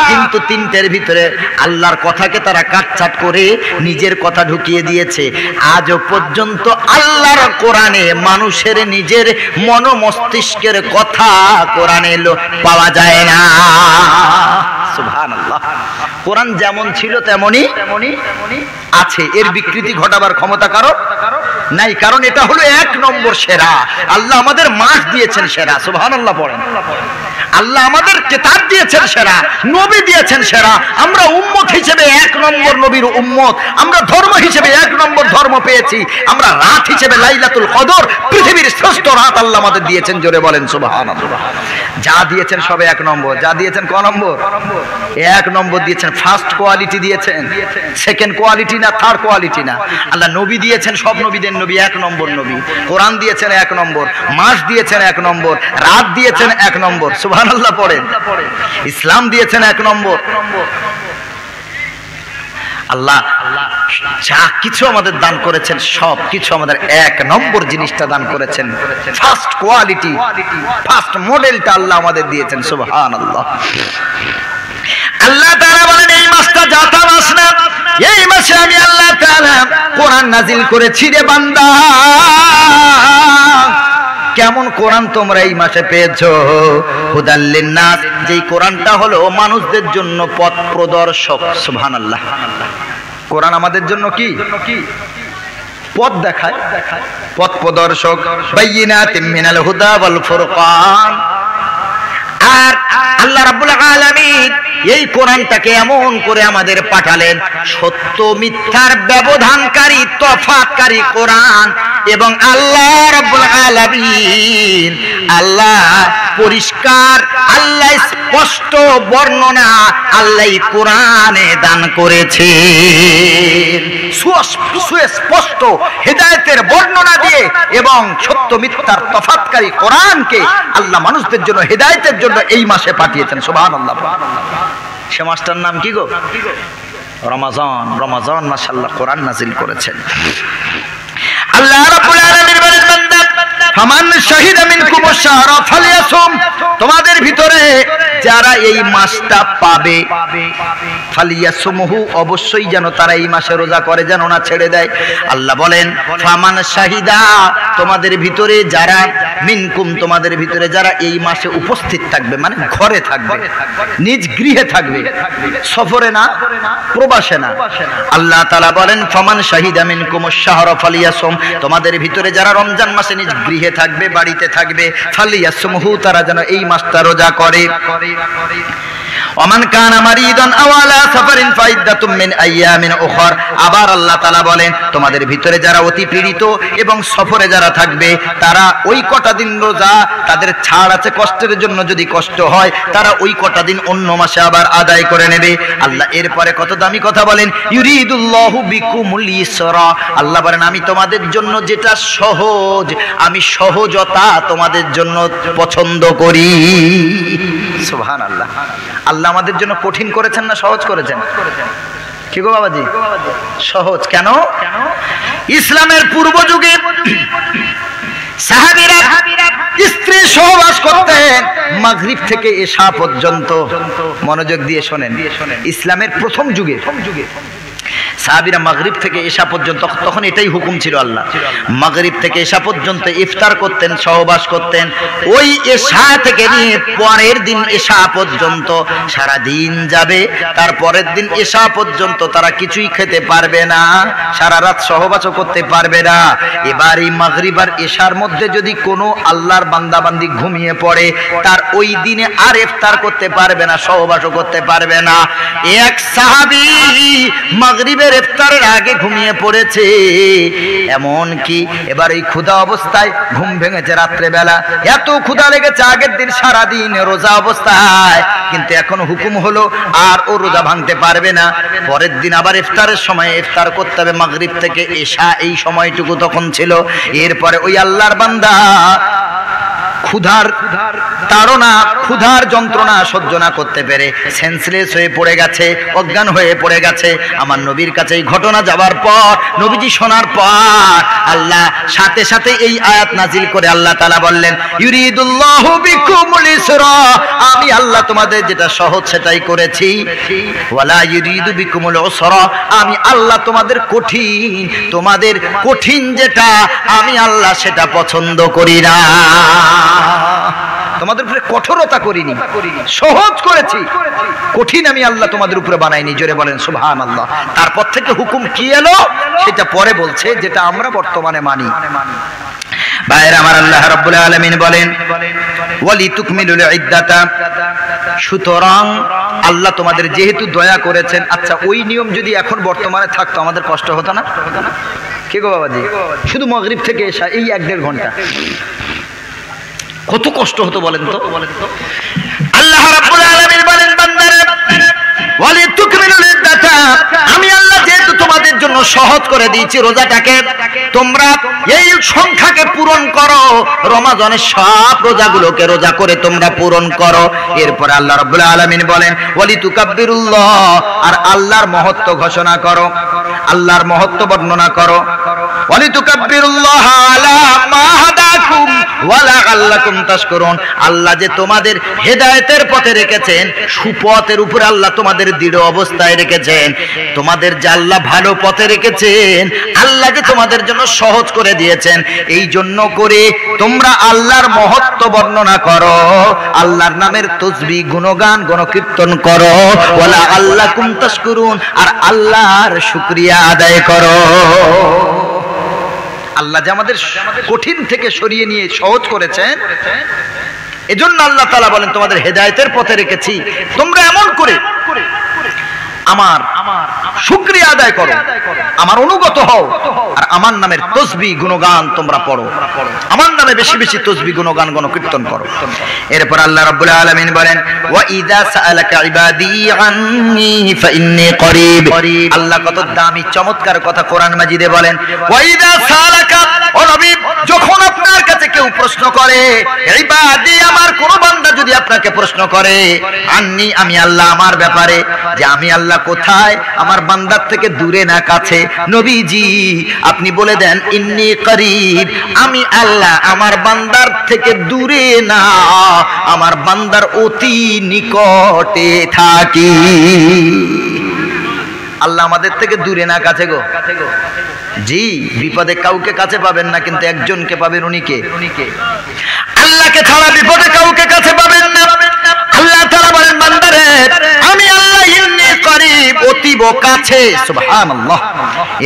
কিন্তু তিনটের ভিতরে আল্লাহর কথাকে তারা কাটছাট করে নিজের কথা ঢুকিয়ে দিয়েছে। আজও পর্যন্ত আল্লাহর কোরআনে মানুষের নিজের মন মস্তিষ্কের কথা কোরআনে পাওয়া যায় না। সুবহানাল্লাহ। কোরআন যেমন ছিল তেমনই আছে, এর বিকৃতি ঘটাবার ক্ষমতা কারো নাই, কারণ এটা হলো 1 নম্বর সেরা। আল্লাহ আমাদের মাস দিয়েছেন সেরা, সুবহানাল্লাহ পড়েন। আল্লাহ আমাদের কিতাব দিয়েছেন সেরা, নবী দিয়েছেন সেরা। আমরা উম্মত হিসেবে 1 নম্বর নবীর উম্মত, আমরা ধর্ম হিসেবে 1 নম্বর ধর্ম পেয়েছি, আমরা রাত হিসেবে লাইলাতুল কদর, পৃথিবীর শ্রেষ্ঠ রাত আল্লাহ আমাদের দিয়েছেন। জোরে বলেন সুবহানাল্লাহ। যা দিয়েছেন সবে 1 নম্বর। যা দিয়েছেন ক নম্বর? 1 নম্বর দিয়েছেন। ফার্স্ট কোয়ালিটি দিয়েছেন, সেকেন্ড কোয়ালিটি না, থার্ড কোয়ালিটি না। আল্লাহ নবী দিয়েছেন, সব নবীদের নবী 1 নম্বর নবী। কোরআন দিয়েছেন 1 নম্বর, মাস দিয়েছেন 1 নম্বর, রাত দিয়েছেন 1 নম্বর। সুবহানাল্লাহ পড়েন। ইসলাম দিয়েছেন 1 নম্বর। আল্লাহ যা কিছু আমাদের দান করেছেন সব কিছু আমাদের 1 নম্বর জিনিসটা দান করেছেন, ফার্স্ট কোয়ালিটি, ফার্স্ট মডেলটা আল্লাহ আমাদের দিয়েছেন। সুবহানাল্লাহ। আল্লাহ তাআলা বলেন এই মাসটা জাতা মাস না, এই মাসে আমি আল্লাহ তাআলা কোরআন নাজিল করেছি রে বান্দা। কেমন কোরআন তোমরা এই মাসে পেয়েছো? হুদাল লিন্নাস, যেই কোরআনটা হলো মানুষদের জন্য পথ প্রদর্শক। সুবহানাল্লাহ। কোরআন আমাদের জন্য কি? পথ দেখায়, পথ প্রদর্শক। বাইয়িনাতিন মিনাল হুদা ওয়াল ফুরকান। আর আল্লাহ রাব্বুল আলামিন এই কোরআনটাকে এমন করে আমাদের পাঠালেন, সত্য মিথ্যার ব্যবধানকারী, তফাৎকারী কোরআন। এবং আল্লাহ রাব্বুল আলামিন, আল্লাহ পরিষ্কার, আল্লাহ স্পষ্ট বর্ণনা আল্লাহ কোরআনে দান করেছে। সুস্পষ্ট হেদায়েতের বর্ণনা দিয়ে এবং সত্য মিথ্যার তফাৎকারী কোরআনকে আল্লাহ মানুষদের জন্য হেদায়েতের জন্য এই মাসে পাঠিয়েছেন। সুবহানাল্লাহ। সে মাসটার নাম কি গো? রমাজান। রমাজান মাসে আল্লাহ কোরআন নাজিল করেছেন। আল্লাহ রাব্বুল আলামিন বলেন, বান্দা ফামান শাহিদা মিনকুমুশ শাহরা ফালিয়াসুম, তোমাদের ভিতরে যারা এই মাসটা পাবে, ফালিয়াসুমহু, অবশ্যই যেন তারা এই মাসে রোজা করে, যেন না ছেড়ে দেয়। আল্লাহ বলেন ফামান শাহিদা, তোমাদের ভিতরে যারা, মিনকুম, তোমাদের ভিতরে যারা এই মাসে উপস্থিত থাকবে, মানে ঘরে থাকবে, নিজ গৃহে থাকবে, সফরে না, প্রবাসে না। আল্লাহ তাআলা বলেন ফামান শাহিদা মিনকুমুশ শাহরা ফালিয়াসুম, তোমাদের ভিতরে যারা রমজান মাসে নিজ গৃহে থাকবে, বাড়িতে থাকবে, ফালিয়াসুমহু, তারা যেন এই মাসটা রোজা করে। ওমান কানা মারিদান আও আলা সাফারিন ফাইদ্দাতুম মিন আইয়ামিন উখর। আবার আল্লাহ তাআলা বলেন তোমাদের ভিতরে যারা অতি পীড়িত এবং সফরে যারা থাকবে, তারা ওই কটা দিন রোজা, তাদের ছাড় আছে কষ্টের জন্য, যদি কষ্ট হয় তারা ওই কটা দিন অন্য মাসে আবার আদায় করে নেবে। আল্লাহ এরপরে কত দামি কথা বলেন, ইউরিদুল্লাহু বিকুমুল ইসরা। আল্লাহ বলেন আমি তোমাদের জন্য যেটা সহজ, আমি সহজতা তোমাদের জন্য পছন্দ করি। সুবহানাল্লাহ। আল্লাহ আমাদের জন্য কঠিন করেছেন না সহজ করেছেন? কি গো বাবাজি? সহজ। কেন? ইসলামের পূর্ব যুগে সাহাবীরা স্ত্রী সহবাস করতেন মাগরিব থেকে এশা পর্যন্ত। মনোযোগ দিয়ে শোনেন, ইসলামের প্রথম যুগে সাহাবীরা মাগরিব থেকে এশা পর্যন্ত, তখন এটাই হুকুম ছিল আল্লাহ, মাগরিব থেকে এশা পর্যন্ত ইফতার করতেন, সহবাস করতেন। ওই এশা থেকে নিয়ে পরের দিন এশা পর্যন্ত সারা দিন যাবে, তারপরের দিন এশা পর্যন্ত তারা কিছুই খেতে পারবে না, সারা রাত সহবাসও করতে পারবে না। এবার এই মাগরিব আর এশার মধ্যে যদি কোনো আল্লাহর বান্দাবান্দি ঘুমিয়ে পড়ে, তার ওই দিনে আর ইফতার করতে পারবে না, সহবাসও করতে পারবে না। এক সাহাবী মাগরিবের ইফতারের আগে ঘুমিয়ে পড়েছে, এমন কি এবার এই ক্ষুধা অবস্থায় ঘুম ভেঙেছে রাত্রে বেলা, এত ক্ষুধা লেগেছে আগের দিন সারা দিন রোজা অবস্থায়, কিন্তু এখন হুকুম হলো আর ও রোজা ভাঙতে পারবে না, পরের দিন আবার ইফতারের সময় ইফতার করতে হবে। মাগরিব থেকে এশা এই সময়টুকু তখন ছিল। এরপরে ওই আল্লাহর বান্দা ক্ষুধার তাড়না, ক্ষুধার যন্ত্রণা সহ্য না করতে পেরে সেন্সলেস হয়ে পড়ে গেছে, অজ্ঞান হয়ে পড়ে গেছে। আমার নবীর কাছে এই ঘটনা যাওয়ার পর, নবীজি শোনার পর আল্লাহ সাথে সাথে এই আয়াত নাজিল করে আল্লাহ তাআলা বললেন ইউরিদুল্লাহু বিকুমুল ইসরা, আমি আল্লাহ তোমাদের যেটা সহজ সেটাই করেছি, ওয়ালা ইউরিদু বিকুমুল উসরা, আমি আল্লাহ তোমাদের কঠিন যেটা আমি আল্লাহ সেটা পছন্দ করি না। তোমাদের উপরে কঠোরতা করিনি, সহজ করেছি, কঠিন আমি আল্লাহ তোমাদের উপরে বানাইনি। জোরে বলেন সুবহানাল্লাহ। তারপর থেকে হুকুম কি এলো সেটা পরে বলছে, যেটা আমরা বর্তমানে মানি। ভাইরা আমার, আল্লাহ রাব্বুল আলামিন বলেন ওয়ালি তুকমিলুল ইদ্দাতা, সুতরাং আল্লাহ তোমাদের যেহেতু দয়া করেছেন, আচ্ছা ওই নিয়ম যদি এখন বর্তমানে থাকতো আমাদের কষ্ট হতো না? কি গো বাবাজি? শুধু মাগরিব থেকে এশা এই 1-1.5 ঘন্টা কত কষ্ট হতো বলেন তো? আল্লাহ রাব্বুল আলামিন বলেন বান্দারা ওয়ালি তুকমিলুল ইদ্দাতা, আমি আল্লাহ যেহেতু তোমাদের জন্য সহজ করে দিয়েছি রোজাটাকে, তোমরা এই সংখ্যাকে পূরণ করো, রমাজানের সব রোজাগুলোকে রোজা করে তোমরা পূরণ করো। এরপর আল্লাহ রাব্বুল আলামিন বলেন ওয়ালি তুকাব্বিরুল্লাহ, আর আল্লাহর মহত্ব ঘোষণা করো, আল্লাহর মহত্ব বর্ণনা করো। ওয়ালি তুকাব্বিরুল্লাহ আলা মা হাদাকুম ওয়া লাআল্লাকুম তাশকুরুন, আল্লাহ যে তোমাদের হেদায়েতের পথে রেখেছেন, সুপথের উপরে আল্লাহ তোমাদের দৃঢ় অবস্থায় রেখেছেন, তোমাদের যে আল্লাহ ভালো পথে রেখেছেন, আল্লাহ যে তোমাদের জন্য সহজ করে দিয়েছেন, এই জন্য করে তোমরা আল্লাহর মহত্ব বর্ণনা করো, আল্লাহর নামের তাসবিহ গুণগান গণকীর্তন করো, ওয়ালা আল্লাকুম তাশকুরুন, আর আল্লাহর শুকরিয়া আদায় করো। আল্লাহ যে আমাদের কঠিন থেকে সরিয়ে নিয়ে সহজ করেছেন, এজন্য আল্লাহ তাআলা বলেন তোমাদের হেদায়েতের পথে রেখেছি, তোমরা এমন করে আমার শুকরিয়া আদায় করো, আমার অনুগত হও, আর আমার নামের তাসবিহ গুণগান তোমরা পড়ো, আমার নামে বেশি বেশি তাসবিহ গুণগান গণকীর্তন করো। এরপর আল্লাহ রাব্বুল আলামিন বলেন ওয়া ইযা সাআলাকা ইবাদি আন্নী ফাইন্নী করিব। আল্লাহ কত দামি চমৎকার কথা কোরআন মাজিদে বলেন, ওয়া ইযা সাআলাকা, ও নবী, যখন আপনার কাছে কেউ প্রশ্ন করে, ইবাদি আমার কোন বান্দা যদি আপনাকে প্রশ্ন করে, আন্নী আমি আল্লাহ আমার ব্যাপারে, যে আমি আল্লাহ কোথায়, আমার বান্দার থেকে দূরে না কাছে, নবীজি আপনি বলে দেন ইন্নী করিব, আমি আল্লাহ আমার বান্দার থেকে দূরে না, আমার বান্দার অতি নিকটে থাকি। আল্লাহ আমাদের থেকে দূরে না কাছে গো। জি, বিপদে কাউকে কাছে পাবেন না, কিন্তু একজনকে পাবেন, উনি কে? আল্লাহকে ছাড়া বিপদে কাউকে কাছে পাবেন না। আল্লাহ তাআলা বলেন বান্দারে আমি আল্লাহ ইন্নী করিব, অতীব কাছে। সুবহানাল্লাহ।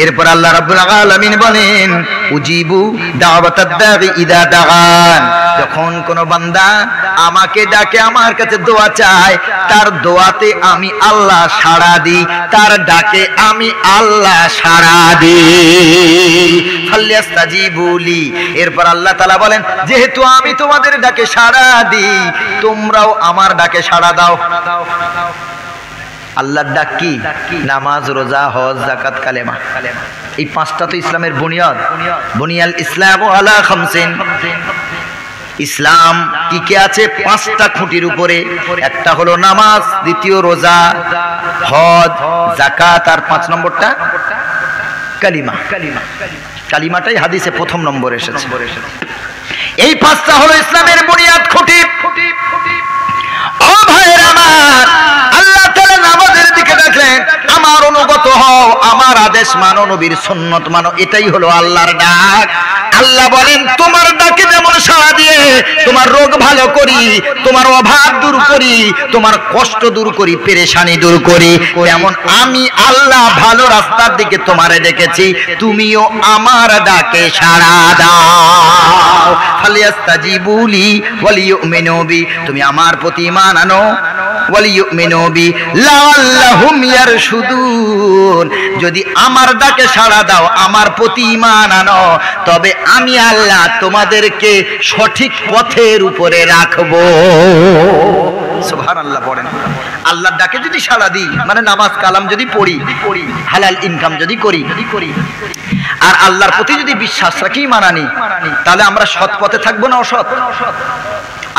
এরপর আল্লাহ রাব্বুল আলামিন বলেন উজিবু দাওয়াতাদ দাঈ ইযা দাআন, যখন কোন বান্দা আমাকে ডাকে, আমার কাছে দোয়া চায়, তার দোয়াতে আমি আল্লাহ সাড়া দিই, তার ডাকে আমি আল্লাহ সাড়া দিই। ফালইস্তাজিবুলি। এরপর আল্লাহ তাআলা বলেন যেহেতু আমি তোমাদের ডাকে সাড়া দিই, তোমরাও আমার ডাকে সাড়া দাও। আল্লাহর ডাক কি? নামাজ, রোজা, হজ, যাকাত, কালেমা। এই পাঁচটা তো ইসলামের বুনিয়াদ। বুনিয়াল ইসলাম আলা খামসিন। ইসলাম কি কে আছে? পাঁচটা খুঁটির উপরে। একটা হলো নামাজ, দ্বিতীয় রোজা, হজ, যাকাত, আর 5 নম্বরটা কালিমা। কালিমাটাই হাদিসে প্রথম নম্বরে এসেছে। এই পাঁচটা হলো ইসলামের বুনিয়াদ খুঁটি। ও ভাইরা আমার, আল্লাহ তাআলা নামাজের দিকে ডাকলেন, আমার অনুগত হও, আমার আদেশ মানো, নবীর সুন্নত মানো, এটাই হলো আল্লাহর ডাক। আল্লাহ বলেন তোমার ডাকে যেমন সাড়া দিয়ে তোমার রোগ ভালো করি, তোমার অভাব দূর করি, তোমার কষ্ট দূর করি, পেরেশানি দূর করি, তেমন আমি আল্লাহ ভালো রাস্তার দিকে তোমারে ডেকেছি, তুমিও আমার ডাকে সাড়া দাও। ফালিয়াস্তাজিবুলি ওয়ালিয়ুমিনু বি, তুমি আমার প্রতি ঈমান আনো, ওয়ালিয়ুমিনু বি লাআল্লাহুম ইয়ারশুদুন, যদি আমার ডাকে সাড়া দাও, আমার প্রতি ঈমান আনো, তবে আমি আল্লাহ তোমাদেরকে সঠিক পথের উপরে রাখবো। সুবহানাল্লাহ পড়েন। আল্লাহর ডাকে যদি সাড়া দিই, মানে নামাজ কালাম যদি পড়ি, হালাল ইনকাম যদি করি, আর আল্লাহর প্রতি যদি বিশ্বাস রাখি, মানানি, তাহলে আমরা সৎ পথে থাকবো না অসৎ?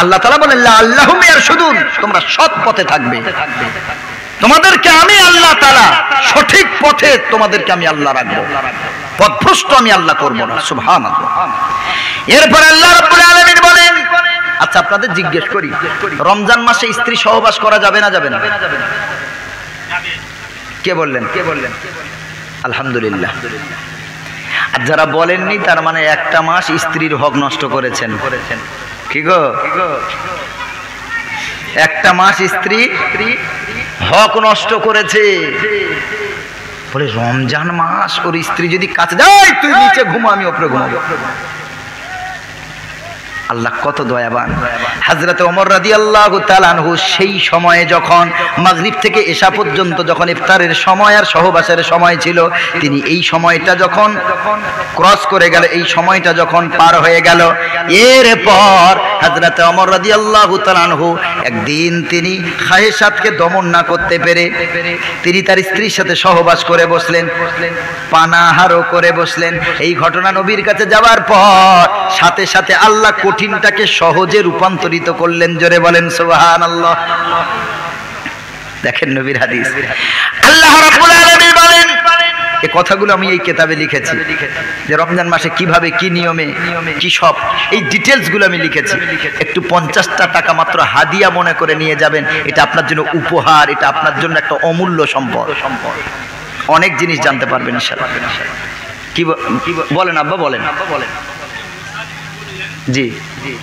আল্লাহ তাআলা বলেন লাআল্লাহুম ইয়ারশুদুন, তোমরা সৎ পথে থাকবে, তোমাদেরকে আমি আল্লাহ তাআলা সঠিক পথে তোমাদেরকে আমি আল্লাহ রাখবো, পথভ্রষ্ট আমি আল্লাহ করব না। সুবহানাল্লাহ। এরপর আল্লাহ রাব্বুল আলামিন বলেন, আচ্ছা আপনাদের জিজ্ঞেস করি, রমজান মাসে স্ত্রী সহবাস করা যাবে না যাবে না? কে বললেন? আলহামদুলিল্লাহ। আর যারা বলেননি, তার মানে একটা মাস স্ত্রীর হক নষ্ট করেছেন। কি গো? একটা মাস স্ত্রী হক নষ্ট করেছে। বলে রমজান মাস, ওর স্ত্রী যদি কাছে যায়, তুই নিচে ঘুমা, আমি উপরে ঘুমাবো। আল্লাহ কত দয়াবান। হযরত ওমর রাদিয়াল্লাহু তাআলা আনহু সেই সময়ে যখন মাগরিব থেকে এশা পর্যন্ত যখন ইফতারের সময় আর সহবাসের সময় ছিল, তিনি এই সময়টা যখন ক্রস করে গেল, এই সময়টা যখন পার হয়ে গেল, এরপর হযরত ওমর রাদিয়াল্লাহু তাআলা আনহু একদিন তিনি খায়েশাতকে দমন না করতে পেরে তিনি তার স্ত্রীর সাথে সহবাস করে বসলেন, পানাহারও করে বসলেন। এই ঘটনা নবীর কাছে যাওয়ার পর সাথে সাথে আল্লাহ কঠিনটাকে সহজে রূপান্তরিত করলেন। জোরে বলেন সুবহানাল্লাহ। দেখেন নবীর হাদিস। আল্লাহ রাব্বুল আলামিন বলেন এই কথাগুলো আমি এই কিতাবে লিখেছি যে রমজান মাসে কিভাবে কি নিয়মে কি সব এই ডিটেলসগুলো আমি লিখেছি। একটু 50টা টাকা মাত্র হাদিয়া মনে করে নিয়ে যাবেন, এটা আপনার জন্য উপহার, এটা আপনার জন্য একটা অমূল্য সম্পদ। অনেক জিনিস জানতে পারবেন ইনশাআল্লাহ। কি বলেন আব্বা, বলেন জি জি।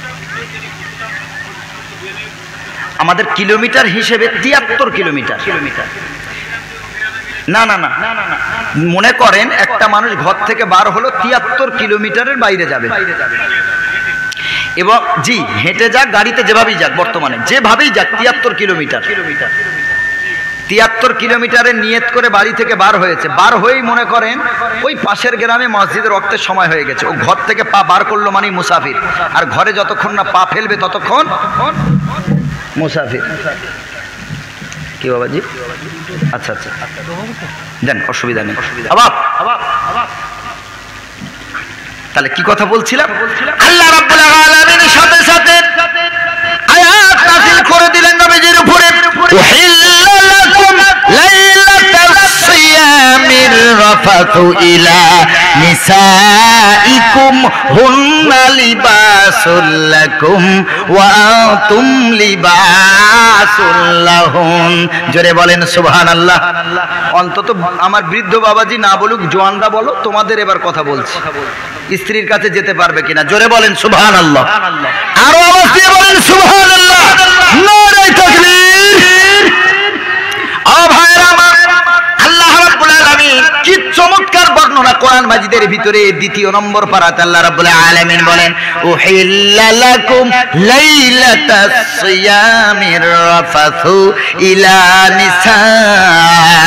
আমাদের কিলোমিটার হিসেবে 73 কিলোমিটার। না না না, মনে করেন একটা মানুষ ঘর থেকে বার হলো 73 কিলোমিটারের বাইরে যাবে, এবং জি হেঁটে যাক গাড়িতে যেভাবেই যাক, বর্তমানে যেভাবেই যাক 73 কিলোমিটার। 73 কিলোমিটারের নিয়ত করে বাড়ি থেকে বার হয়েছে, বার হয়েই মনে করেন ওই পাশের গ্রামে মসজিদের রক্তের সময় হয়ে গেছে, ও ঘর থেকে পা বার করলো মানে মুসাফির, আর ঘরে যতক্ষণ না পা ফেলবে ততক্ষণ মুসাফির। কি বাবাজি? আচ্ছা আচ্ছা দেন, অসুবিধা নেই। তাহলে কি কথা বলছিলাম? আল্লাহ রাব্বুল আলামিনের সাথে সাথে আয়াত নাযিল করে দিলেন নবীজির উপরে, উহিল্লা লাকুম লাইলাতাস সিয়ামির রাফাতু ইলা নিসাইকুম হুন্না লিবাসুল লাকুম ওয়া আনতুম লিবাসুল লাহুন। জোরে বলেন সুবহানাল্লাহ। অন্তত আমার বৃদ্ধ বাবাজি না বলুক, জওয়ানরা বলো, তোমাদের এবার কথা বলছি, স্ত্রীর কাছে যেতে পারবে কিনা? জোরে বলেন সুবহানাল্লাহ। আরো আওয়াজ দিয়ে বলেন সুবহানাল্লাহ। নারে তাকবীর। ও ভাইরা আমার, আল্লাহ রাব্বুল আলামিন কি চমৎকার বর্ণনা কোরআন মাজিদের ভিতরে। দ্বিতীয় নম্বর পারাতে আল্লাহ রাব্বুল আলামিন বলেন, উহিল্লা লাকুম লাইলাতাস সিয়ামির রাফাতু ইলা নিসাইকুম।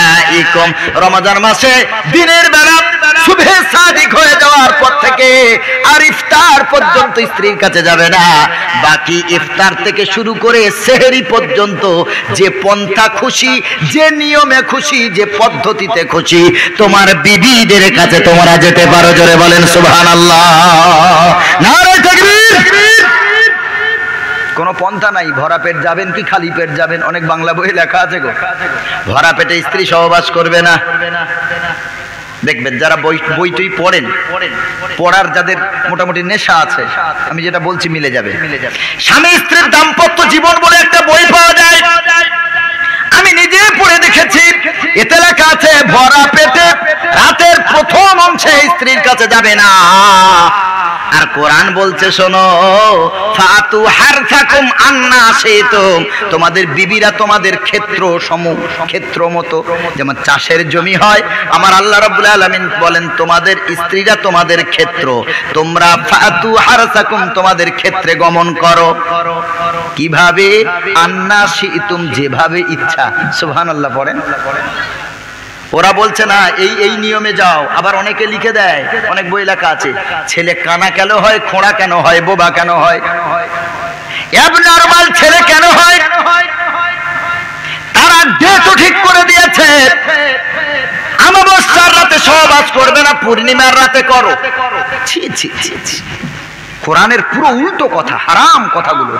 রমজান মাসে দিনের বেলা সুবহে সাদিক হয়ে যাওয়ার পর থেকে আর ইফতার পর্যন্ত স্ত্রীর কাছে যাবে না। বাকি ইফতার থেকে শুরু করে সেহরি পর্যন্ত যে পন্থা খুশি, যে নিয়মে খুশি, যে পদ্ধতিতে খুশি, তোমার বিবিদের কাছে তোমরা যেতে পারো। জোরে বলেন সুবহানাল্লাহ। নারে তাকবীর। কোনো পন্থা নাই, ভরা পেট যাবেন কি খালি পেট যাবেন? অনেক বাংলা বই লেখা আছে গো, ভরা পেটে স্ত্রী সহবাস করবে না। দেখবেন যারা বই টই পড়েন, পড়ার যাদের মোটামুটি নেশা আছে, আমি যেটা বলছি মিলে যাবে। স্বামী স্ত্রীর দাম্পত্য জীবন বলে একটা বই পাওয়া যায়, আমি নিজে পড়ে দেখেছি। এতে লেখা আছে ভরা পেটে রাতের প্রথম অংশে স্ত্রীর কাছে যাবে না। আর কোরআন বলছে শোনো, ফাতু হারথাকুম আন্না শিতুম, তোমাদের বিবিরা তোমাদের ক্ষেত্র সমূহ, ক্ষেত্র মতো যেমন চাষের জমি হয়, আমার আল্লাহ রাব্বুল আলামিন বলেন তোমাদের স্ত্রীরা তোমাদের ক্ষেত্র, তোমরা ফাতু হারথাকুম তোমাদের ক্ষেত্রে গমন করো। কিভাবে? আন্না শিতুম, যেভাবে ইচ্ছা। সুবহানাল্লাহ পড়েন। ওরা বলছে না এই নিয়মে যাও, আবার অনেকে লিখে দেয়, অনেক বই লেখা আছে, ছেলে কানা কেন হয়, খোঁড়া কেন হয়, বোবা কেন হয়, অ্যাবনরমাল ছেলে কেন হয়। তারা ডেটও ঠিক করে দিয়েছে, অমাবস্যার রাতে সহবাস করবে না, পূর্ণিমার রাতে করো। ছি ছি ছি ছি, কোরআনের পুরো উল্টো কথা, হারাম কথাগুলো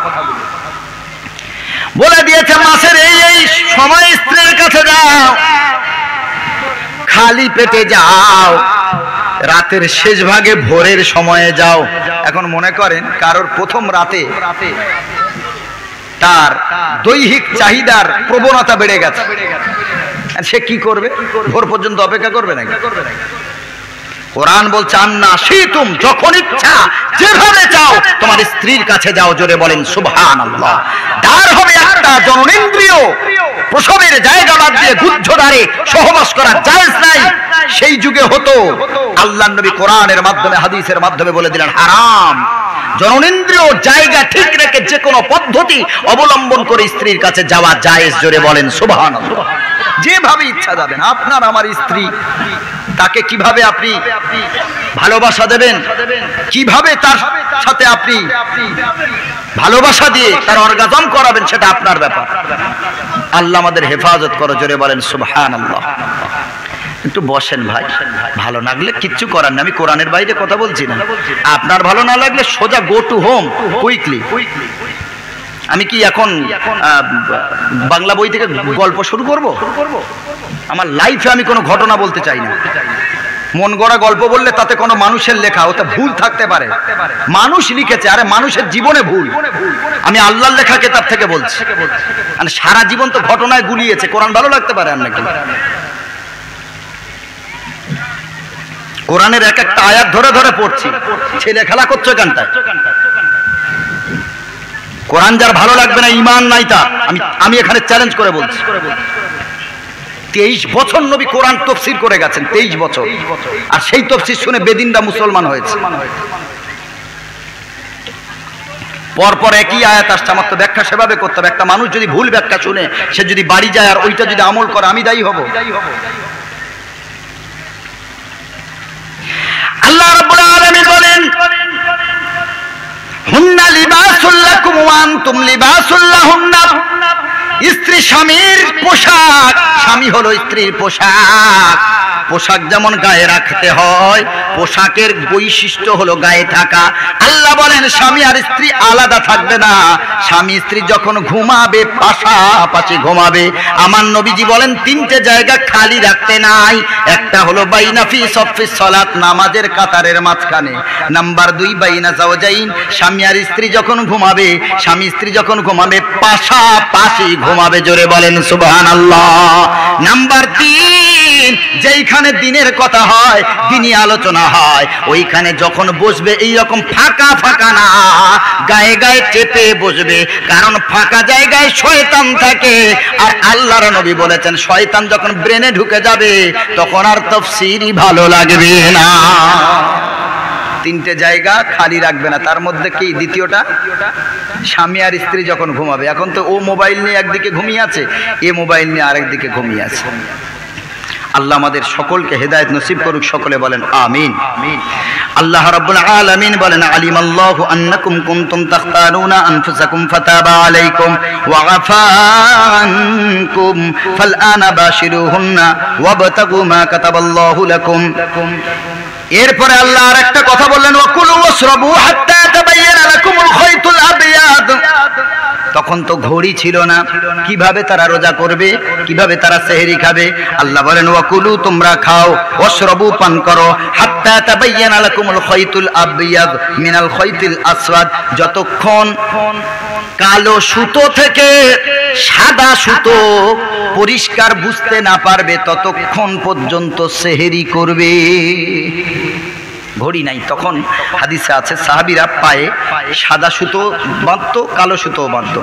বলে দিয়েছে। মাসের এই সময় স্ত্রীর কাছে যাও, খালি পেটে যাও, রাতের শেষ ভাগে ভোরের সময়ে যাও। এখন মনে করেন কারোর প্রথম রাতে তার দৈহিক চাহিদার প্রবণতা বেড়ে গেছে, সে কি করবে? ভোর পর্যন্ত অপেক্ষা করবে নাকি? কোরআন বলছে আন্না শিতুম, যখন ইচ্ছা যেভাবে চাও তোমার স্ত্রীর কাছে যাও। জোরে বলেন সুবহানাল্লাহ। দ্বার হবে একটা, জননেন্দ্রিয় প্রসবের জায়গা বাদ দিয়ে গুহ্যদ্বারে সহবাস করা জায়েজ নাই। সেই যুগে হতো, আল্লাহর নবী কোরআনের মাধ্যমে হাদিসের মাধ্যমে বলে দিলেন হারাম। জননেন্দ্রিয় জায়গা ঠিক রেখে যে কোনো পদ্ধতি অবলম্বন করে স্ত্রীর কাছে যাওয়া জায়েজ। জোরে বলেন সুবহানাল্লাহ। যেভাবে ইচ্ছা যাবেন। আপনার আমার স্ত্রী, তাকে কিভাবে আপনি ভালোবাসা দেবেন, কিভাবে তার সাথে আপনি ভালোবাসা দিয়ে তার অর্গাজম করাবেন, সেটা আপনার ব্যাপার। আল্লাহ আমাদের হেফাজত করো। জোরে বলেন সুবহানাল্লাহ। একটু বসেন ভাই, ভালো না লাগলে কিচ্ছু করার না, আমি কোরআনের বাইরে কথা বলছি না। আপনার ভালো না লাগলে সোজা গো টু হোম কুইকলি। আমি কি এখন বাংলা বই থেকে গল্প শুরু করব? আমার লাইফে আমি কোনো ঘটনা বলতে চাই না। মন গড়া গল্প বললে তাতে কোনো মানুষের লেখা, ওতে ভুল থাকতে পারে, মানুষ লিখেছে, আরে মানুষের জীবনে ভুল। আমি আল্লাহর লেখা কিতাব থেকে বলছি। মানে সারা জীবন তো ঘটনায় গুলিয়েছে, কোরআন ভালো লাগতে পারে আর নাকি? কোরআনের এক একটা আয়াত ধরে ধরে পড়ছি, ছেলে খেলা করছো কেনটায়? কোরআন যার ভালো লাগবে না, ঈমান নাই তার। আমি এখানে চ্যালেঞ্জ করে বলছি, 23 বছর নবী কোরআন তাফসীর করে গেছেন, 23 বছর, আর সেই তাফসীর শুনে বেদিনরা মুসলমান হয়েছে। পরপর একই আয়াত আসছে, আমার তো ব্যাখ্যা সেভাবে করতে হবে। একটা মানুষ যদি ভুল ব্যাখ্যা শুনে সে যদি বাড়ি যায় আর ওইটা যদি আমল করে, আমি দায়ী হব? আল্লাহ রাব্বুল আলামিন বলেন, হুন্না লিবাসুল লাকুম ওয়া আনতুম লিবাসুল লাহুন্না। স্ত্রী স্বামীর পোশাক, স্বামী হলো স্ত্রীর পোশাক। পোশাক যেমন গায়ে রাখতে হয়, পোশাকের বৈশিষ্ট্য হলো গায়ে থাকা। আল্লাহ বলেন স্বামী আর স্ত্রী আলাদা থাকবে না। স্বামী স্ত্রী যখন ঘুমাবে পাশাপাশি ঘুমাবে। আমার নবীজি বলেন 3টে জায়গা খালি রাখতে নাই। একটা হলো বাইনা ফি সফিস সালাত, নামাজের কাতারের মাঝখানে। নাম্বার 2 বাইনা যাওজাইন, স্বামী আর স্ত্রী যখন ঘুমাবে, স্বামী স্ত্রী যখন ঘুমাবে পাশাপাশি ঘুমাবে। জোরে বলেন সুবহানাল্লাহ। নাম্বার 3, যেইখানে দিনের কথা হয়, দিনই আলোচনা হয়, ওইখানে যখন বসবে এইরকম ফাঁকা ফাঁকা না, গায়ে গায়ে চেপে বসবে। কারণ ফাঁকা জায়গায় শয়তান থাকে, আর আল্লাহর নবী বলেছেন শয়তান যখন ব্রেনে ঢুকে যাবে তখন আর তাফসীরই ভালো লাগবে না। 3টে জায়গা খালি রাখবে না। তার মধ্যে কি দ্বিতীয়টা? স্বামী আর স্ত্রী যখন ঘুমাবে। এখন তো ও মোবাইল নিয়ে একদিকে ঘুমিয়ে আছে, এ মোবাইল নিয়ে আরেকদিকে ঘুমিয়ে আছে। আল্লাহ আমাদের সকলকে হেদায়েত নসিব করুক, সকলে বলেন আমিন। আল্লাহ রাব্বুল আলামিন বলেন, আলিমাল্লাহু আন্নাকুম কুনতুম তাখতানুনা আনফুসাকুম ফাতাবা আলাইকুম ওয়া আফা আনকুম ফালআনা বাশিরুহুন্না ওয়াবতাগু মা কাতাবাল্লাহু লাকুম। এরপরে আল্লাহ আর একটা কথা বললেন, ওয়াকুলু ওয়াশরাবু হাত্তা তাবায়্যানা লাকুমুল খায়তুল আবয়াদ। তখন তো ঘড়ি ছিল না, কিভাবে তারা রোজা করবে, কিভাবে তারা সেহরি খাবে? আল্লাহ বলেন ওয়াকুলু, তোমরা খাও, ওয়াশরাবু, পান করো, হাত্তা তাবায়্যানা লাকুমুল খায়তুল আবয়াদ মিনাল খায়তিল আসওয়াদ, যতক্ষণ কালো সুতো থেকে সাদা সুতো পরিষ্কার বুঝতে না পারবে ততক্ষণ পর্যন্ত সেহরি করবে। ঘড়ি নাই তখন। হাদিসে আছে সাহাবীরা পায়ে সাদা সুতো বাঁধতো, কালো সুতো বাঁধতো।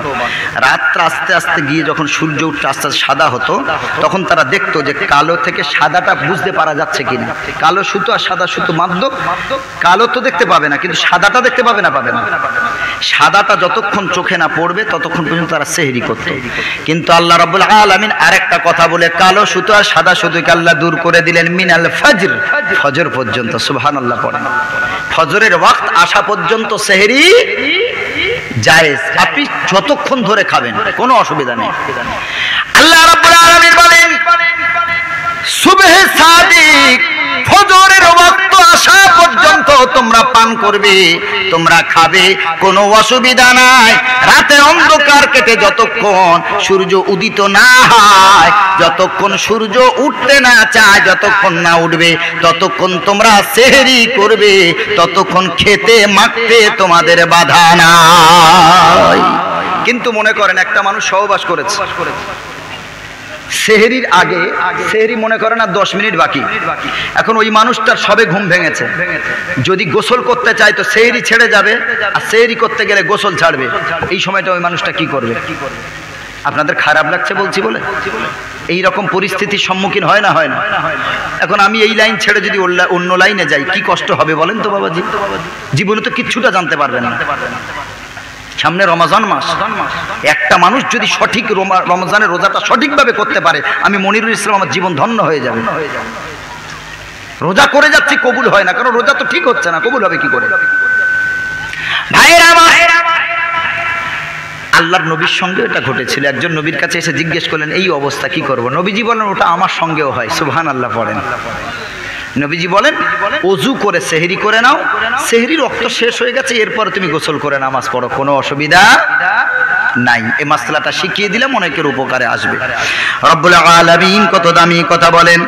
রাত্রে আস্তে আস্তে গিয়ে যখন সূর্য উঠতে আস্তে আস্তে সাদা হতো, তখন তারা দেখতো যে কালো থেকে সাদাটা বুঝতে পারা যাচ্ছে কিনা। কালো সুতো আর সাদা সুতো বাঁধতো, কালো তো দেখতে পাবে না, কিন্তু সাদাটা দেখতে পাবে না, পাবে না। সাদাটা যতক্ষণ চোখে না পড়বে ততক্ষণ পর্যন্ত তারা সেহরি করতো। কিন্তু আল্লাহ রাব্বুল আলামিন আরেকটা কথা বলে কালো সুতো আর সাদা সুতোকে আল্লাহ দূর করে দিলেন মিনাল ফজর, ফজর পর্যন্ত। সুবহানাল্লাহ পড়েন। ফজরের ওয়াক্ত আসা পর্যন্ত সেহরি জায়েজ, আপনি যতক্ষণ ধরে খাবেন কোনো অসুবিধা নেই। আল্লাহ রাব্বুল আলামিন বলেন সুবহে সাদিক, ফজরের ওয়াক্ত আসা পর্যন্ত তোমরা পান করবে, তোমরা খাবে, কোনো অসুবিধা নাই। রাতে অন্ধকার কেটে যতক্ষণ সূর্য উদিত না হয়, যতক্ষণ সূর্য উঠতে না চায়, যতক্ষণ না উঠবে ততক্ষণ তোমরা সেহরি করবে, ততক্ষণ খেতে মাখতে তোমাদের বাধা নাই। কিন্তু মনে করেন একটা মানুষ সহবাস করেছে, সেহরির আগে, সেহরি মনে করেন আর 10 মিনিট বাকি, এখন ওই মানুষটার সবে ঘুম ভেঙেছে, যদি গোসল করতে চায় তো সেহরি ছেড়ে যাবে, আর সেহরি করতে গেলে গোসল ছাড়বে। এই সময়টা ওই মানুষটা কি করবে? আপনাদের খারাপ লাগছে বলছি বলে? এই রকম পরিস্থিতির সম্মুখীন হয় না, হয় না? এখন আমি এই লাইন ছেড়ে যদি অন্য লাইনে যাই কি কষ্ট হবে বলেন তো বাবাজি? জীবনে তো কিচ্ছুটা জানতে পারবেন না। সামনে রমজান মাস, একটা মানুষ যদি সঠিক রমজানের রোজাটা সঠিকভাবে করতে পারে, আমি মনিরুল ইসলাম, আমার জীবন ধন্য হয়ে যাবে। রোজা করে যাচ্ছি, কবুল হয় না, কারণ রোজা তো ঠিক হচ্ছে না, কবুল হবে কি করে? ভাইরা আমার, আল্লাহর নবীর সঙ্গে এটা ঘটেছিল। একজন নবীর কাছে এসে জিজ্ঞেস করলেন এই অবস্থা কি করব? নবীজি বলেন ওটা আমার সঙ্গেও হয়। সুবহানাল্লাহ পড়েন। নবীজি বলেন ওযু করে সেহরি করে নাও, সেহরির রক্ত শেষ হয়ে গেছে, এরপর তুমি গোসল করে নামাজ পড়ো, কোনো অসুবিধা নাই। এই মাসলাটা শিখিয়ে দিলে অনেকের উপকারে আসবে। রব্বুল আলামিন কত দামি কথা বলেন,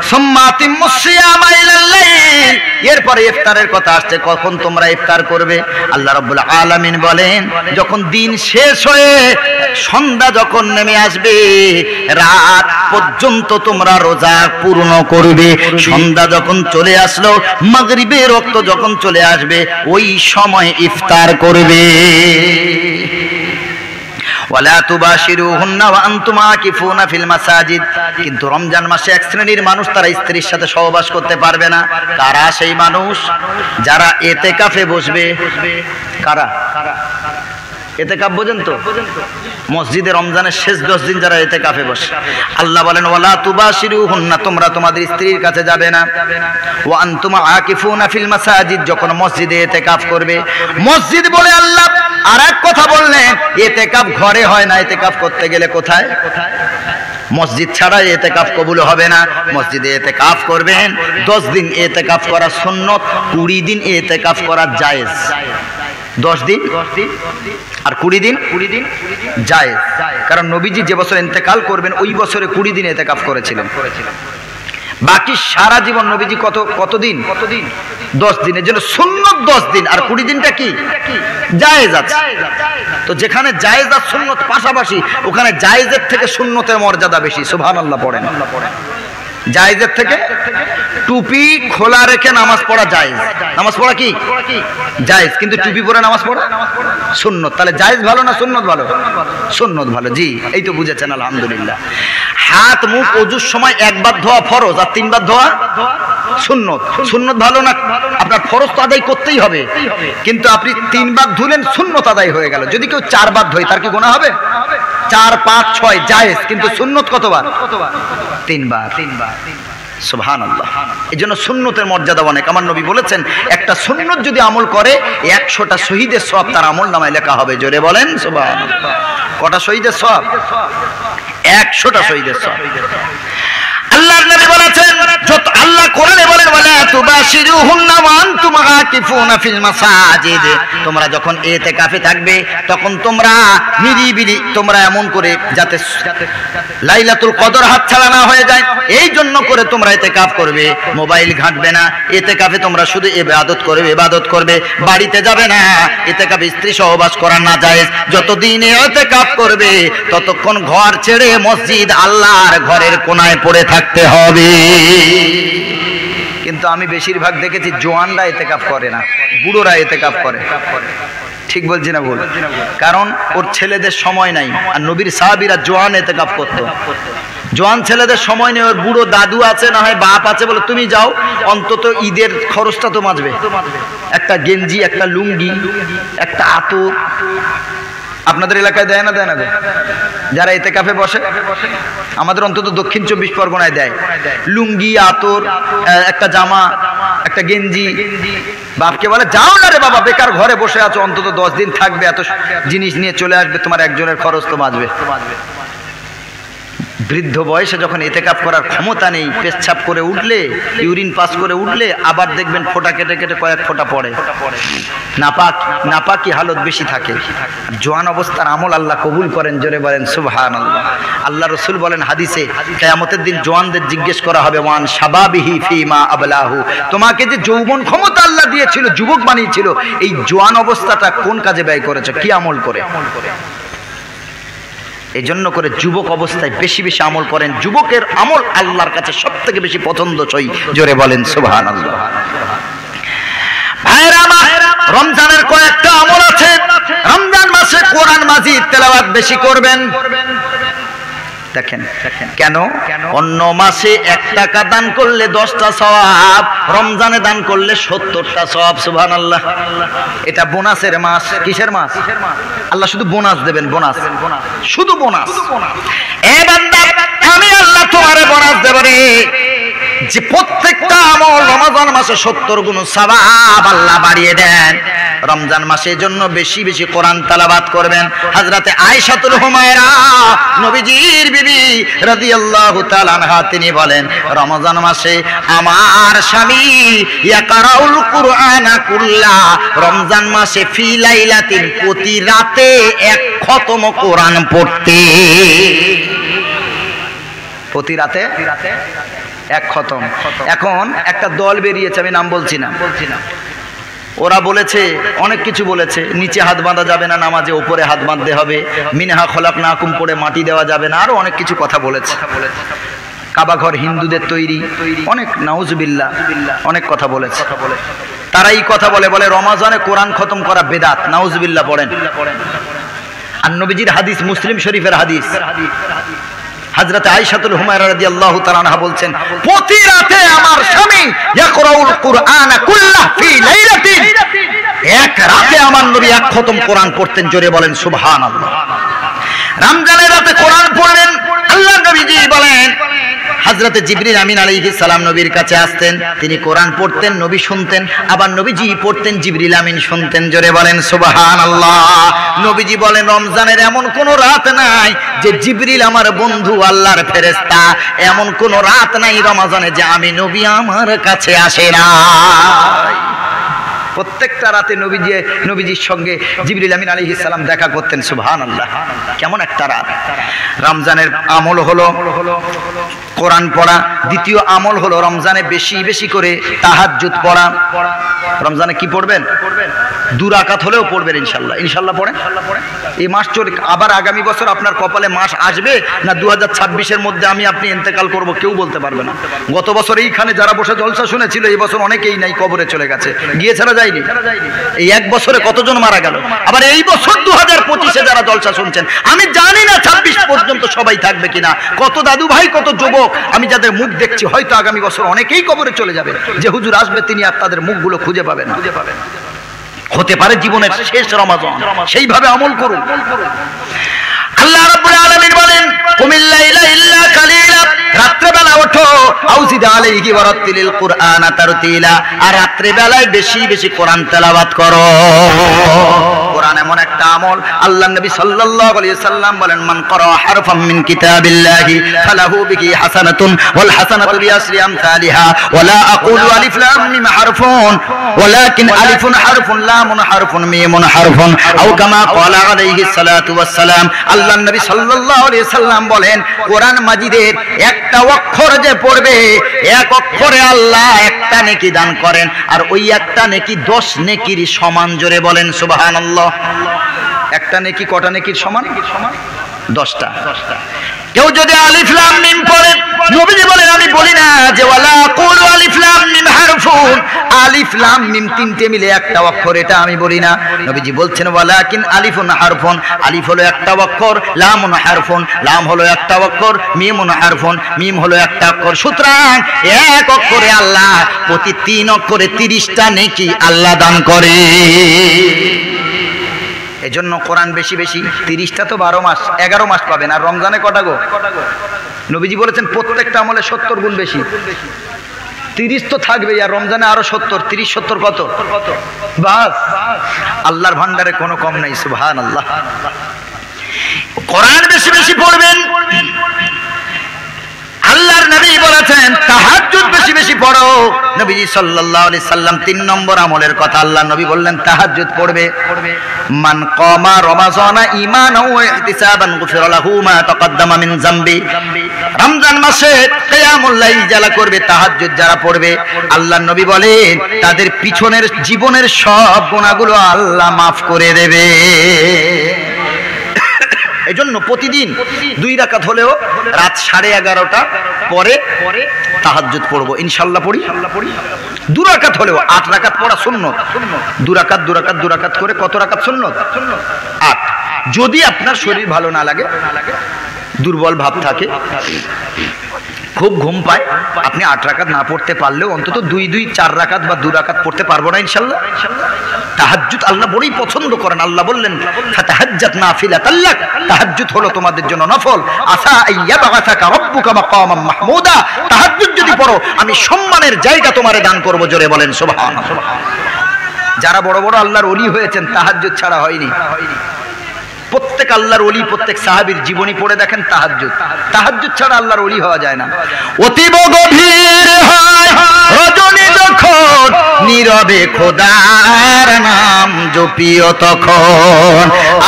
সুম্মা আতিম্মুস সিয়ামা ইলাল লাইল, এরপরে ইফতারের কথা আসছে, কখন তোমরা ইফতার করবে? আল্লাহ রাব্বুল আলামিন বলেন যখন দিন শেষ হয়ে সন্ধ্যা যখন নেমে আসবে, রাত পর্যন্ত তোমরা রোজা পূর্ণ করবে। সন্ধ্যা যখন চলে আসলো, মাগরিবের রক্ত যখন চলে আসবে, ওই সময় ইফতার করবে। ওয়ালা তুবাশিরুহুন্না ওয়া আনতুম আকিফুনা ফিল মাসাজিদ, কিন্তু রমজান মাসে এক শ্রেণীর মানুষ তারা স্ত্রীর সাথে সহবাস করতে পারবে না। কারা সেই মানুষ? যারা ইতিকাফে বসবে। কারা? ইতিকাফ বোঝেন তো? মসজিদে রমজানের শেষ 10 দিন যারা ইতিকাফে বসে, আল্লাহ বলেন ওয়ালা তুবাশিরুহুন্না, তোমরা তোমাদের স্ত্রীর কাছে যাবে না। ওয়া আনতুম আকিফুনা ফিল মাসাজিদ, যখন মসজিদে ইতিকাফ করবে। মসজিদ বলে আল্লাহ আর এক কথা বললেন, ইতিকাফ ঘরে হয় না, ইতিকাফ করতে গেলে কোথায়? মসজিদ ছাড়া ইতিকাফ কবুল হবে না। মসজিদে ইতিকাফ করবেন। 10 দিন ইতিকাফ করা সুন্নত, 20 দিন ইতিকাফ করা জায়েজ। 10 দিন আর 20 দিন জায়েজ, কারণ নবীজি যে বছর ইন্তেকাল করবেন ওই বছরে 20 দিন ইতিকাফ করেছিলেন। বাকি সারা জীবন নবীজি কতদিন? 10 দিনের জন্য সুন্নত 10 দিন, আর 20 দিনটা কি জায়েজ আছে। তো যেখানে জায়েজ আর সুন্নত পাশাপাশি, ওখানে জায়েজের থেকে সুন্নতের মর্যাদা বেশি। সুবহানাল্লাহ পড়েন। জায়েজের থেকে টুপি খোলা রেখে নামাজ পড়া জায়েজ। নামাজ পড়া কি জায়েজ, কিন্তু টুপি পরে নামাজ পড়া সুন্নত। তাহলে জায়েজ ভালো না সুন্নত ভালো? সুন্নত ভালো। জি, এই তো বুঝেছেন, আলহামদুলিল্লাহ। হাত মুখ ওযুর সময় একবার ধোয়া ফরজ আর 3 বার ধোয়া সুন্নত। সুন্নত ভালো না? আপনার ফরজ তো আদায় করতেই হবে, কিন্তু আপনি 3 বার ধুলেন, সুন্নত আদায় হয়ে গেল। যদি কেউ 4 বার ধোয় তার কি গুনাহ হবে? 4, 5, 6 জায়েজ, কিন্তু সুন্নত কতবার? 3 বার। সুবহানাল্লাহ। এজন্য সুন্নতের মর্যাদা অনেক। আমার নবী বলেছেন একটা সুন্নত যদি আমল করে 100টা শহীদের সওয়াব তার আমল নামায় লেখা হবে। জোরে বলেন সুবহানাল্লাহ। কটা শহীদের সওয়াব? 100টা শহীদের সওয়াব। আল্লাহর নবী বলেছেন, যত আল্লাহ কোরআনে বলেন ওয়ালা তুবাশিরুহুন্না ওয়া আনতুম আকিফুনা ফিল মাসাজিদ, তোমরা যখন ইতিকাফে থাকবে তখন তোমরা নিরিবিলি, তোমরা এমন করে যাতে লাইলাতুল কদর হাতছাড়া না হয়ে যায়, এই জন্য করে তোমরা ইতিকাফ করবে। মোবাইল ঘাঁটবে না, ইতিকাফে তোমরা শুধু ইবাদত করবে, বাড়িতে যাবে না। ইতিকাফে স্ত্রী সহবাস করা না জায়েজ। যতদিন ইতিকাফ করবে ততক্ষণ ঘর ছেড়ে মসজিদ আল্লাহর ঘরের কোনায় পড়ে থাকতে হবে। কিন্তু আমি বেশিরভাগ দেখেছি জোয়ানরা ইতিকাফ করে না, বুড়োরা ইতিকাফ করে। ঠিক বলছি না ভুল? কারণ ওর ছেলেদের সময় নাই, আর নবীর সাহাবীরা জোয়ান ইতিকাফ করতো। জোয়ান ছেলেদের সময় নেই, ওর বুড়ো দাদু আছে, না হয় বাপ আছে, বলে তুমি যাও, অন্তত ঈদের খরচটা তো বাঁচবে। একটা গেঞ্জি, একটা লুঙ্গি, একটা আতর। আপনাদের এলাকায় দেয় না? দেয় না? যারা ইতিকাফে বসে, আমাদের অন্তত দক্ষিণ 24 পরগনায় দেয় লুঙ্গি, আতর, একটা জামা, একটা গেঞ্জি। বাপকে বলে যাও না রে বাবা, বেকার ঘরে বসে আছো, অন্তত 10 দিন থাকবে, এত জিনিস নিয়ে চলে আসবে, তোমার একজনের খরচ তো বাঁচবে। বৃদ্ধ বয়সে যখন ইতিকাফ করার ক্ষমতা নেই, পেচ্ছাপ করে উঠলে, ইউরিন পাস করে উঠলে, আবার দেখবেন ফোঁটা কেটে কেটে কয়েক ফোঁটা পড়ে, নাপাকি হালত বেশি থাকে। জোয়ান অবস্থার আমল আল্লাহ কবুল করেন। জোরে বলেন সুবহানাল্লাহ। আল্লাহ রাসূল বলেন হাদিসে, কিয়ামতের দিন জোয়ানদের জিজ্ঞেস করা হবে ওয়ান শাবাবিহি ফিমা আবলাহু, তোমাকে যে যৌবন ক্ষমতা আল্লাহ দিয়েছিল, যুবক বানিয়েছিল, এই জোয়ান অবস্থাটা কোন কাজে ব্যয় করেছো, কি আমল করে? এই জন্য করে যুবক অবস্থায় বেশি বেশি আমল করেন। যুবকের আমল আল্লাহর কাছে সব থেকে বেশি পছন্দসই। জোরে বলেন সুবহানাল্লাহ। ভাইরা আমার, রমজানের কয়েকটা আমল আছে। রমজান মাসে কোরআন মাজিদ তেলাওয়াত বেশি করবেন। দেখেন কেন? অন্য মাসে 1 টাকা দান করলে 10টা সওয়াব, রমজানে দান করলে 70টা সওয়াব। সুবহানাল্লাহ। এটা বোনাসের মাস। কিসের মাস? আল্লাহ শুধু বোনাস দেবেন, বোনাস, শুধু বোনাস। এ বান্দা, আমি আল্লাহ তোমারে বোনাস দেব রে, যে প্রত্যেকটা আমল রমজান মাসে 70 গুণ সওয়াব আল্লাহ বাড়িয়ে দেন। রমজান মাসের জন্য বেশি বেশি কোরআন তেলাওয়াত করবেন। হযরতে আয়েশাতুল হুমায়রা নবীজির বিবি রাদিয়াল্লাহু তাআলা আনহা তিনি বলেন, রমজান মাসে আমার স্বামী ইয়াকরাউল কুরআনা কুল্লা, রমজান মাসে ফি লাইলাতিন প্রতি রাতে এক খতম কোরআন পড়তে, প্রতি রাতে এক খতম। এখন একটা দল বেরিয়েছে, আমি নাম বলছি না, ওরা বলেছে অনেক কিছু বলেছে, নিচে হাত বাঁধা যাবে না নামাজে, উপরে হাত বাঁধতে হবে, মিনহা খলাকনাকুম পড়ে মাটি দেওয়া যাবে না, আরো অনেক কিছু কথা বলেছে। কাবা ঘর হিন্দুদের তৈরি, অনেক নাউজুবিল্লাহ অনেক কথা বলেছে। তারা এই কথা বলে, বলে রমজানে কোরআন খতম করা বেদাত, নাউজুবিল্লাহ পড়েন। আর নবীজির হাদিস, মুসলিম শরীফের হাদিস, হযরতে আয়েশাতুল হুমায়রা রাদিয়াল্লাহু তাআলা আনহা বলছেন, প্রতি রাতে আমার স্বামী ইয়াকরাউল কুরআনা কুল্লাহ ফি লাইলাতিন, এক রাতে আমার নবী এক খতম কোরআন পড়তেন। জোরে বলেন সুবহানাল্লাহ। রমজানের রাতে কোরআন পড়লেন, আল্লাহর নবীজি বলেন হযরতে জিবরিল আমিন আলাইহিস সালাম নবীর কাছে আসতেন, তিনি কোরআন পড়তেন, নবী শুনতেন, আবার নবীজি পড়তেন, জিবরিল আমিন শুনতেন। জোরে বলেন সুবহানাল্লাহ। নবীজি বলেন রমজানের এমন কোন রাত নাই যে জিবরিল আমার বন্ধু আল্লাহর ফেরেশতা, এমন কোন রাত নাই রমজানে যে আমি নবী আমার কাছে আসে না। প্রত্যেকটা রাতে নবীজির সঙ্গে জিবরিল আমিন আলাইহিস সালাম দেখা করতেন। সুবহানাল্লাহ, কেমন একটা রাত। রমজানের আমল হলো কোরআন পড়া, দ্বিতীয় আমল হলো রমজানে বেশি বেশি করে তাহাজ্জুদ পড়া। রমজানে কি পড়বেন? 2 রাকাত হলেও পড়বেন ইনশাআল্লাহ। ইনশাআল্লাহ পড়েন। এই মাস চলে, আবার আগামী বছর আপনার কপালে মাস আসবে না 2026-এর মধ্যে আমি আপনি ইন্তেকাল করব, কেউ বলতে পারবে না। গত বছর এইখানে যারা বসে জলসা শুনেছিল, এই বছর অনেকেই নাই, কবরে চলে গেছে, গিয়ে ছাড়া যায়নি। এই এক বছরে কতজন মারা গেল। আবার এই বছর 2025-এ যারা জলসা শুনছেন, আমি জানি না 26 পর্যন্ত সবাই থাকবে কিনা। কত দাদু ভাই, কত যুবক আমি যাদের মুখ দেখছি, হয়তো আগামী বছর অনেকেই কবরে চলে যাবে। যে হুজুর আসবে তিনি আর তাদের মুখগুলো খুঁজে পাবেন না। হতে পারে জীবনের শেষ রমজান, সেইভাবে আমল করুন। আল্লাহ রাব্বুল আলামিন বলেন, কুমিল লাইলা ইল্লা কালিলা, রাত্রিবেলা ওঠো, আউজিদ আলাইহি ওয়া রাত্তিলিল কুরআনা তারতিলা, আর রাত্রিবেলায় বেশি বেশি কোরআন তেলাওয়াত করো। কোরআন এমন একটা আমল, আল্লাহর নবী সাল্লাল্লাহু আলাইহি সাল্লাম বলেন, মান ক্বারা হারফাম মিন কিতাবিল্লাহি ফালাহু বিহি হাসানাতুন ওয়াল হাসানাতু বিআশরি আমসালিহা ওয়া লা আকুলু আলিফ লাম মিম হারফুন ওয়ালাকিন আলিফুন হারফুন লামুন হারফুন মিমুন হারফুন আও কামা ক্বালা আলাইহি সালাতু ওয়াস সালাম। আল্লাহর নবী সাল্লাল্লাহু আলাইহি সাল্লাম বলেন, কোরআন মাজিদের একটা অক্ষর যে পড়বে, এক অক্ষরে আল্লাহ একটা নেকি দান করেন, আর ওই একটা নেকি 10 নেকির সমান। জোরে বলেন সুবহানাল্লাহ। একটা নেকি কটা নেকির সমান? 10টা। কেউ যদি আলিফ লাম মিম পড়ে, নবীজি বলেন আমি বলি না যে ওয়ালা কুলু আলিফ লাম মিম হারফুন, আলিফ লাম মিম তিনটে মিলে একটা অক্ষর, এটা আমি বলি না। নবীজি বলছেন ওয়ালাকিন আলিফুন হারফুন, আলিফ হলো একটা অক্ষর, লামুন হারফুন, লাম হলো একটা অক্ষর, মিমুন হারফুন, মিম হলো একটা অক্ষর। সুতরাং এক অক্ষরে আল্লাহ প্রতি 3 অক্ষরে 30টা নেকি আল্লাহ দান করে। এজন্য কোরআন বেশি বেশি, 30টা তো 12 মাস, 11 মাস পাবেন। আর রমজানে কটা গো? নবীজি বলেছেন প্রত্যেকটা আমলে 70 গুণ বেশি। 30 তো থাকবে, আর রমজানে আরো 70, 30 70 কত? বাস, আল্লাহর ভান্ডারে কোনো কম নাই। সুবহানাল্লাহ। কোরআন বেশি বেশি পড়বেন। আল্লাহর নবী বলেছেন তাহাজ্জুদ বেশি বেশি পড়ো। নবীজি সাল্লাল্লাহু আলাইহি সাল্লাম 3 নম্বর আমলের কথা আল্লাহর নবী বললেন তাহাজ্জুদ পড়বে। মান কামা রমাযানা ঈমানাও ওয়া ইহতিসাবান গুফিরা লাহু মা তাকাদ্দামা মিন যামবি। রমজান মাসে কিয়ামুল লাইল যারা করবে, তাহাজ্জুদ যারা পড়বে, আল্লাহর নবী বলেন তাদের পিছনের জীবনের সব গুনাহগুলো আল্লাহ মাফ করে দেবে। এজন্য প্রতিদিন 2 রাকাত হলেও রাত 11:30টা পরে তাহাজ্জুদ পড়বো ইনশাআল্লাহ। পড়ি 2 রাকাত হলেও, 8 রাকাত পড়া সুন্নত। 2 রাকাত 2 রাকাত 2 রাকাত করে কত রাকাত সুন্নত? 8। যদি আপনার শরীর ভালো না লাগে, দুর্বল ভাব থাকে, খুব ঘুম পায়, আপনি 8 রাকাত না পড়তে পারলেও অন্তত 2 4 রাকাত বা 2 রাকাত পড়তে পারবো না ইনশাআল্লাহ। তাহাজ্জুদ আল্লাহ বড়ই পছন্দ করেন। আল্লাহ বললেন ফাতাহাজ্জাত নাফিলাতাল লাক, তাহাজ্জুদ হলো তোমাদের জন্য নফল। আসা আইয়াবাসাকা রাব্বুকা মাকামান মাহমুদা, তাহাজ্জুদ যদি পড়ো আমি সম্মানের জায়গা তোমারে দান করব। জোরে বলেন সুবহানাল্লাহ। যারা বড় বড় আল্লাহর ওলি হয়েছেন তাহাজ্জুদ ছাড়া হয়নি। প্রত্যেক আল্লাহর ওলি, প্রত্যেক সাহাবীর জীবনী পড়ে দেখেন, তাহাজ্জুদ ছাড়া আল্লাহর ওলি হওয়া যায় না। অতীব গভীর হয় রজনী যখন নীরবে খোদার নাম জপিও তখন।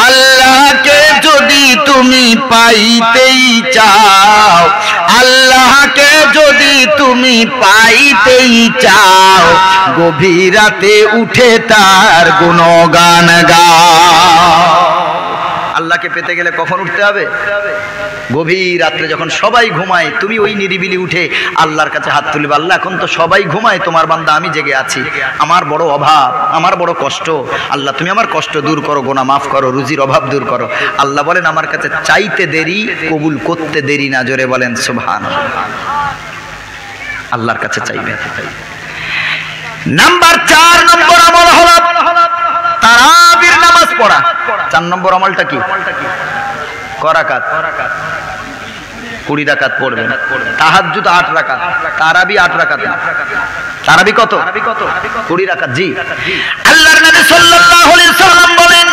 আল্লাহকে যদি তুমি পাইতেই চাও, আল্লাহকে যদি তুমি পাইতেই চাও, গভীর রাতে উঠে তার গুণগান গাও। আল্লাহকে পেতে গেলে কখন উঠতে হবে? গভীর রাত্রে যখন সবাই ঘুমায়, তুমি ওই নিরিবিলি উঠে আল্লাহর কাছে হাত তুলবে। আল্লাহ এখন তো সবাই ঘুমায়, তোমার বান্দা আমি জেগে আছি, আমার বড় অভাব, আমার বড় কষ্ট, আল্লাহ তুমি আমার কষ্ট দূর করো, গুনাহ মাফ করো, রুজির অভাব দূর করো। আল্লাহ বলেন আমার কাছে চাইতে দেরি, কবুল করতে দেরি না। জোরে বলেন সুবহানাল্লাহ। আল্লাহর কাছে চাইবে। নাম্বার 4 নম্বর আমল হলো তারাবির নামাজ পড়া। 4 নম্বর আমলটা কি? করাকাত 20 রাকাত পড়বেন। তাহাজ্জুদ 8 রাকাত, তারাবি 8 রাকাত। তারাবি কত? 20 রাকাত। জি, আল্লাহর নবী সাল্লাল্লাহু আলাইহি সাল্লাম বলেন,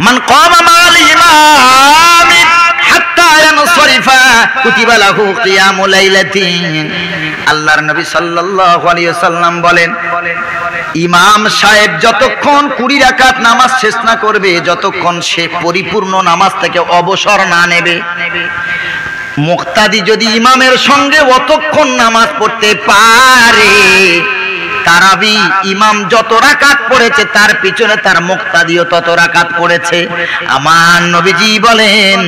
মান কামা মা'আল ইমামি হাত্তা ইয়ানসরিফা কুতিবা লাহু কিয়ামুল লাইলাতিন। আল্লাহর নবী সাল্লাল্লাহু আলাইহি সাল্লাম বলেন, ইমাম সাহেব যতক্ষণ 20 রাকাত নামাজ শেষ না করবে, যতক্ষণ সে পরিপূর্ণ নামাজ থেকে অবসর না নেবে, মুক্তাদি যদি ইমামের সঙ্গে অতক্ষণ নামাজ পড়তে পারে, তারাবি ইমাম যত রাকাত পড়েছে তার পিছনে তার মুক্তাদিও তত রাকাত পড়েছে। আমার নবীজি বলেন,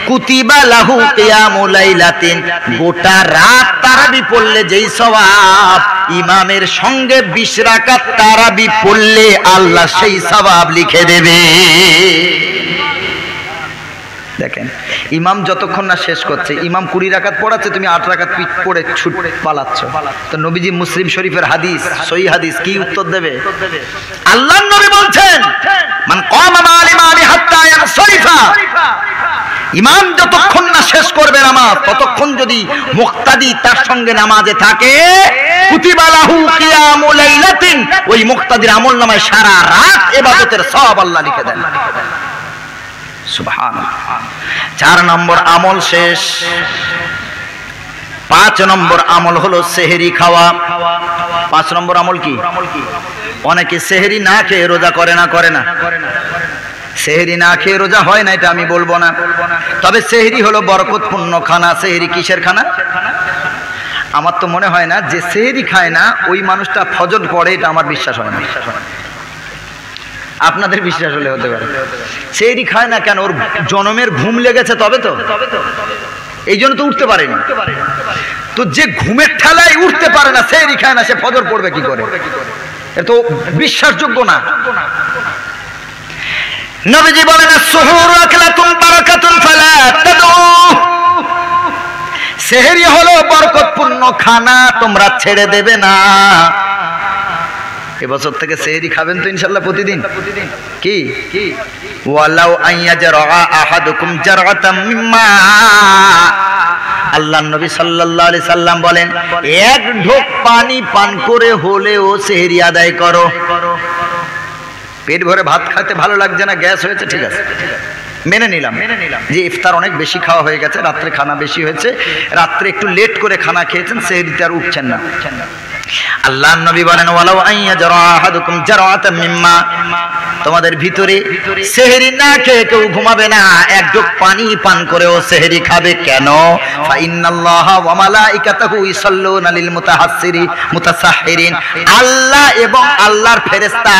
কুতিবা লাহু কিয়ামুল লাইলাতিন, গোটা রাত তারাবি পড়লে যেই সওয়াব, ইমামের সঙ্গে 20 রাকাত তারাবি পড়লে আল্লাহ সেই সওয়াব লিখে দেবে। দেখেন, ইমাম যতক্ষণ না শেষ করছে, ইমাম 20 রাকাত পড়াচ্ছে, তুমি 8 রাকাত পিঠ পড়ে ছুট পালাচ্ছ, তো নবীজি মুসলিম শরীফের হাদিস, সহিহ হাদিস, কি উত্তর দেবে? আল্লাহর নবী বলছেন, মান কামা মা'আল ইমামি হাত্তা ইয়ানসরিফা, ইমাম যতক্ষণ না শেষ করবে নামাজ, ততক্ষণ যদি মুক্তাদি তার সঙ্গে নামাজে থাকে, কুতিবা লাহু কিয়ামুল লাইলাতিন, ওই মুক্তাদির আমলনামায় সারা রাত ইবাদতের সওয়াব আল্লাহ লিখে দেন। সুবহানাল্লাহ। 4 নম্বর আমল শেষ। 5 নম্বর আমল হলো সেহরি খাওয়া। 5 নম্বর আমল কি? অনেকে সেহরি না খেয়ে রোজা করে না। সেহরি না খেয়ে রোজা হয় না এটা আমি বলবো না, তবে সেহরি হলো বরকতপূর্ণ খানা। সেহরি কিসের খানা? আমার তো মনে হয় না যে সেহরি খায় না ওই মানুষটা ফজর পড়ে, এটা আমার বিশ্বাস হয় না। আপনাদের বিশ্বাস হলে হতে পারে। সেহরি খায় না কেন? ওর জনমের ঘুম লেগেছে, তবে তো এই জন্য তো উঠতে পারেনি। তো যে ঘুমের ঠেলায় উঠতে পারে না, সেহরি খায় না, সে ফজর পড়বে কি করে? এটা তো বিশ্বাসযোগ্য না। নবীজি বলেন, সুহুরু আকলাতুন বারাকাতুন ফালা তাদউ, সেহরি হলো বরকতপূর্ণ খানা, তোমরা ছেড়ে দেবে না। এবছর থেকে সেহরি খাবেন তো ইনশাআল্লাহ প্রতিদিন। কি ওয়ালাউ আইয়াজরা আহাদুকুম জারআতাম মিম্মা, আল্লাহর নবী সাল্লাল্লাহু আলাইহি সাল্লাম বলেন, এক ঢোক পানি পান করে হলেও সেহরি আদায় করো। পেট ভরে ভাত খেতে ভালো লাগছে না, গ্যাস হয়েছে, ঠিক আছে, মেনে নিলাম যে ইফতার অনেক বেশি খাওয়া হয়ে গেছে, রাত্রে খানা বেশি হয়েছে, রাত্রে একটু লেট করে খানা খেয়েছেন, সেহরিতে আর উঠছেন না। আল্লাহর নবী বলেন, ওয়ালাউ আইয়াজরা আহাদুকুম জারআতাম মিম্মা, তোমাদের ভিতরে সেহরি না খেয়ে কেউ ঘুমাবে না, এক ঢোক পানি পান করেও সেহরি খাবে। কেন? ফা ইন্নাল্লাহা ওয়া মালাইকাতাহু ইসাল্লুনা লিল মুতাসাহহিরিন, আল্লাহ এবং আল্লাহর ফেরেশতা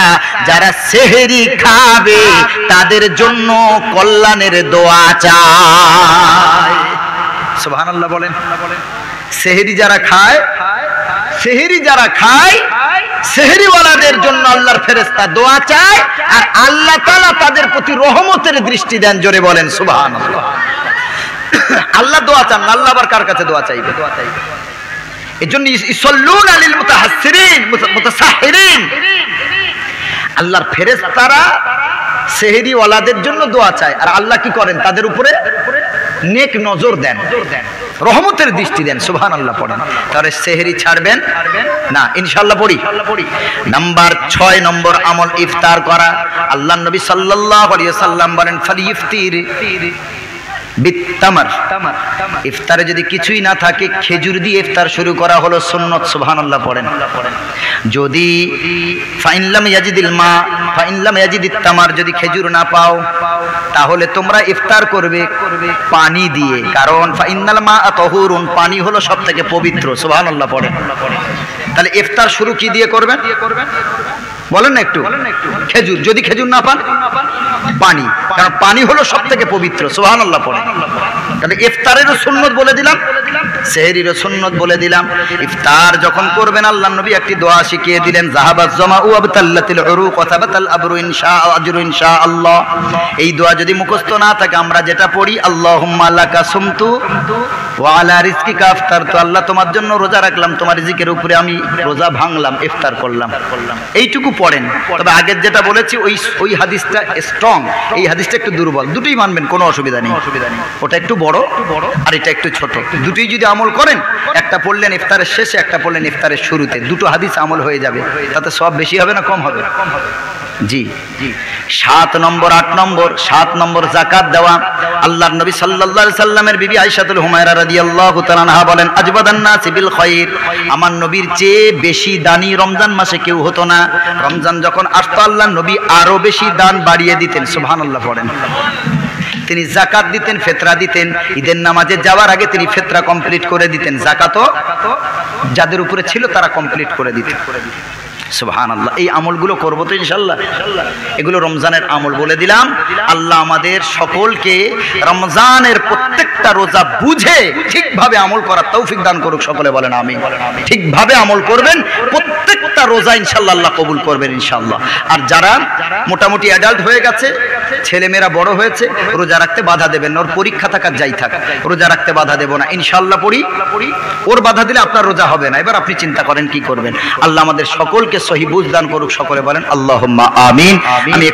যারা সেহরি খাবে তাদের জন্য কল্যাণের দোয়া চায়। সুবহানাল্লাহ বলেন। সেহরি যারা খায়, সেহরিওয়ালাদের জন্য আল্লাহর ফেরেশতা দোয়া চায়, আর আল্লাহ তাআলা তাদের প্রতি রহমতের দৃষ্টি দেন। জোরে বলেন সুবহানাল্লাহ। আল্লাহ দোয়া চান, আল্লাহ আবার কার কাছে দোয়া চাইবে? এজন্য ইসাল্লুনা লিল মুতাসাহহিরিন, আল্লাহর ফেরেশতারা সেহরিওয়ালাদের জন্য দোয়া চায়, আর আল্লাহ কি করেন? তাদের উপরে নেক নজর দেন। রহমতের দৃষ্টি দেন। সুবহানাল্লাহ পড়েন। তাহলে সেহরি ছাড়বেন না ইনশাআল্লাহ পড়ি। নাম্বার 6 নম্বর আমল ইফতার করা। আল্লাহর নবী সাল্লাল্লাহু আলাইহি ওয়াসাল্লাম বলেন ফালিইফতির বিত্তামার, ইফতারে যদি কিছুই না থাকে খেজুর দিয়ে ইফতার শুরু করা হলো সুন্নত। সুবহানাল্লাহ পড়েন। যদি ফাইনলাম ইয়াজিদিল মা ফাইনলাম ইয়াজিদিত তামার, যদি খেজুর না পাও তাহলে তোমরা ইফতার করবে পানি দিয়ে, কারণ ফাইনাল মা তাহুরুন, পানি হলো সবথেকে পবিত্র। সুবহানাল্লাহ পড়েন। তাহলে ইফতার শুরু কি দিয়ে করবেন বলেন না একটু? খেজুর। যদি খেজুর না পান পানি, কারণ পানি হলো সবথেকে পবিত্র। সুবহানাল্লাহ পড়েন। তাহলে ইফতারেরও সুন্নত বলে দিলাম, সেহরিরও সুন্নত বলে দিলাম। ইফতার যখন করবেন আল্লাহর নবী একটি দোয়া শিখিয়ে দিলেন, যাহাবাজ জামাউ আবতাল্লাতিল উরুক ওয়া সাবাতাল আবরু ইনশাআল্লাহ। এই দোয়া যদি মুখস্থ না থাকে আমরা যেটা পড়ি, আল্লাহুম্মা লাকা সুমতু ওয়া আলা রিজকিকা আফতারতু, আল্লাহ তোমার জন্য রোজা রাখলাম, তোমার রিজিকের উপরে আমি রোজা ভাঙলাম, ইফতার করলাম। এইটুকু পড়েন। তবে আগের যেটা বলেছি ওই হাদিসটা স্ট্রং, এই হাদিসটা একটু দুর্বল। দুটোই মানবেন, কোনো অসুবিধা নেই। ওটা একটু বড় আর এটা একটু ছোট। দুটোই যদি আমল করেন, একটা পড়লেন ইফতারের শেষে, একটা পড়লেন ইফতারের শুরুতে, দুটো হাদিস আমল হয়ে যাবে। তাতে সব বেশি হবে না কম হবে? জি। 7 নম্বর 8 নম্বর 7 নম্বর যাকাত দেওয়া। আল্লাহর নবী সাল্লাল্লাহু আলাইহি সাল্লামের বিবি আয়েশাতুল হুমায়রা রাদিয়াল্লাহু তাআলা আনহা বলেন, আজবাদান নাসি বিল খায়র, আমার নবীর চেয়ে বেশি দানি রমজান মাসে কেউ হতো না। রমজান যখন আসতো আল্লাহর নবী আরো বেশি দান বাড়িয়ে দিতেন। সুবহানাল্লাহ পড়েন। তিনি যাকাত দিতেন, ফিতরা দিতেন। ঈদের নামাজে যাওয়ার আগে তিনি ফিতরা কমপ্লিট করে দিতেন, যাকাতও যাদের উপরে ছিল তারা কমপ্লিট করে দিতেন। সুবহানাল্লাহ। এই আমলগুলো করবো তো ইনশাআল্লাহ। এগুলো রমজানের আমল বলে দিলাম। আল্লাহ আমাদের সকলকে রমজানের প্রত্যেকটা রোজা বুঝে ঠিকভাবে আমল করার তৌফিক দান করুক। সকলে বলেন আমিন। ঠিকভাবে আমল করবেন, প্রত্যেকটা রোজা ইনশাআল্লাহ আল্লাহ কবুল করবেন ইনশাআল্লাহ। আর যারা মোটামুটি অ্যাডাল্ট হয়ে গেছে, ছেলেমেয়েরা বড় হয়েছে, রোজা রাখতে বাধা দেবেন না। ওর পরীক্ষা থাকার যাই থাক, রোজা রাখতে বাধা দেব না ইনশাআল্লাহ। পড়ি। ওর বাধা দিলে আপনার রোজা হবে না। এবার আপনি চিন্তা করেন কি করবেন। আল্লাহ আমাদের সকলকে সহি বুঝ দান করুক। সকলে বলেন আল্লাহুম্মা আমিন। আমি